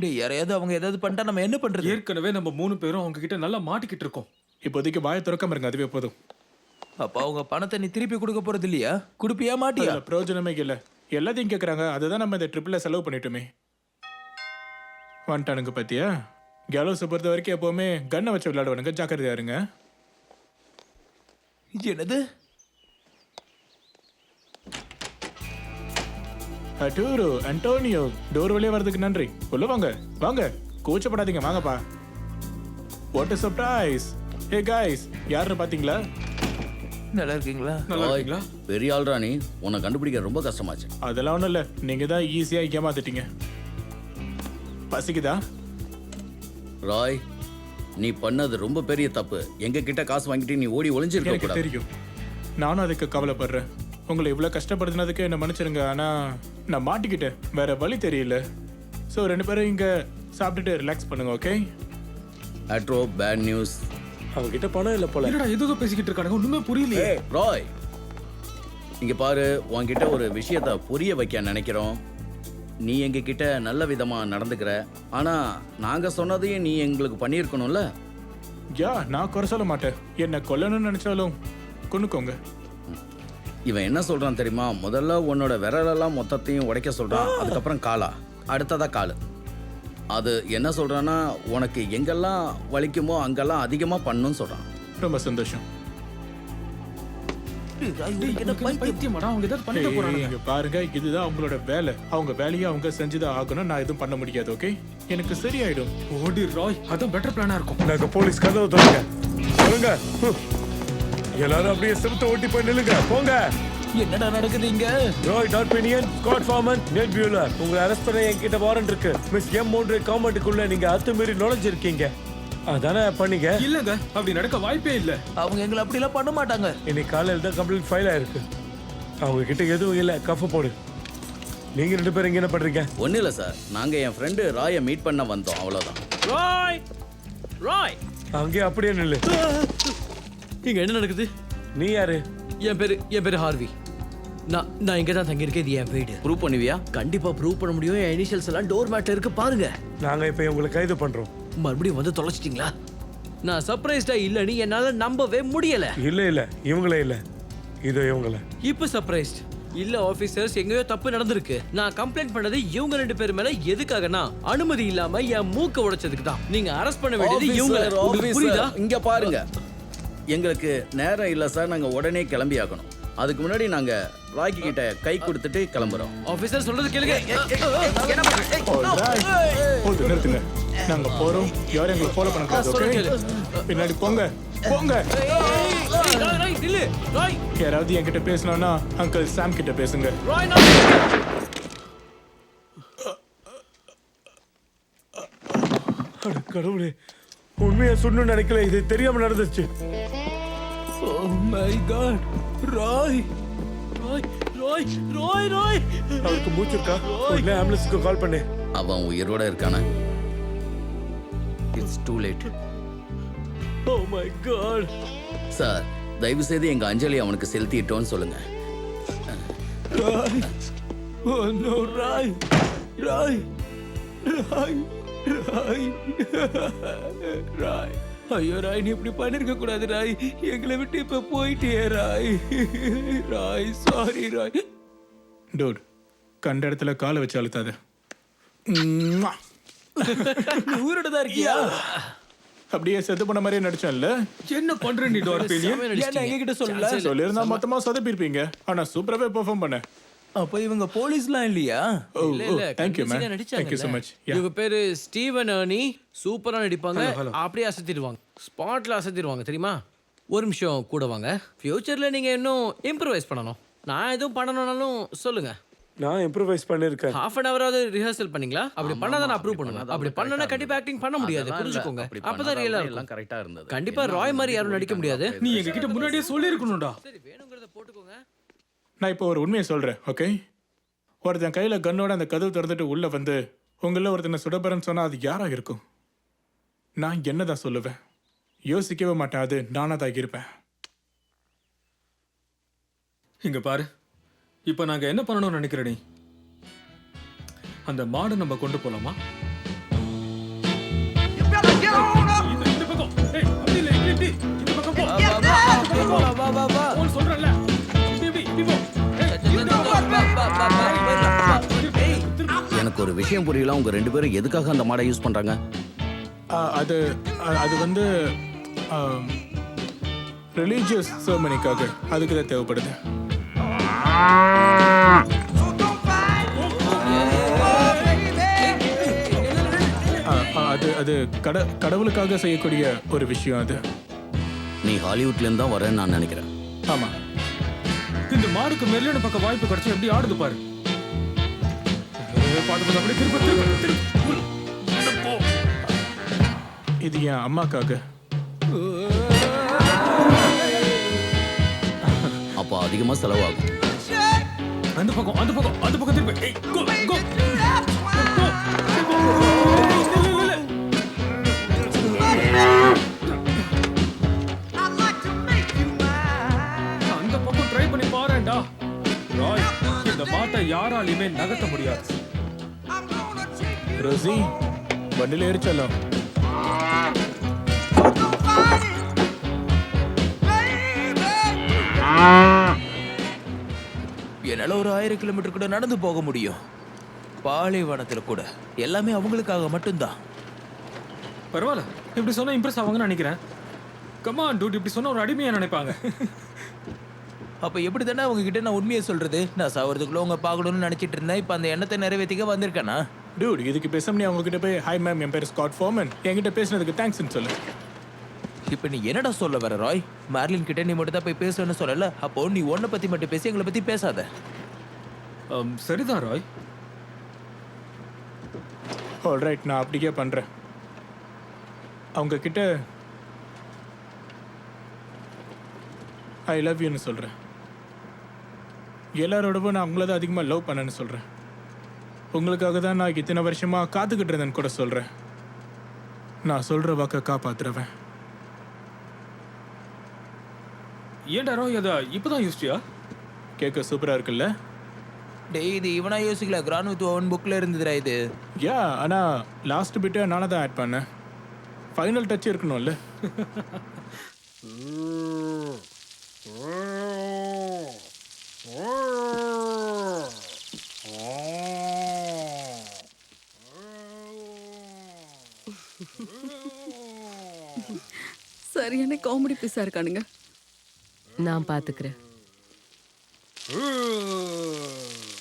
டேய், யாரையாவது அவங்க ஏதாவது பண்ணிட்டா நம்ம என்ன பண்றது? ஏற்கனவே நம்ம 3 பேரும் அவங்க கிட்ட நல்லா மாட்டிக்கிட்டு இருக்கோம். இப்போதைக்கு வாயை திறக்காம இருங்க, அதுவே போதும். அப்ப அவங்க பணத்தை நீ திருப்பி கொடுக்க போறது இல்லையா? குடுப்பியா மாட்டியா? அதுல பிரயோஜனமே இல்லை. எல்லாத்தையும் கேட்குறாங்க. அதுதான் நம்ம இந்த ட்ரிப்பில் செலவு பண்ணிட்டோமே. வந்துட்டானுங்க பார்த்தியா? கேர்ள்ஸை பொறுத்த வரைக்கும் எப்போவுமே கன்னை வச்சு விளையாடுவானுங்க. ஜாக்கிரதையா இருங்க. என்னது? அட்டூரோ, அண்டோனியோ, டோர் வழியா வர்றதுக்கு நன்றி. உள்ள வாங்க, வாங்க, கூச்சப்படாதீங்க, வாங்கப்பா. What is surprise. Hey guys, யாருன்னு பாத்தீங்களா? நல்லா இருக்கீங்களா? நல்லா இருக்கீங்களா? பெரிய ஆள்ரா நீ. உன்னை கண்டுபிடிக்க ரொம்ப கஷ்டமாச்சு. அதெல்லாம் ஒன்றும் இல்லை, நீங்கள் தான் ஈஸியாக ஏமாத்திட்டீங்க. பசிக்குதா? ராய், நீ பண்ணது ரொம்ப பெரிய தப்பு. எங்க கிட்ட காசு வாங்கிட்டு நீ ஓடி ஒளிஞ்சிருக்க எனக்கு கூடாது. தெரியும். நானும் அதுக்கு கவலைப்படுறேன். உங்களை இவ்வளோ கஷ்டப்படுத்தினதுக்கு என்ன மன்னிச்சிருங்க. ஆனால் நான் மாட்டிக்கிட்டேன், வேற வழி தெரியல. ஸோ 2 பேரும் இங்கே சாப்பிட்டுட்டு ரிலாக்ஸ் பண்ணுங்க, ஓகே? அட்ரோ, bad news. அவங்கிட்ட பணம் இல்லை போல. என்னடா ஏதோ பேசிக்கிட்டு இருக்கானுங்க, ஒண்ணுமே புரியலையே. ராய், இங்க பாரு, உன்கிட்ட ஒரு விஷயத்த புரிய வைக்க நினைக்கிறோம். நீ எங்க கிட்ட நல்ல விதமா நடந்துக்கிற. ஆனா நாங்க சொன்னதையும் நீ எங்களுக்கு பண்ணியிருக்கணும்ல. யா, நான் குறை சொல்ல மாட்டேன். என்ன கொல்லணும்னு நினைச்சாலும் கொன்னுக்கோங்க. இவன் என்ன சொல்றான் தெரியுமா? முதல்ல உன்னோட விரலெல்லாம் மொத்தத்தையும் உடைக்க சொல்றான். அதுக்கப்புறம் காலா, அடுத்ததா காலு. அது என்ன சொல்றான்னா, உனக்கு எங்கெல்லாம் வலிக்குமோ அங்கெல்லாம் அதிகமா பண்ணணும்னு சொல்றான். ரொம்ப சந்தோஷம். பைத்தியமாடா, அவங்க ஏதாவது பண்ணிட்டு போறாங்க. இங்க பாருங்க, இதுதான் அவங்களோட வேலை. அவங்க வேலையை அவங்க செஞ்சுதான் ஆகணும். நான் எதுவும் பண்ண முடியாது. ஓகே, எனக்கு சரியாயிடும். ஓடி ராய், அதான் பெட்டர் பிளானா இருக்கும். நாங்க போலீஸ் கதவை திறங்க. சொல்லுங்க. எல்லாரும் அப்படியே செவுத்த ஓட்டி போய் நில்லுங்க. போங்க. என்னடா நடக்குது இங்க? ராய் டார்பெனியன், ஸ்காட் ஃபார்மன், நெட் பியூலர். உங்களை அரெஸ்ட் பண்ண என்கிட்ட வாரண்ட் இருக்கு. மிஸ் M3 காம்பவுண்டுக்குள்ள நீங்க அத்துமீறி நுழைஞ்சிருக்கீங்க. அதானே பண்ணீங்க? இல்லங்க, அப்படி நடக்க வாய்ப்பே இல்ல. அவங்க எங்களை அப்படிலாம் பண்ண மாட்டாங்க. இன்னைக்கு காலையில் தான் கம்ப்ளீட் ஃபைல் ஆயிருக்கு. அவங்க கிட்ட எதுவும் இல்லை. கஃப் போடு. நீங்க 2 பேரும் இங்க என்ன பண்றீங்க? ஒன்றும் இல்லை சார், நாங்கள் என் ஃப்ரெண்டு ராயை மீட் பண்ண வந்தோம், அவ்வளோதான். ராய் ராய் அங்கே அப்படியே நில்லு. இங்க என்ன நடக்குது? நீ யாரு? என் பேரு ஹார்வி. நான் இங்க தான் தங்கியிருக்கேன். இது என் வீடு. ப்ரூவ் பண்ணுவியா? கண்டிப்பா ப்ரூவ் பண்ண முடியும். என் இனிஷியல்ஸ் எல்லாம் டோர் மேட்ல இருக்கு, பாருங்க. நாங்க இப்ப உங்களை கைது பண்றோம். மறுபடியும் வந்து தொலைச்சிட்டீங்களா? நான் சர்ப்ரைஸ்டா இல்லன்னு என்னால நம்பவே முடியல. இல்ல இவங்களே இல்ல, இதோ இவங்கள. இப்ப சர்ப்ரைஸ்ட் இல்ல ஆபீசர்ஸ், எங்கேயோ தப்பு நடந்திருக்கு. நான் கம்ப்ளைண்ட் பண்ணது இவங்க 2 பேர் மேல. எதுக்காகனா அனுமதி இல்லாம என் மூக்க உடைச்சதுக்கு தான். நீங்க அரெஸ்ட் பண்ண வேண்டியது இவங்க. உங்களுக்கு புரியுதா? இங்க பாருங்க, எங்களுக்கு நேரம் இல்லை சார், நாங்கள் உடனே கிளம்பி ஆகணும். அதுக்கு முன்னாடி நாங்க ராக்கி கிட்ட கை கொடுத்துட்டு கிளம்புறோம். ஆபீசர் சொல்றது கேளுங்க. நிறுத்துங்க, நாங்க போறோம். யாரும் எங்களை ஃபாலோ பண்ணக்கூடாது. ஓகே, பின்னாடி போங்க போங்க. யாராவது என்கிட்ட பேசணும்னா அங்கிள் சாம் கிட்ட பேசுங்க. கடவுளே, உண்மையா சொல்லணும்னு நினைக்கல. இது தெரியாம நடந்துச்சு. Oh my God, Rai Rai Rai Rai Rai. அவருக்கு மூச்சு இருக்கா? உடனே ஆம்புலன்ஸ்க்கு கால் பண்ணு. அவன் உயிரோட இருக்கானா? It's too late. Oh my God. Sir, தயவு செய்து எங்க அஞ்சலி அவனுக்கு செலுத்திட்டோன்னு சொல்லுங்க. Rai, oh no, Rai Rai Rai Rai Rai. ஐயோ ராய், நீ இப்படி பண்ணிருக்க கூடாது ராய். எங்களை விட்டு இப்ப போயிட்டியே ராய். ராய், சாரி ராய். டூட், கண்ட இடத்துல காலை வச்சு அழுத்தாத. ஊரோட தான் இருக்கியா? அப்படியே செத்து பண்ண மாதிரியே நடிச்சேன்ல. என்ன பண்ற நீ டார்பெனியன்? ஏன்டா எங்ககிட்ட சொல்லல? சொல்லியிருந்தா மொத்தமா சொதப்பிருப்பீங்க. ஆனா சூப்பராகவே பெர்ஃபார்ம் பண்ண. அப்ப இவங்க போலீஸ்லாம் இல்லையா? Thank you ma'am, thank you so much. இவங்க பேரு ஸ்டீவன் அர்னி. சூப்பரா நடிப்பாங்க. அப்படியே அசத்திடுவாங்க. ஸ்பாட்ல அசத்திடுவாங்க, தெரியுமா? ஒரு நிமிஷம் கூட வாங்க. ஃபியூச்சர்ல நீங்க இன்னும் இம்ப்ரூவைஸ் பண்ணணும். நான் எதுவும் பண்ணணும்னாலும் சொல்லுங்க. நான் இம்ப்ரூவைஸ் பண்ணிருக்கேன். ஹாஃப் அன் ஹவராவது ரிஹர்சல் பண்ணீங்களா? அப்படி பண்ணாதான் நான் அப்ரூவ் பண்ணுவேன். அப்படி பண்ணனா கண்டிப்பா ஆக்டிங் பண்ண முடியாது, புரிஞ்சுக்கோங்க. அப்பதான் ரியலா எல்லாம் கரெக்டா இருந்தது. கண்டிப்பா ராய் மாதிரி யாரும் நடிக்க முடியாது. நீ எங்க கிட்ட முன்னாடியே சொல்லி இருக்கணும்டா. சரி, வேணுங்கிறத போட்டுக்கோங்க. நான் இப்போ ஒரு உண்மையை சொல்றேன். ஓகே, ஒருத்தன் கையில கன்னோட அந்த கதவு திறந்துட்டு உள்ள வந்து உங்கள ஒருத்தனை சுடப்பறன்னு சொன்னா அது யாரா இருக்கும்? நான் என்னதான் சொல்லுவேன்? யோசிக்கவே மாட்டேன். அது நானா தான் இருப்பேன். இங்க பாரு, இப்ப நாங்க என்ன பண்ணணும்னு நினைக்கிற நீ? அந்த மாடை நம்ம கொண்டு போலாமா? இந்த பக்கம். ஏய், அப்படி இல்ல, இப்படி. இந்த பக்கம் போ. போன் சொல்றேன்ல. இப்படி போ. எனக்கு ஒரு விஷயம் புரியல, உங்க 2 பேரும் எதுக்காக அந்த மாடை யூஸ் பண்றாங்க? அது அது வந்து ரிலீஜியஸ் செர்மனிக்காக. அதுக்கு தான் தேவைப்படுது. அது அது கடவுளுக்காக செய்யக்கூடிய ஒரு விஷயம். அது நீ ஹாலிவுட்ல இருந்து தான் வரேன்னு நான் நினைக்கிறேன். ஆமா. இந்த மாடுக்கு மெல்லின பக்கம் வாய்ப்பு கிடைச்சு எப்படி ஆடுது பாரு. பாட்டு அப்படியே திரும்ப. இது என் அம்மாக்காக. அப்போ அதிகமா செலவாகும். அந்த பக்கம் திரும்ப. ஏய், கோ கோ. அந்த பக்கம் ட்ரை பண்ணி பாருடா. ராய், இந்த மாட்டை யாராலையுமே நகர்த்த முடியாது. ரோசி, வண்டியில ஏறிச்சலாம். என்னால ஒரு 1000 கிலோமீட்டர் கூட நடந்து போக முடியும். பாலைவனத்துல கூட எல்லாமே அவங்களுக்காக மட்டும்தான். பரவாயில்ல, இப்படி சொன்னா இம்ப்ரெஸ் ஆவாங்கன்னு நினைக்கிறேன். கமான் டூட், இப்படி சொன்னா ஒரு அடிமையா நினைப்பாங்க. அப்ப எப்படி தானே அவங்க கிட்ட நான் உண்மையை சொல்றது? நான் சாவறதுக்குள்ள உங்க பார்க்கணும்னு நினைச்சிட்டு இருந்தேன். இப்ப அந்த எண்ணத்தை நிறைவேற்றிக்க வந்திருக்கேனா? டூட், இதுக்கு பேசாம நீ அவங்க கிட்ட போய் ஹாய் மேம், என் பேர் ஸ்காட் ஃபார்மன், என்கிட்ட பேசினதுக்கு தேங்க்ஸ்ன்னு சொல்லு. இப்ப நீ என்னடா சொல்ல வர ராய்? மார்லின் கிட்ட நீ மட்டும் தான் போய் பேசணும்னு சொல்லல. அப்போ நீ உன்னை பத்தி மட்டும் பேசி எங்களை பத்தி பேசாத. சரிதான் ராய். ஆல்ரைட், நான் அப்படியே பண்றேன். அவங்க கிட்ட ஐ லவ் யூன்னு சொல்றேன். எல்லாரோடவும் நான் உங்களை தான் அதிகமாக லவ் பண்ணேன்னு சொல்றேன். உங்களுக்காக தான் நான் இத்தனை வருஷமா காத்துக்கிட்டு இருந்தேன்னு கூட சொல்றேன். நான் சொல்ற வாக்க காப்பாத்துறவன். ஏன்டா ராய் அதை இப்பதான் யோசிச்சியா? கேட்க சூப்பரா இருக்குல்ல? டேய், இது இவனா யோசிக்கல, கிரான் வித் ஓவன் புக்ல இருந்ததுடா இது. யா, ஆனா லாஸ்ட் பிட்டை நானே தான் ஆட் பண்ணேன். ஃபைனல் டச் இருக்கணும்ல. சரியான காமெடி பீஸா இருக்கானுங்க. நான் பாத்துக்கிறேன்.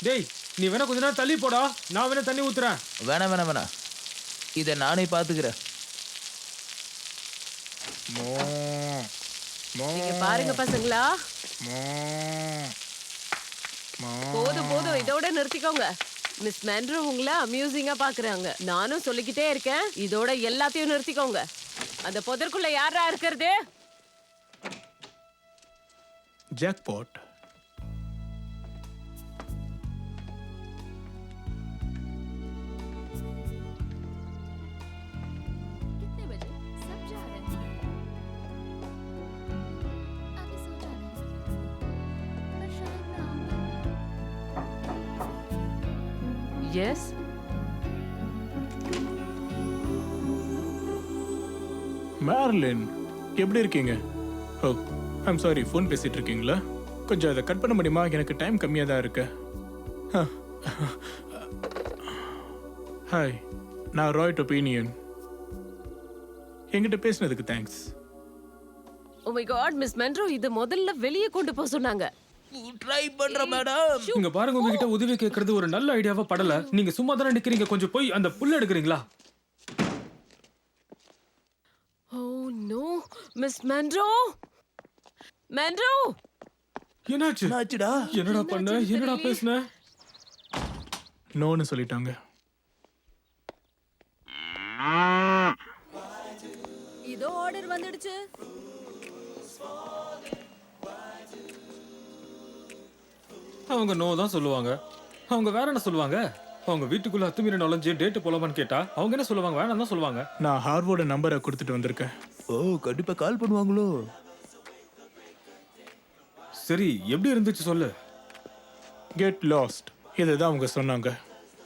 டேய், நீ வேணா கொஞ்ச நேரம் தள்ளி போடா, நான் வேணா தண்ணி ஊத்துறேன். வேணாம் வேணாம் வேணாம், இதை நானே பாத்துக்கிறேன். நீங்க பாருங்க பசங்களா, போதும் போதும், இதோட நிறுத்திக்கோங்க. மிஸ் மேண்ட்ரூ உங்களை அம்யூசிங்கா பாக்குறாங்க. நானும் சொல்லிக்கிட்டே இருக்கேன், இதோட எல்லாத்தையும் நிறுத்திக்கோங்க. அந்த புதற்குள்ள யாரா இருக்கிறது? ஜாக்பாட். எஸ், மார்லின், எப்படி இருக்கீங்க? ஓ, ஐம் சாரி, ஃபோன் பேசிட்டு இருக்கீங்களா? கொஞ்சம் அதை கட் பண்ண முடியுமா? எனக்கு டைம் கம்மியாக தான் இருக்கு. ஹாய், நான் ராய்ட் ஒப்பீனியன். என்கிட்ட பேசினதுக்கு thanks. Oh my god, miss மேண்ட்ரூ இது முதல்ல வெளியே கொண்டு போக சொன்னாங்க. ட்ரை பண்ற மேடம். இங்க பாருங்க, உங்ககிட்ட உதவி கேட்கறது ஒரு நல்ல ஐடியாவா படல. நீங்க சும்மா தானே நிக்கிறீங்க, கொஞ்சம் போய் அந்த புல்ல எடுக்கிறீங்களா? ஓ நோ, மிஸ் மேண்ட்ரூ, மேண்ட்ரூ, என்னாச்சு? என்னாச்சுடா? என்னடா பண்ண? என்னடா பேசுன? நோன்னு சொல்லிட்டாங்க. இதோ ஆர்டர் வந்துடுச்சு. அவங்க நோ தான் சொல்லுவாங்க. அவங்க வேற என்ன சொல்லுவாங்க? அவங்க வீட்டுக்குள்ள அத்துமீறி நுழைஞ்சு டேட் போலாமான்னு கேட்டா அவங்க என்ன சொல்லுவாங்க? வேணாம் தான் சொல்லுவாங்க. நான் ஹார்வோட நம்பரை கொடுத்துட்டு வந்திருக்கேன். ஓ, கண்டிப்பா கால் பண்ணுவாங்களோ? சரி, எப்படி இருந்துச்சு சொல்லு. கெட் லாஸ்ட், இதுதான் அவங்க சொன்னாங்க.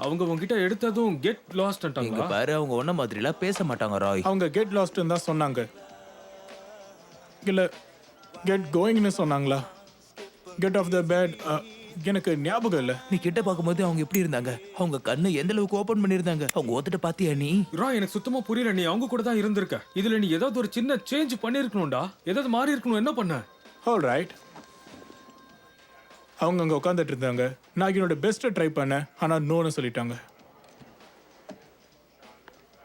அவங்க உங்ககிட்ட எடுத்ததும் கெட் லாஸ்ட் இங்க ட்டாங்களா? பாரு, அவங்க ஒன்ன மாதிரிலாம் பேச மாட்டாங்க ராய். அவங்க கெட் லாஸ்ட்னு தான் சொன்னாங்க. இல்ல கெட் கோயிங்னு சொன்னாங்களா? கெட் ஆஃப் த பெட், எனக்கு ஞாபகம் இல்ல. நீ கிட்ட பார்க்கும்போது அவங்க எப்படி இருந்தாங்க? அவங்க கண்ணு எந்த அளவுக்கு ஓபன் பண்ணிருந்தாங்க? அவங்க ஒத்துட்டு பாத்தியா நீ? ராய், எனக்கு சுத்தமா புரியல. நீ அவங்க கூட தான் இருந்திருக்க. இதுல நீ ஏதாவது ஒரு சின்ன சேஞ்ச் பண்ணிருக்கணும்டா. ஏதாவது மாறி இருக்கணும். என்ன பண்ண? All right. அவங்க அங்கே உட்காந்துட்டு இருந்தாங்க. நான் என்னோட பெஸ்ட்டை ட்ரை பண்ணேன், ஆனால் நோன்னு சொல்லிட்டாங்க.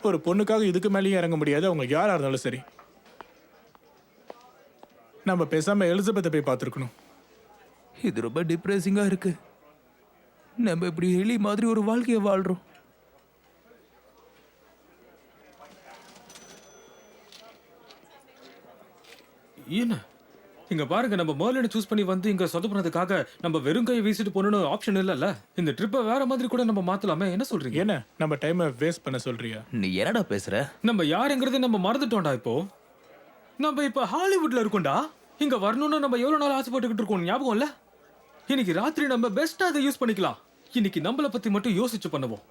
ஒரு பொண்ணுக்காக இதுக்கு மேலேயும் இறங்க முடியாது, அவங்க யாராக இருந்தாலும் சரி. நம்ம பேசாமல் எலிசபெத்தை போய் பார்த்துருக்கணும். இது ரொம்ப டிப்ரெசிங்கா இருக்கு. நம்ம இப்படி எலி மாதிரி ஒரு வாழ்க்கையை வாழ்றோம். என்ன இங்க பாருங்க, நம்ம மர்லினை சூஸ் பண்ணி வந்து இங்க சொதப்புனதுக்காக நம்ம வெறும் கையை வீசிட்டு போகணும்னு ஆப்ஷன் இல்லைல்ல. இந்த ட்ரிப்பை வேற மாதிரி கூட நம்ம மாத்தலாமே. என்ன சொல்றீங்க? என்ன நம்ம டைமை வேஸ்ட் பண்ண சொல்றியா? நீ என்னடா பேசுற? நம்ம யாருங்கிறத நம்ம மறந்துட்டோம்டா. இப்போ நம்ம இப்ப ஹாலிவுட்ல இருக்கோம்டா. இங்க வரணும்னு நம்ம எவ்வளவு நாள் ஆசைப்பட்டுக்கிட்டு இருக்கோம், ஞாபகம் இல்ல? இன்னைக்கு ராத்திரி நம்ம பெஸ்டா அதை யூஸ் பண்ணிக்கலாம். இன்னைக்கு நம்மளை பத்தி மட்டும் யோசிச்சு பண்ணுவோம்.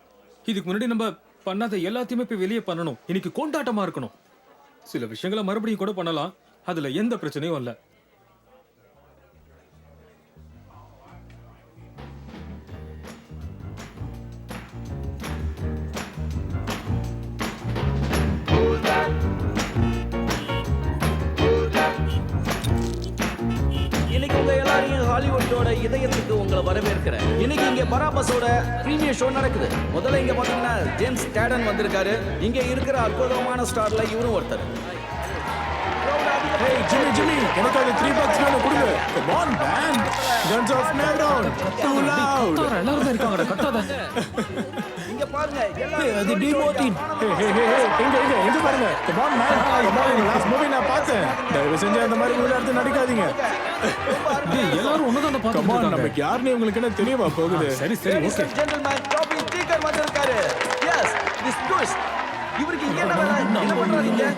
இதுக்கு முன்னாடி நம்ம பண்ணாத எல்லாத்தையுமே போய் வெளியே பண்ணணும். இன்னைக்கு கொண்டாட்டமா இருக்கணும். சில விஷயங்களை மறுபடியும் கூட பண்ணலாம், அதுல எந்த பிரச்சனையும் இல்லை. இன்னைக்கு உங்க எல்லாரையும் ஹாலிவுட்டோட இதயத்துக்கு உங்களை வரவேற்கிறேன். இன்னைக்கு இங்க பராபஸோட பிரீமியர் ஷோ நடக்குது. முதல்ல இங்க பாத்தீங்கன்னா ஜேம்ஸ் டேடன் வந்திருக்காரு. இங்க இருக்கிற அற்புதமான ஸ்டார்ல இவரும் ஒருத்தர். Hey, Jimmy, எனக்கு அந்த $3 மேல கொடுங்க. Come on, man. Guns of Nevron. Too loud. எல்லாரும் இருக்காங்கடா, கத்தாத. இங்க பாருங்க அது டிமோட்டின். எங்க பாருங்க. Come on, man. Come on, last movie நான் பார்த்தேன். தயவு செஞ்சு அந்த மாதிரி விளையாட்டு நடிக்காதீங்க. எல்லாரும் ஒண்ணுதான் Come பார்த்துட்டு on, இருக்காங்க. நமக்கு யாருன்னு உங்களுக்கு என்ன தெரியவா போகுது? சரி ஓகே. ஜென்டில்மேன் டாபி ஸ்பீக்கர் வந்திருக்காரு. Yes this twist. இவருக்கு இங்க என்ன வேலை? என்ன பண்றீங்க?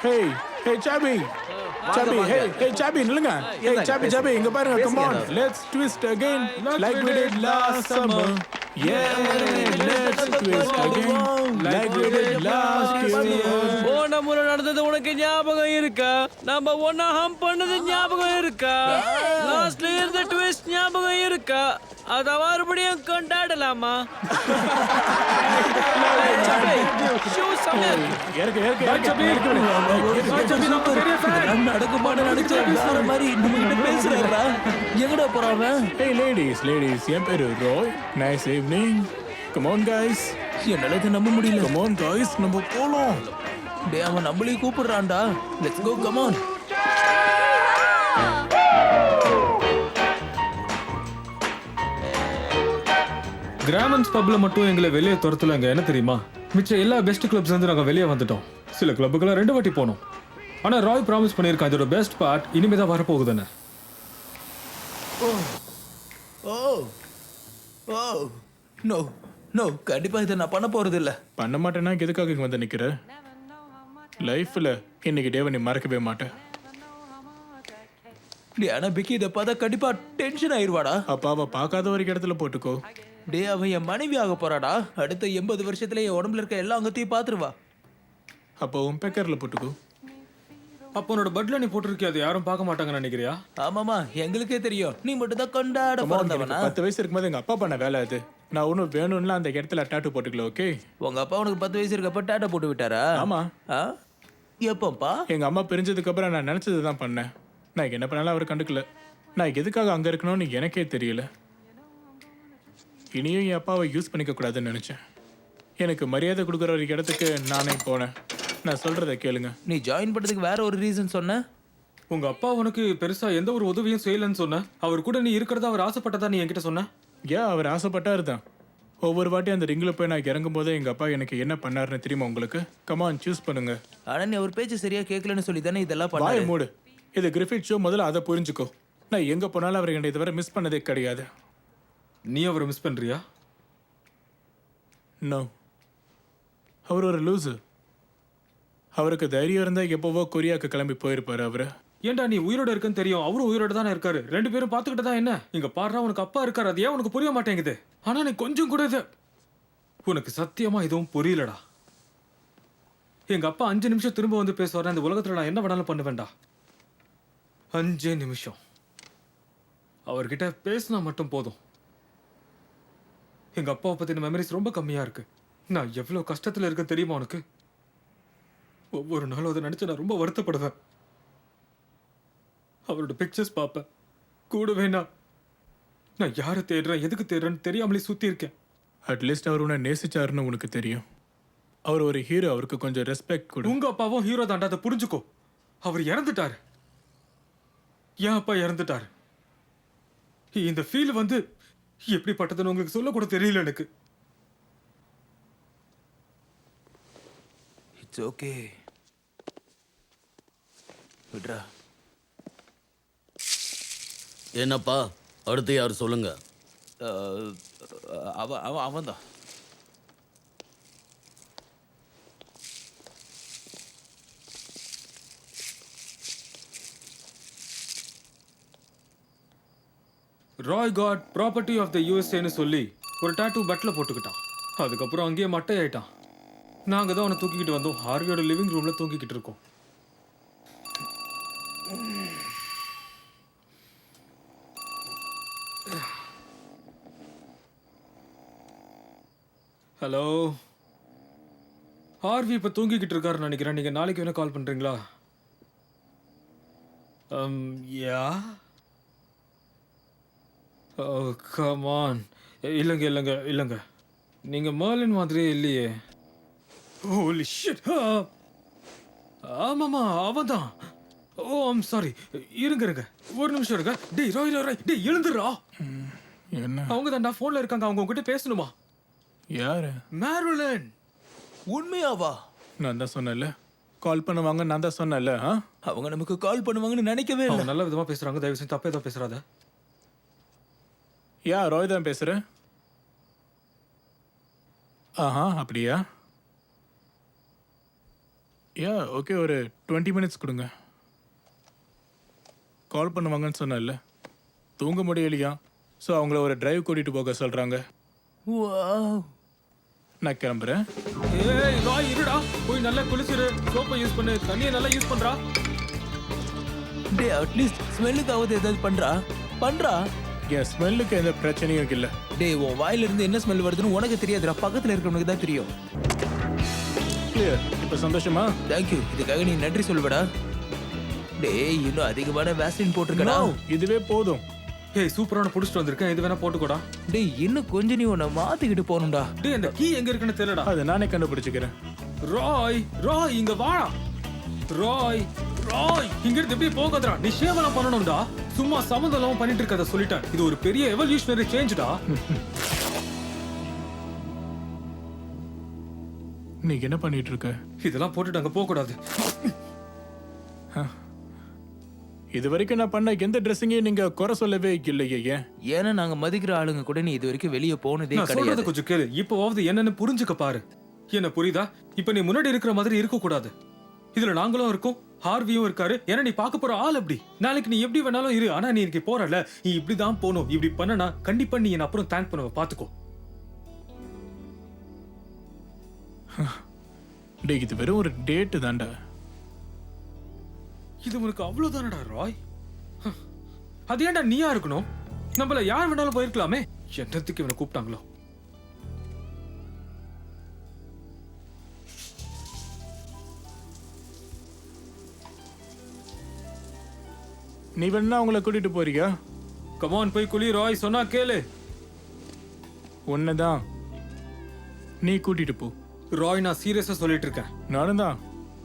Hey, Chabi. Hey, Chabi, நில்லுங்க. Hey, Chabi, இங்க பாருங்க. Come on, let's twist again like we did last summer. Yeah, let's twist again like we did last year. போன முறை நடந்தது உனக்கு ஞாபகம் இருக்கா? நம்ம ஒன்னா ஹம் பண்ணது ஞாபகம் இருக்கா? லாஸ்ட்ல இருந்த ட்விஸ்ட் ஞாபகம் இருக்கா? அத மறுபடியும் கொண்டாடலாமா? ஷூ சமயம். நடக்குமான்னு நினைச்சேன். வேற மாதிரி நம்ம பேசுறாரா? எங்கடா போறாங்க? Hey, ladies, என் பேரு ரோய். Nice evening. Come on, guys. என்னால இதை நம்ப முடியல. Come on, guys, நம்ம போலாம். டேய் அவன் நம்மளையும் கூப்பிடுறான்டா. Let's go, come on. கிராமன்ஸ் பப்ல மட்டும் எங்களை வெளியே துரத்துலங்க. என்ன தெரியுமா, மிச்ச எல்லா பெஸ்ட் கிளப்ஸ் வந்து நாங்க வெளியே வந்துட்டோம். சில கிளப்புக்கெல்லாம் 2 வாட்டி போனோம். ஆனா ராய் ப்ராமிஸ் பண்ணியிருக்கான், இதோட பெஸ்ட் பார்ட் இனிமே தான் வரப்போகுதுன்னு. நோ கண்டிப்பா இதை நான் பண்ண போறது இல்ல. பண்ண மாட்டேன்னா எதுக்காக இங்க வந்து நிக்கிற? லைஃப்ல இன்னைக்கு டேவை நீ மறக்கவே மாட்டேன். டேய் ஆனா பிக்கி இதை பார்த்தா கண்டிப்பா டென்ஷன் ஆயிருவாடா. அப்ப அவ பார்க்காத ஒரு இடத்துல போட்டுக்கோ. டேய் அவன் என் மனைவி ஆக போறாடா. அடுத்த 80 வருஷத்துல என் உடம்புல இருக்க எல்லா அங்கத்தையும் பாத்துருவா. அப்போ உன் பெக்கர்ல போட்டுக்கோ. அப்போ உன்னோட பட்ல நீ போட்டிருக்கிய அது யாரும் பார்க்க மாட்டாங்கன்னு நினைக்கிறியா? ஆமாமா எங்களுக்கே தெரியும். நீ மட்டும் தான் கொண்டாட பிறந்தவனா? 10 வயசு இருக்கும்போது எங்க அப்பா பண்ண வேலை அது. நான் ஒன்றும் வேணும்னா அந்த இடத்துல டாட்டூ போட்டுக்கல. ஓகே, உங்க அப்பா உனக்கு 10 வயசு இருக்கப்ப டாட்டா போட்டு விட்டாரா? ஆமா. எப்பப்பா? எங்க அம்மா பிரிஞ்சதுக்கு அப்புறம் நான் நினைச்சது தான் பண்ணேன். நான் என்ன பண்ணாலும் அவர் கண்டுக்கல. நான் எதுக்காக அங்க இருக்கணும்னு எனக்கே தெரியல. இனியும் என் அப்பாவை யூஸ் பண்ணிக்க கூடாதுன்னு நினைச்சேன். எனக்கு மரியாதை கொடுக்குற ஒரு இடத்துக்கு நானே போனேன். நான் சொல்றதை கேளுங்க. நீ ஜாயின் பண்ணதுக்கு வேற ஒரு ரீசன் சொன்ன. உங்க அப்பா உனக்கு பெருசா எந்த ஒரு உதவியும் செய்யலன்னு சொன்ன. அவர் கூட நீ இருக்கிறதா அவர் ஆசைப்பட்டதா நீ என்கிட்ட சொன்ன. ஏன் அவர் ஆசைப்பட்டாரு தான். ஒவ்வொரு வாட்டி அந்த ரிங்கில் போய் நான் இறங்கும் போதே எங்க அப்பா எனக்கு என்ன பண்ணாருன்னு தெரியுமா உங்களுக்கு? கமான் சூஸ் பண்ணுங்க. ஆனா நீ அவர் பேச்சு சரியா கேட்கலன்னு சொல்லி தானே இதெல்லாம் வாய பண்ணாரு. மூடு. இது கிரிஃபிட் ஷோ. முதல்ல அதை புரிஞ்சுக்கோ. நான் எங்க போனாலும் அவர் என்னை இதுவரை மிஸ் பண்ணதே கிடையாது. நீ அவரை மிஸ் பண்றியா? நோ, அவர் ஒரு லூசு. அவருக்கு தைரியம் இருந்தா எப்போவோ கொரியாவுக்கு கிளம்பி போயிருப்பாரு அவரு. ஏன்டா நீ உயிரோட இருக்குன்னு தெரியும், அவரும் உயிரோட தானே இருக்காரு. 2 பேரும் பார்த்துக்கிட்டு தான் என்ன. இங்க பாடுறா உனக்கு அப்பா இருக்காரு, அது ஏன் உனக்கு புரிய மாட்டேங்குது? ஆனா நீ கொஞ்சம் கூட இது உனக்கு சத்தியமா எதுவும் புரியலடா. எங்க அப்பா 5 நிமிஷம் திரும்ப வந்து பேசுவாரு. அந்த உலகத்துல நான் என்ன வேணாலும் பண்ணுவேன்டா. 5 நிமிஷம் அவர்கிட்ட பேசினா மட்டும் போதும். எங்க அப்பாவை பத்தின மெமரிஸ் ரொம்ப கம்மியா இருக்கு. நான் எவ்வளவு கஷ்டத்துல இருக்கேன் தெரியுமா உனக்கு? ஒவ்வொரு நாளும் அதை நினைச்சு நான் ரொம்ப வருத்தப்படுவேன். அவரோட பிக்சர்ஸ் பார்ப்பேன். கூடவே நான் யாரை தேடுறேன் எதுக்கு தேடுறேன்னு தெரியாமலே சுத்தி இருக்கேன். அட்லீஸ்ட் அவர் உன்னை நேசிச்சாருன்னு உனக்கு தெரியும். அவர் ஒரு ஹீரோ, அவருக்கு கொஞ்சம் ரெஸ்பெக்ட் கொடு. உங்க அப்பாவும் ஹீரோ தாண்டா, அதை புரிஞ்சுக்கோ. அவர் இறந்துட்டாரு. என் அப்பா இறந்துட்டாரு. இந்த ஃபீல் வந்து எப்படிப்பட்டதுன்னு உங்களுக்கு சொல்ல கூட தெரியல எனக்கு. இட்ஸ் ஓகே விட்ரா. என்னப்பா அடுத்து யார் சொல்லுங்க? அவன் தான். Roy got property of the யூஎஸ்ஏன்னு சொல்லி ஒரு டாட்டூ பட்டில் போட்டுக்கிட்டான். அதுக்கப்புறம் அங்கேயே மட்டை ஆயிட்டான். நாங்கள் தான் அவனை தூக்கிக்கிட்டு வந்தோம். ஹார்வியோட லிவிங் ரூமில் தூங்கிக்கிட்டு இருக்கோம். ஹலோ, ஹார்வி இப்போ தூங்கிக்கிட்டு இருக்காருன்னு நினைக்கிறேன். நீங்கள் நாளைக்கு வேணால் கால் பண்ணுறீங்களா? யா கமான். இல்லைங்க இல்லைங்க இல்லைங்க, நீங்க மர்லின் மாதிரியே இல்லையே. Holy shit. ஆமாமா அவன் தான். ஓ ஐம் சாரி. இருங்க இருங்க ஒரு நிமிஷம் இருங்க. டேய் ராய் ராய் ராய், டேய் எழுந்துடுறா. என்ன? அவங்க தான்டா ஃபோன்ல இருக்காங்க, அவங்க உங்ககிட்ட பேசணுமா? யாரு? மேருலன். உண்மையாவா? நான் தான் சொன்னேன்ல, கால் பண்ணுவாங்க. நான் தான் சொன்னேன்ல. அவங்க நமக்கு கால் பண்ணுவாங்கன்னு நினைக்கவே அவங்க இல்லை. நல்ல விதமா பேசுறாங்க, தயவு செஞ்சு தப்பே ஏதோ பேசுறாத. யா ராய் தான் பேசுகிறேன். ஆஹா அப்படியா? யா ஓகே, ஒரு 20 மினிட்ஸ் கொடுங்க. கால் பண்ணுவாங்கன்னு சொன்னேன்ல, தூங்க முடியலையா, ஸோ அவங்கள ஒரு டிரைவ் கூட்டிகிட்டு போக சொல்கிறாங்க. நான் கிளம்புறேன். ஏய் ராய் இருடா, போய் நல்லா குளிச்சிரு, சோப்பை யூஸ் பண்ணு, தண்ணியை நல்லா யூஸ் பண்றா. டே அட்லீஸ்ட் ஸ்மெல்லுக்காவது ஏதாவது பண்றா. என் ஸ்மெல்லுக்கு எந்த பிரச்சனையும் இல்லை. டே உன் வாயில இருந்து என்ன ஸ்மெல் வருதுன்னு உனக்கு தெரியாதுடா, பக்கத்துல இருக்கிறவனுக்கு தான் தெரியும். கிளியர். இப்போ சந்தோஷமா? தேங்க்யூ, இதுக்காக நீ நன்றி சொல்லுவடா. டேய் இன்னும் அதிகமான வேஸ்லின் போட்டிருக்கடா. இதுவே போதும். ஏய் சூப்பரான புடிச்சிட்டு வந்திருக்கேன், இது வேணா போட்டுக்கோடா. டேய் இன்னும் கொஞ்சம் நீ உன்னை மாத்திக்கிட்டு போகணும்டா. டேய் அந்த கீ எங்க இருக்குன்னு தெரியலடா. அதை நானே கண்டுபிடிச்சிக்கிறேன். ராய் ராய் இங்க வாடா. ராய் ராய் இங்க இருந்து எப்படி போகாதடா, நீ சேவலாம் பண்ணணும்டா. சும்மா சம்மந்தம் பண்ணிட்டு இருக்கத சொல்லிட்டேன். இது ஒரு பெரிய எவல்யூஷனரி சேஞ்ச்டா. நீ என்ன பண்ணிட்டு இருக்க? இதெல்லாம் போட்டுட்டு அங்க போக கூடாது. இது வரைக்கும் நான் பண்ண எந்த ட்ரெஸ்ஸிங்கையும் நீங்க குறை சொல்லவே இல்லையே. ஏன்? ஏன்னா நாங்க மதிக்கிற ஆளுங்க கூட நீ இது வரைக்கும் வெளியே போனதே நான் சொல்றத கிடையாது. கொஞ்சம் கேளு. இப்போவாவது என்னன்னு புரிஞ்சுக்க பாரு. என்ன புரியுதா? இப்ப நீ முன்னாடி இருக்கிற மாதிரி இருக்க கூடாது. இதுல நாங்களும் இருக்கோம், ஹார்வியும் இருக்காரு. ஏன்னா நீ பார்க்க போற ஆள் அப்படி. நாளைக்கு நீ எப்படி வேணாலும் இரு, ஆனா நீ இன்னைக்கு போறல, நீ இப்படிதான் போகணும். இப்படி பண்ணனா கண்டிப்பா நீ என்ன அப்புறம் தேங்க் பண்ணுவ, பாத்துக்கோ. டேய் இது வெறும் ஒரு டேட்டு தான்டா. இது உனக்கு அவ்வளவுதானடா ராய்? அது ஏன்டா நீயா இருக்கணும்? நம்மள யார் வேணாலும் போயிருக்கலாமே. என்னத்துக்கு இவனை கூப்பிட்டாங்களோ? நீ வேணா அவங்கள கூட்டிட்டு போறியா? கமான் போய் குளி ராய், சொன்னா கேளு. உன்னதான் நீ கூட்டிட்டு போ. ராய் நான் சீரியஸா சொல்லிட்டு இருக்கேன். நானும் தான்.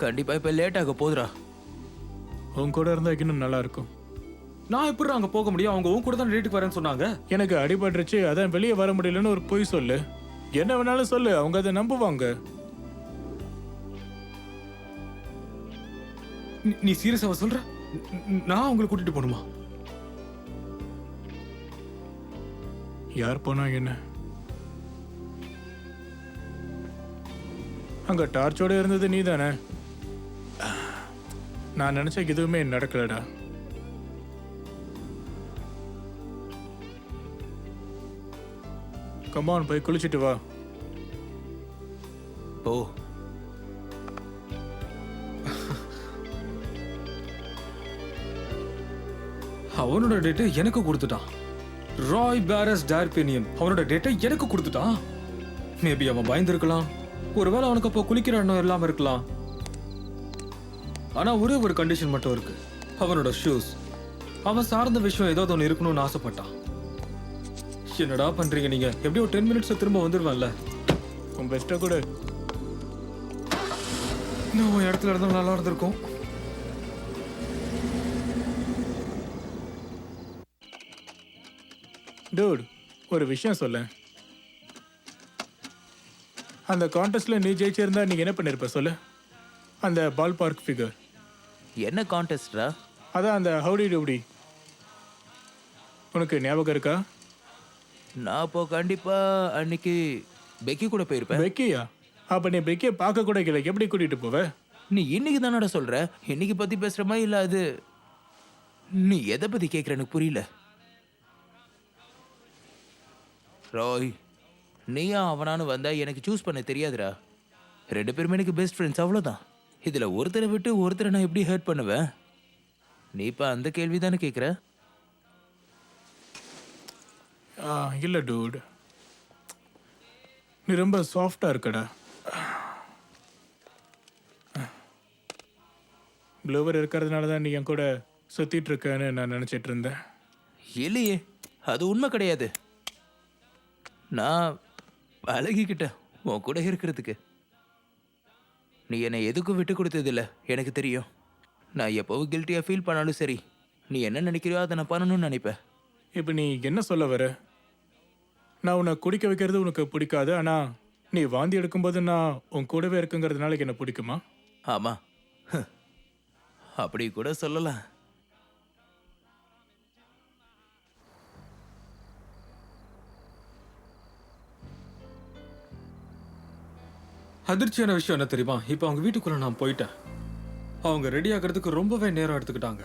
கண்டிப்பா இப்ப லேட் ஆக போதுடா. உன் கூட இருந்தா இன்னும் நல்லா இருக்கும். நான் எப்படி அங்க போக முடியும்? அவங்க உன் கூட தான் டேட்டுக்கு வரேன்னு சொன்னாங்க. எனக்கு அடிபட்டுருச்சு, அதான் வெளியே வர முடியலன்னு ஒரு பொய் சொல்லு. என்ன வேணாலும் சொல்லு, அவங்க அதை நம்புவாங்க. நீ சீரியஸாவா சொல்ற? நான் உங்களை கூட்டிட்டு போகணுமா? யார் போனா என்ன? அங்க டார்ச்சோட இருந்தது நீ தானே? நான் நினைச்ச எதுவுமே நடக்கலடா. கமான் போய் குளிச்சிட்டு வா. ஓ அவனோட டேட்டை எனக்கு கொடுத்துட்டான். ராய் பாரஸ் டார்பெனியன் அவனோட டேட்டை எனக்கு கொடுத்துட்டான். மேபி அவன் பயந்துருக்கலாம், ஒருவேளை அவனுக்கு அப்போ குளிக்கிற எண்ணம் இல்லாம இருக்கலாம். ஆனா ஒரே ஒரு கண்டிஷன் மட்டும் இருக்கு, அவனோட ஷூஸ். அவன் சார்ந்த விஷயம் ஏதாவது ஒன்று இருக்கணும்னு ஆசைப்பட்டான். என்னடா பண்றீங்க நீங்க? எப்படி ஒரு 10 மினிட்ஸ்ல திரும்ப வந்துருவேன்ல. உன் பெஸ்ட்டை கூட. நான் உன் இடத்துல இருந்தா நல்லா இருந்திருக்கும். டூட் ஒரு விஷயம் சொல்ல. அந்த கான்டெஸ்ட்ல நீ ஜெயிச்சிருந்தா நீ என்ன பண்ணிருப்ப சொல்லு? அந்த பால் பார்க் ஃபிகர். என்ன கான்டெஸ்டா? அதான் அந்த ஹவுடி டூடி. உனக்கு ஞாபகம் இருக்கா? நான் அப்போ கண்டிப்பா அன்னைக்கு பெக்கி கூட போயிருப்பேன். பெக்கியா? அப்ப நீ பெக்கியை பார்க்க கூட இல்லை, எப்படி கூட்டிட்டு போவ? நீ இன்னைக்கு தானடா சொல்ற? இன்னைக்கு பத்தி பேசுறமா இல்ல அது நீ எதை பத்தி கேக்குற எனக்கு புரியல. ராய் நீயா அவனானு வந்தா எனக்கு சூஸ் பண்ண தெரியாதுடா. 2 பேருமே எனக்கு பெஸ்ட் ஃப்ரெண்ட்ஸ், அவ்வளோதான். இதுல ஒருத்தரை விட்டு ஒருத்தரை நான் எப்படி ஹர்ட் பண்ணுவேன்? நீ இப்ப அந்த கேள்வி தானே கேட்குற? இல்லை டூட், நீ ரொம்ப சாஃப்டா இருக்கடா. ப்ளூவர் இருக்கிறதுனால தான் நீ என் கூட சுத்திட்டு இருக்கன்னு நான் நினைச்சிட்டு இருந்தேன். இல்லையே, அது உண்மை கிடையாது. நான் பழகிக்கிட்டேன் உன் கூட இருக்கிறதுக்கு. நீ என்னை எதுக்கும் விட்டு கொடுத்ததில்ல, எனக்கு தெரியும். நான் எப்போவும் கில்ட்டியாக ஃபீல் பண்ணாலும் சரி, நீ என்ன நினைக்கிறியோ அதை நான் பண்ணணும்னு நினைப்பேன். இப்போ நீ என்ன சொல்ல வர? நான் உன்னை குடிக்க வைக்கிறது உனக்கு பிடிக்காது, ஆனால் நீ வாந்தி எடுக்கும்போது நான் உன் கூடவே இருக்குங்கிறதுனால என்ன பிடிக்குமா? ஆமாம், அப்படி கூட சொல்லலாம். அதிர்ச்சியான விஷயம் என்ன தெரியுமா? இப்போ அவங்க வீட்டுக்குள்ள நான் போயிட்டேன். அவங்க ரெடி ஆகிறதுக்கு ரொம்பவே நேரம் எடுத்துக்கிட்டாங்க.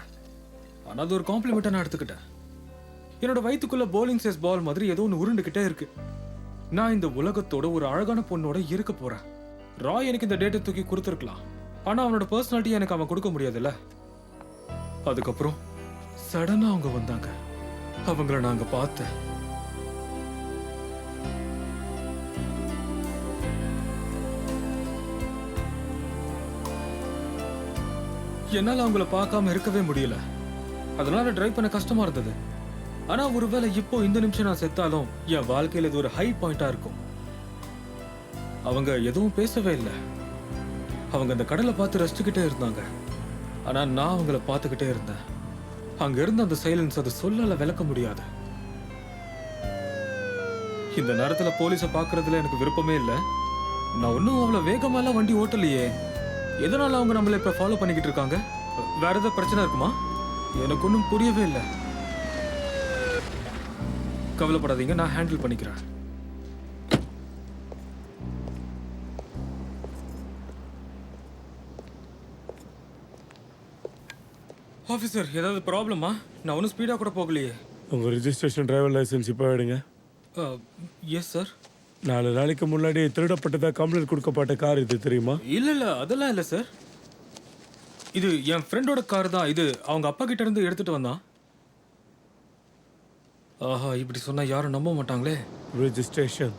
ஆனால் அது ஒரு காம்ப்ளிமெண்ட்டாக நான் எடுத்துக்கிட்டேன். என்னோட வயிற்றுக்குள்ள போலிங் சேஸ் பால் மாதிரி ஏதோ ஒன்று உருண்டுகிட்டே இருக்கு. நான் இந்த உலகத்தோட ஒரு அழகான பொண்ணோட இருக்க போறேன். ராய் எனக்கு இந்த டேட்டை தூக்கி கொடுத்துருக்கலாம், ஆனால் அவனோட பர்சனாலிட்டி எனக்கு அவன் கொடுக்க முடியாதுல்ல. அதுக்கப்புறம் சடனா அவங்க வந்தாங்க. அவங்கள நாங்க பார்த்தேன். என்னால அவங்கள பார்க்காம இருக்கவே முடியல. அதனால டிரைவ் பண்ண கஷ்டமா இருந்தது. ஆனா ஒருவேளை இப்போ இந்த நிமிஷம் நான் செத்தாலும் என் வாழ்க்கையில இது ஒரு ஹை பாயிண்டா இருக்கும். அவங்க எதுவும் பேசவே இல்லை. அவங்க அந்த கடலை பார்த்து ரசிச்சுக்கிட்டே இருந்தாங்க. ஆனா நான் அவங்கள பார்த்துக்கிட்டே இருந்தேன். அங்க இருந்த அந்த சைலன்ஸ் அது சொல்லல விளக்க முடியாது. இந்த நேரத்துல போலீஸை பார்க்கறதுல எனக்கு விருப்பமே இல்லை. நான் ஒன்னும் அவ்வளவு வேகமாலாம் வண்டி ஓட்டலையே. எதனால அவங்க நம்மள இப்ப ஃபாலோ பண்ணிக்கிட்டு இருக்காங்க? வேற ஏதாவது பிரச்சனை இருக்குமா? எனக்கு ஒன்றும் புரியவே இல்லை. கவலைப்படாதீங்க, நான் ஹேண்டில் பண்ணிக்கிறேன். ஆஃபீஸர், ஏதாவது ப்ராப்ளமா? நான் ஒன்றும் ஸ்பீடாக கூட போகலையே. உங்கள் ரிஜிஸ்ட்ரேஷன் டிரைவர் லைசன்ஸ் இப்போ எடுங்க. Yes sir. 4 நாளைக்கு முன்னாடி திருடப்பட்டதா கம்ப்ளைண்ட் கொடுக்கப்பட்ட கார் இது தெரியுமா? இல்லை அதெல்லாம் இல்லை சார். இது என் ஃப்ரெண்டோட கார் தான். இது அவங்க அப்பா கிட்ட இருந்து எடுத்துட்டு வந்தான். ஆஹா, இப்படி சொன்னா யாரும் நம்ப மாட்டாங்களே. ரெஜிஸ்ட்ரேஷன்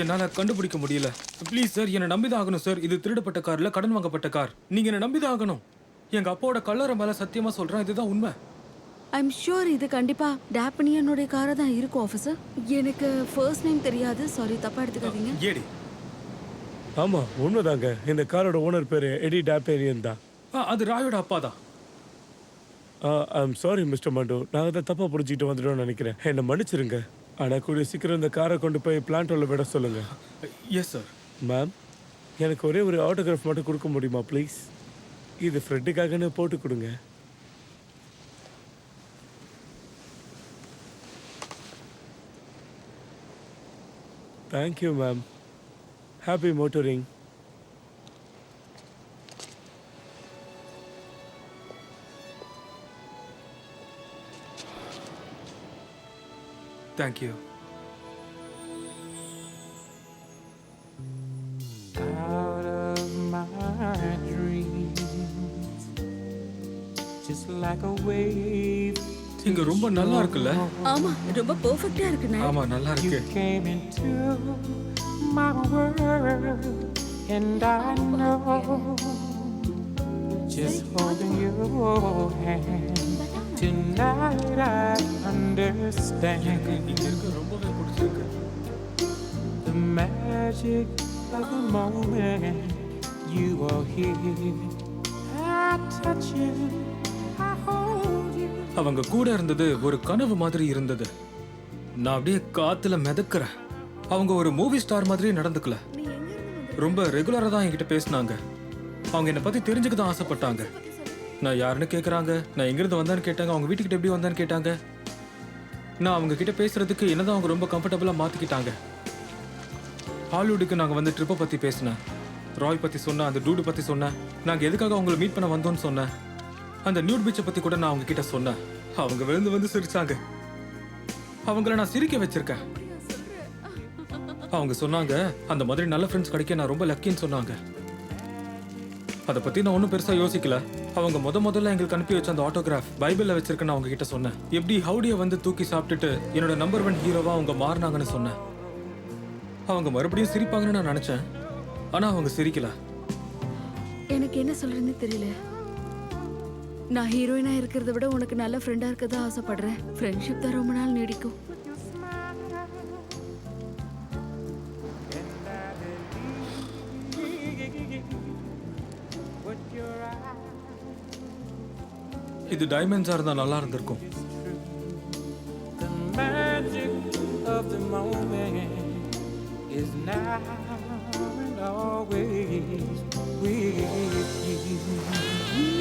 என்னால கண்டுபிடிக்க முடியல. ப்ளீஸ் சார், என்னை நம்பிதான் ஆகணும் சார். இது திருடப்பட்ட கார் இல்ல, கடன் வாங்கப்பட்ட கார். நீங்க என்ன நம்பிதான் ஆகணும். எங்க அப்பாவோட கல்லறை மேல சத்தியமா சொல்றேன், இதுதான் உண்மை. ஐம் ஷூர் இது கண்டிப்பா டேப்பனியனுடைய காரை தான் இருக்கும் ஆஃபீஸர். எனக்கு ஃபர்ஸ்ட் நேம் தெரியாது, சாரி, தப்பா எடுத்துக்காதீங்க. ஏடி? ஆமா உண்மைதாங்க. இந்த காரோட ஓனர் பேரு எடி டாப்பேரியன் தான். அது ராயோட அப்பா தான். ஐம் சாரி மிஸ்டர் மண்டு, நாங்கள் தான் தப்பாக புரிஞ்சுக்கிட்டு வந்துட்டோம்னு நினைக்கிறேன். என்னை மன்னிச்சிருங்க. ஆனால் கூடிய சீக்கிரம் இந்த காரை கொண்டு போய் பிளான்ட்டோட விட சொல்லுங்க. Yes sir. மேம், எனக்கு ஒரே ஒரு ஆட்டோகிராஃப் மட்டும் கொடுக்க முடியுமா ப்ளீஸ்? இது ஃப்ரெண்டுக்காகன்னு போட்டு கொடுங்க. Thank you ma'am. Happy motoring. Thank you. Out of my dreams, just like a wave. இங்க ரொம்ப நல்லா இருக்குல்ல? ஆமா, ரொம்ப பெர்ஃபெக்ட்டா இருக்குண்ணே. ஆமா, நல்லா இருக்கு. You came into my world, and I know just holding your hand tonight I understand இங்க இருக்க ரொம்பவே பிடிச்சிருக்கு. the magic of the moment you are here. I touch you, I hold you. அவங்க கூட இருந்தது ஒரு கனவு மாதிரி இருந்தது. நான் அப்படியே காத்துல மிதக்கிறேன். அவங்க ஒரு மூவி ஸ்டார் மாதிரி நடந்துக்கல. ரொம்ப ரெகுலரா தான் என்கிட்ட பேசினாங்க. அவங்க என்னை பத்தி தெரிஞ்சுக்க தான் ஆசைப்பட்டாங்க. நான் யாருன்னு கேட்குறாங்க, நான் எங்கிருந்து வந்தான்னு கேட்டாங்க, அவங்க வீட்டுக்கிட்ட எப்படி வந்தான்னு கேட்டாங்க. நான் அவங்க கிட்ட பேசுறதுக்கு என்னதான் அவங்க ரொம்ப கம்ஃபர்டபுளாக மாற்றிக்கிட்டாங்க. ஹாலிவுட்டுக்கு நாங்கள் வந்து ட்ரிப்பை பற்றி பேசினேன், ராய் பற்றி சொன்னேன், அந்த டூடு பற்றி சொன்னேன், நாங்கள் எதுக்காக அவங்கள மீட் பண்ண வந்தோன்னு சொன்னேன். அந்த நியூட் பீச்சை பற்றி கூட நான் அவங்க கிட்ட சொன்னேன். அவங்க விழுந்து வந்து சிரிச்சாங்க. அவங்கள நான் சிரிக்க வச்சிருக்கேன். அவங்க சொன்னாங்க, அந்த மாதிரி நல்ல ஃப்ரெண்ட்ஸ் கிடைக்க நான் ரொம்ப லக்கின்னு சொன்னாங்க. அதை பற்றி நான் ஒன்றும் பெருசாக யோசிக்கல. அவங்க முதல்ல எங்களுக்கு அனுப்பி வச்ச அந்த ஆட்டோகிராஃப் பைபிளில் வச்சிருக்கேன்னு அவங்க கிட்ட சொன்னேன். எப்படி ஹவுடியை வந்து தூக்கி சாப்பிட்டுட்டு என்னோட நம்பர் 1 ஹீரோவா அவங்க மாறினாங்கன்னு சொன்னேன். அவங்க மறுபடியும் சிரிப்பாங்கன்னு நான் நினைச்சேன். ஆனா அவங்க சிரிக்கல. எனக்கு என்ன சொல்றேன்னு தெரியல. நான் ஹீரோயினா இருக்கிறத விட உனக்கு நல்ல ஃப்ரெண்டா இருக்கதா ஆசைப்படுறேன். ஃப்ரெண்ட்ஷிப் தான் ரொம்ப நாள் நீடிக்கும். இது டைமண்ட்ஸா இருந்தா நல்லா இருந்திருக்கும். The magic of the moment is now and always with you.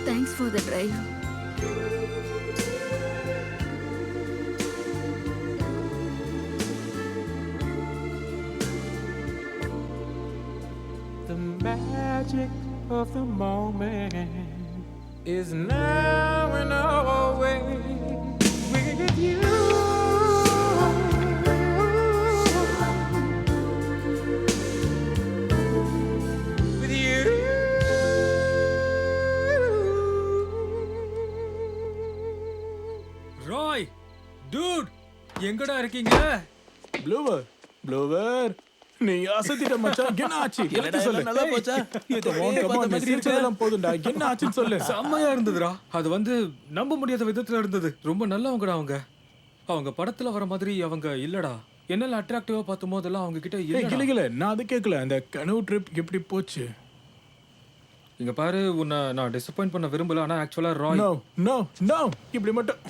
Thanks for the drive. The magic of the moment is now and always with you. With you. Roy, dude, எங்கடா இருக்கீங்க? ப்ளூவர் ப்ளூவர் நீ அசத்திட்ட மச்சான். என்ன ஆச்சு? எடுத்து சொல்லு. நல்லா போச்சா? Come on, come on, நீ சிரிச்சதெல்லாம் போதும்டா. என்ன ஆச்சுன்னு சொல்லு. செம்மையா இருந்ததுடா. அது வந்து நம்ப முடியாத விதத்துல இருந்தது. ரொம்ப நல்லவங்கடா அவங்க. அவங்க படத்துல வர மாதிரி அவங்க இல்லடா. என்னெல்லாம் அட்ராக்டிவா பார்த்தோமோ அதெல்லாம் அவங்க கிட்ட ஏய், இல்ல. கிளி நான் அது கேட்கல. அந்த கனவு ட்ரிப் எப்படி போச்சு? இங்க பாரு, உன்னை நான் டிசப்பாயிண்ட் பண்ண விரும்பல. ஆனா ஆக்சுவலா ராய், நோ நோ நோ இப்படி மட்டும்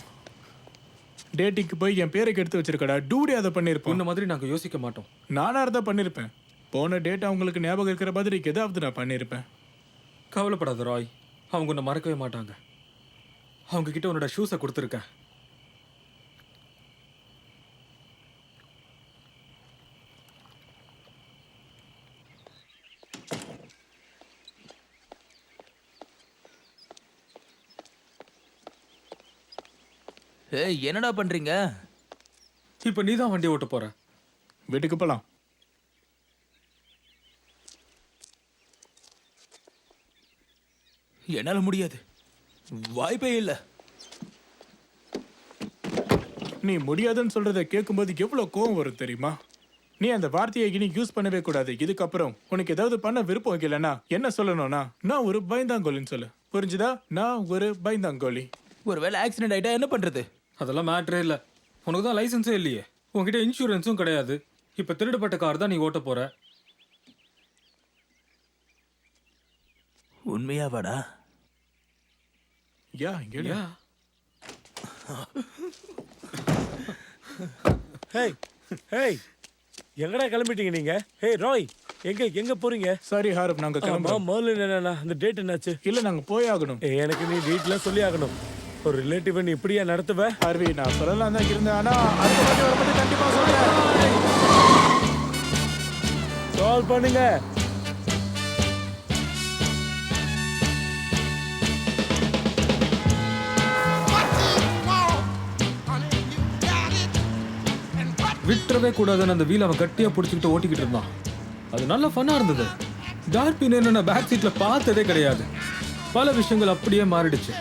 டேட்டிக்கு போய் என் பேரை கெடுத்து வச்சிருக்கடா. டூடே அதை பண்ணியிருப்போம். உன்ன மாதிரி நாங்க யோசிக்க மாட்டோம். நானா இருந்தா பண்ணியிருப்பேன். போன டேட் அவங்களுக்கு ஞாபகம் இருக்கிற மாதிரி ஏதாவது நான் பண்ணியிருப்பேன். கவலைப்படாத ராய், அவங்க உன்னை மறக்கவே மாட்டாங்க. அவங்க கிட்ட உன்னோட ஷூஸை கொடுத்துருக்கேன். ஏய் என்னடா பண்றீங்க? இப்ப நீ தான் வண்டி ஓட்ட போற. வீட்டுக்கு போலாம். என்னால முடியாது, வாய்ப்பே இல்ல. நீ முடியாதுன்னு சொல்றதை கேட்கும்போது எவ்வளவு கோவம் வரும் தெரியுமா? நீ அந்த வார்த்தையை இனி யூஸ் பண்ணவே கூடாது. இதுக்கப்புறம் உனக்கு ஏதாவது பண்ண விருப்பம் வைக்கலன்னா என்ன சொல்லணும்னா, நான் ஒரு பயந்தாங்கோலின்னு சொல்லு. புரிஞ்சுதா? நான் ஒரு பயந்தாங்கோலி. ஒருவேளை ஆக்சிடென்ட் ஆயிட்டா என்ன பண்றது? அதெல்லாம் மேட்டரே இல்லை. உனக்கு தான் லைசன்ஸே இல்லையே, உன்கிட்ட இன்சூரன்ஸும் கிடையாது. இப்போ திருடப்பட்ட கார் தான் நீ ஓட்ட போற. உண்மையாவாடா? யா இங்க ஹேய் ஹேய், எங்கடா கிளம்பிட்டீங்க நீங்க? ஹேய் ராய், எங்க போறீங்க? சாரி ஹாரப், நாங்க கிளம்புறோம். மர்லின் என்னண்ணா, அந்த டேட் என்னாச்சு? இல்ல நாங்க போய் ஆகணும். எனக்கு நீ டீட்டெயிலாக சொல்லி ஆகணும். ஒரு ரிலேட்டிவ் நீ இப்படியா நடத்துவ? ஹார்வி, நான் சொல்லலாம் தான் இருந்தேன். ஆனா அடுத்த வாட்டி வரும்போது கண்டிப்பா சொல்றேன். கால் பண்ணுங்க. விட்டுறவே கூடாதுன்னு அந்த வீல் அவன் கட்டியா பிடிச்சிக்கிட்டு ஓட்டிக்கிட்டு இருந்தான். அது நல்ல ஃபன்னா இருந்தது. டார்பின் என்ன பேக் சீட்ல பார்த்ததே கிடையாது. பல விஷயங்கள் அப்படியே மாறிடுச்சு.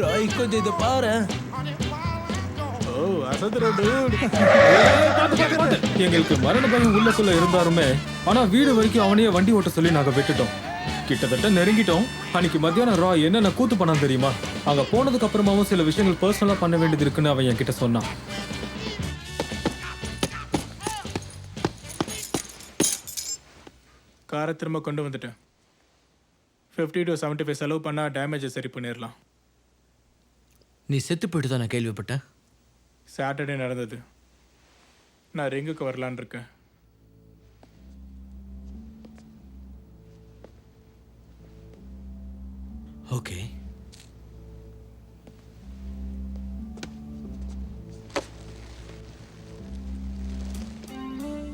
ராய் கொஞ்சம் இதை பாரு. ஓ அசதுரா டூட். எங்களுக்கு மரண பயம் உள்ளக்குள்ள இருந்தாருமே, ஆனா வீடு வரைக்கும் அவனையே வண்டி ஓட்ட சொல்லி நாங்க விட்டுட்டோம். கிட்டத்தட்ட நெருங்கிட்டோம். அன்னைக்கு மத்தியானம் ராய் என்னென்ன கூத்து பண்ணான் தெரியுமா? அங்க போனதுக்கு அப்புறமாவும் சில விஷயங்கள் பர்சனலா பண்ண வேண்டியது இருக்குன்னு அவன் என்கிட்ட சொன்னான். காரை திரும்ப கொண்டு வந்துட்டேன். 50 to 75 செலவு பண்ணா டேமேஜை சரி பண்ணிடலாம். நீ செத்து போயிட்டு தான் நான் கேள்விப்பட்டேன். சாட்டர்டே நடந்தது. நான் ரிங்குக்கு வரலான் இருக்கேன். ஓகே,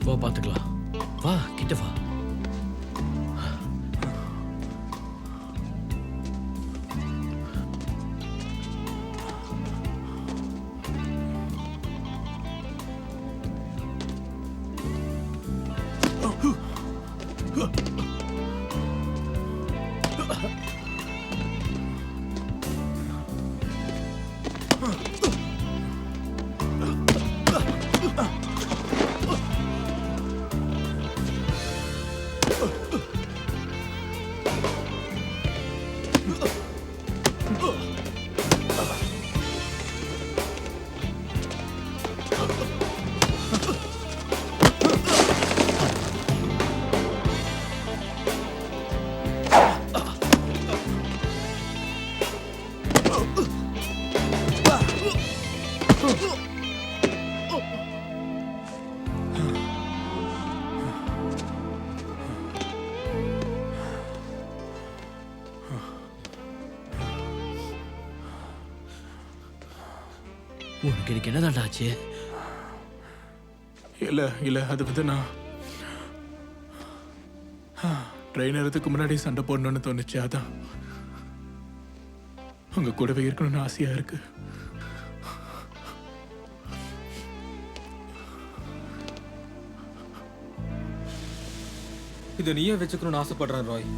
வா பார்த்துக்கலாம். வா கிட்ட வா. உனக்கு எனக்கு என்னதான்டா ஆச்சு? இல்ல அது வந்து நான் ட்ரெயின் ஏறதுக்கு முன்னாடி சண்டை போடணும்னு தோணுச்சு. அதான் உங்க கூடவே இருக்கணும்னு ஆசையா இருக்கு. இதை நீயே வச்சுக்கணும்னு ஆசைப்படுறேன் ராய்.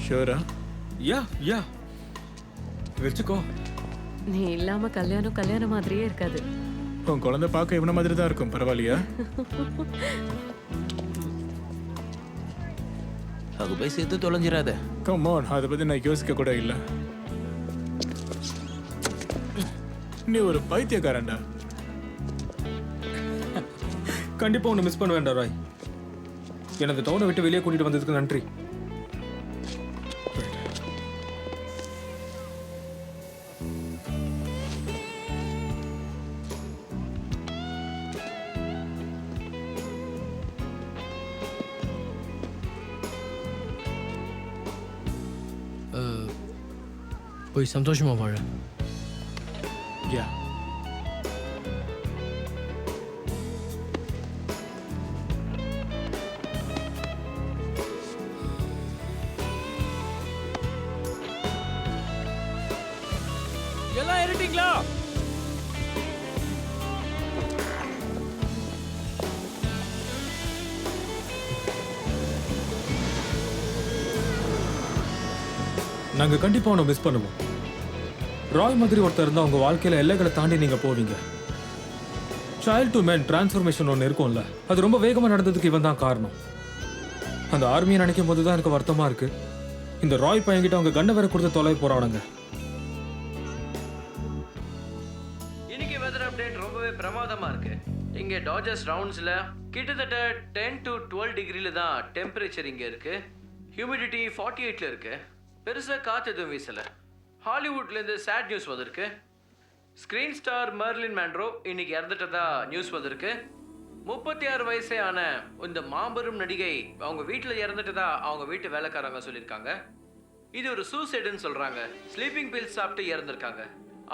ஷூரா? யா வச்சுக்கோ. நீ இல்லாம கல்யாணம் மாதிரியே இருக்காது. உன் குழந்தை பார்க்க இவன மாதிரி தான் இருக்கும். பரவாயில்லையா? அங்க போய் சேர்த்து தொலைஞ்சிடாத. கம் ஆன், அதை பத்தி நான் யோசிக்க கூட இல்லை. நீ ஒரு பைத்தியக்காரன்டா. கண்டிப்பா உன்னை மிஸ் பண்ண வேண்டாம் ராய். எனது டவுனை விட்டு வெளியே கூட்டிட்டு வந்ததுக்கு நன்றி. போய் சந்தோஷமா வாழ. யா. எல்லாம் ஏறிட்டீங்களா? நாங்க கண்டிப்பா உன்னை மிஸ் பண்ணுவோம். ராய் மாதிரி ஒருத்தர் இருந்தா உங்க வாழ்க்கையில எல்லைகளை தாண்டி நீங்க போவீங்க. சைல்ட் டு மேன் டிரான்ஸ்ஃபர்மேஷன் ஒன்று இருக்கும்ல, அது ரொம்ப வேகமா நடந்ததுக்கு இவன் தான் காரணம். அந்த ஆர்மியை நினைக்கும் போது தான் எனக்கு வருத்தமா இருக்கு. இந்த ராய் பையன்கிட்ட அவங்க கண்ணை வேற கொடுத்து தொலை போறானுங்க. இன்னைக்கு வெதர் அப்டேட் ரொம்பவே பிரமாதமா இருக்கு. இங்க டாஜர்ஸ் ரவுண்ட்ஸ்ல கிட்டத்தட்ட 10 to 12 டிகிரில தான் டெம்பரேச்சர் இங்க இருக்கு. ஹியூமிடிட்டி 48ல இருக்கு. பெருசா காத்து எதுவும் வீசல. ஹாலிவுட்ல இருந்து சேட் நியூஸ் வந்திருக்கு. ஸ்கிரீன் ஸ்டார் மெர்லின் மேன்ரோ இன்னைக்கு இறந்துட்டதா நியூஸ் வந்திருக்கு. 36 வயசே ஆன இந்த மாபெரும் நடிகை அவங்க வீட்டில் இறந்துட்டதா அவங்க வீட்டு வேலைக்காரங்க சொல்லியிருக்காங்க. இது ஒரு சூசைடுன்னு சொல்றாங்க. ஸ்லீப்பிங் பில்ஸ் சாப்பிட்டு இறந்துருக்காங்க.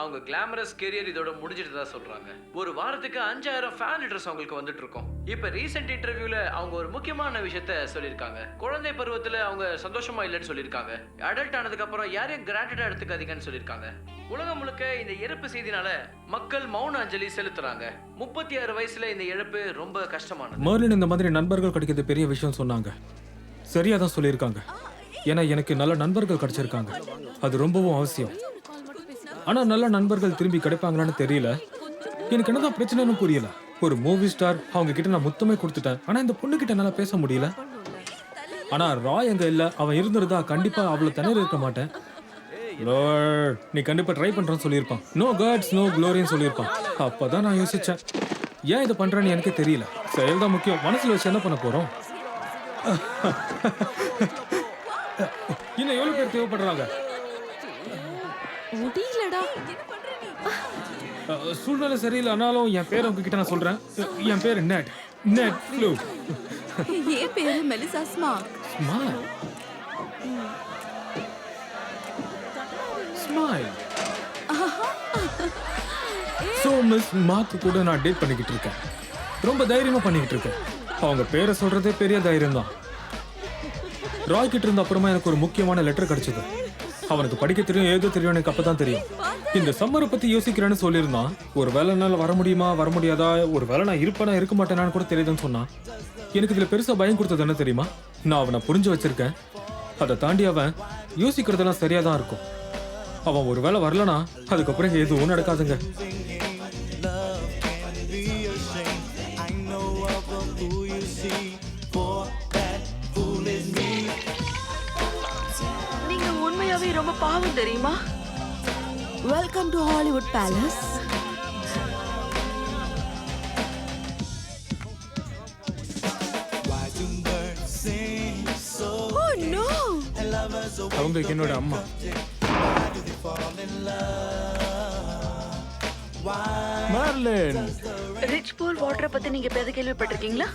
அவங்க கிளாமரஸ் கெரியர் இதோட முடிஞ்சிட்டதா சொல்றாங்க. ஒரு வாரத்துக்கு 5000 ஃபேன் லெட்டர்ஸ் அவங்களுக்கு வந்துட்டு இருக்கும். இப்ப ரீசெண்ட் இன்டர்வியூல அவங்க ஒரு முக்கியமான விஷயத்த சொல்லியிருக்காங்க. குழந்தை பருவத்துல அவங்க சந்தோஷமா இல்லைன்னு சொல்லியிருக்காங்க. அடல்ட் ஆனதுக்கு அப்புறம் யாரையும் கிராண்டடா எடுத்துக்காதீங்கன்னு சொல்லியிருக்காங்க. உலகம் முழுக்க இந்த இறப்பு செய்தினால மக்கள் மௌன அஞ்சலி செலுத்துறாங்க. 36 வயசுல இந்த இழப்பு ரொம்ப கஷ்டமானது. மெர்லின் இந்த மாதிரி நண்பர்கள் கிடைக்கிறது பெரிய விஷயம் சொன்னாங்க. சரியா தான் சொல்லியிருக்காங்க. ஏன்னா எனக்கு நல்ல நண்பர்கள் கிடைச்சிருக்காங்க. அது ரொம்பவும் அவசியம். ஆனா நல்ல நண்பர்கள் திரும்பி கிடைப்பாங்களான்னு தெரியல. எனக்கு என்னதான் பிரச்சனைன்னு புரியல. ஒரு மூவி ஸ்டார் அவங்க கிட்ட நான் முத்தமே கொடுத்துட்டேன். ஆனா இந்த பொண்ணு கிட்ட என்னால பேச முடியல. ஆனா ராய் அங்க இல்ல. அவன் இருந்திருந்தா கண்டிப்பா அவ்வளவு திணறி இருக்க மாட்டேன். லார்ட், நீ கண்டிப்பா ட்ரை பண்றேன்னு சொல்லியிருப்பான். நோ காட்ஸ் நோ க்ளோரின்னு சொல்லியிருப்பான். அப்பதான் நான் யோசிச்சேன், ஏன் இதை பண்றேன்னு எனக்கு தெரியல. செயல் தான் முக்கியம். மனசுல வச்சு என்ன பண்ண போறோம்? இன்னும் எவ்வளவு பேர் தேவைப்படுறாங்க? முடியலடா. சூழ்நிலை சரியில்லை. ஆனாலும் என் பேர் உங்ககிட்ட நான் சொல்றேன். என் பேர் நெட் ஃப்ளூ. என் பேரு Melissa Smart. Smile. So miss Mark கூட நான் டேட் பண்ணிக்கிட்டு இருக்கேன். ரொம்ப தைரியமா பண்ணிக்கிட்டு இருக்கேன். அவங்க பேரை சொல்றதே பெரிய தைரியம் தான். ராய் கிட்ட இருந்த அப்புறமா எனக்கு ஒரு முக்கியமான லெட்டர் கிடைச்சது. அவனுக்கு படிக்க தெரியும் ஏதோ தெரியும் எனக்கு அப்பதான் தெரியும். இந்த சம்மரை பத்தி யோசிக்கிறேன்னு சொல்லியிருந்தான். ஒரு வேலை என்னால வர முடியுமா வர முடியாதா, ஒரு வேலை நான் இருப்பேனா இருக்க மாட்டேனான்னு கூட தெரியுதுன்னு சொன்னான். எனக்கு இதுல பெருசா பயம் கொடுத்தது என்ன தெரியுமா, நான் அவனை புரிஞ்சு வச்சிருக்கேன். அதை தாண்டி அவன் யோசிக்கிறதெல்லாம் சரியா தான் இருக்கும். அவன் ஒரு வேலை வரலனா அதுக்கப்புறம் எதுவும் நடக்காதுங்க. நீங்க உண்மையாவே ரொம்ப பாவம் தெரியுமா? Welcome to Hollywood palace. Oh no! அவங்க என்னோட அம்மா. மார்லின், ரிச் பூல் வாட்டரை பத்தி நீங்க பேச கேள்விப்பட்டிருக்கீங்களா?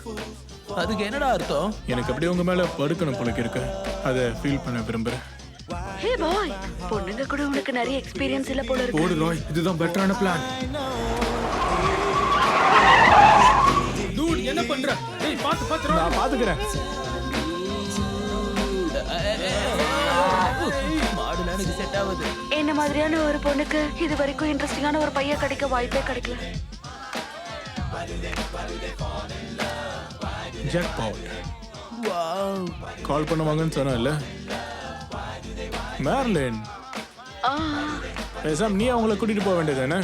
அதுக்கு என்னடா அர்த்தம்? எனக்கு அப்படியே உங்க மேல படுக்கணும் போல இருக்கு. அதை ஃபீல் பண்ண விரும்புறேன். ஹே பாய், பொண்ணுங்க கூட உனக்கு நிறைய எக்ஸ்பீரியன்ஸ் இல்ல போல இருக்கு. ஓடு ராய், இதுதான் பெட்டரான பிளான். டூட் என்ன பண்ற? டேய் பாத்து நான் பாத்துக்கிறேன். மாடுல எனக்கு செட் ஆகுது. என்ன மாதிரியான ஒரு பொண்ணுக்கு இது வரைக்கும் இன்ட்ரெஸ்டிங்கான ஒரு பையன் கிடைக்க வாய்ப்பே கிடைக்கல. ஜாக்பாட். கால் பண்ணுவாங்கன்னு சொன்னேன்ல. மார்லின், பேசாம நீ அவங்கள கூட்டிட்டு போக வேண்டியதானே?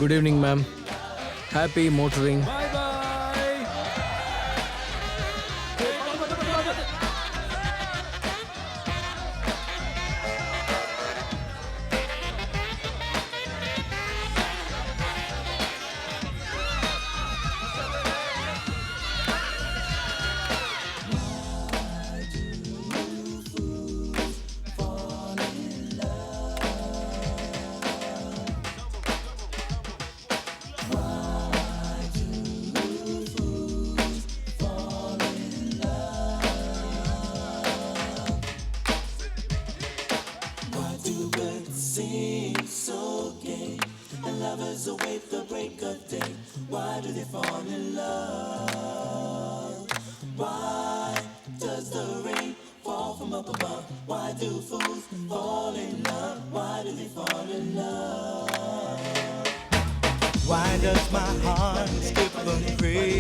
Good evening ma'am. Happy motoring. Why does my heart skip a beat?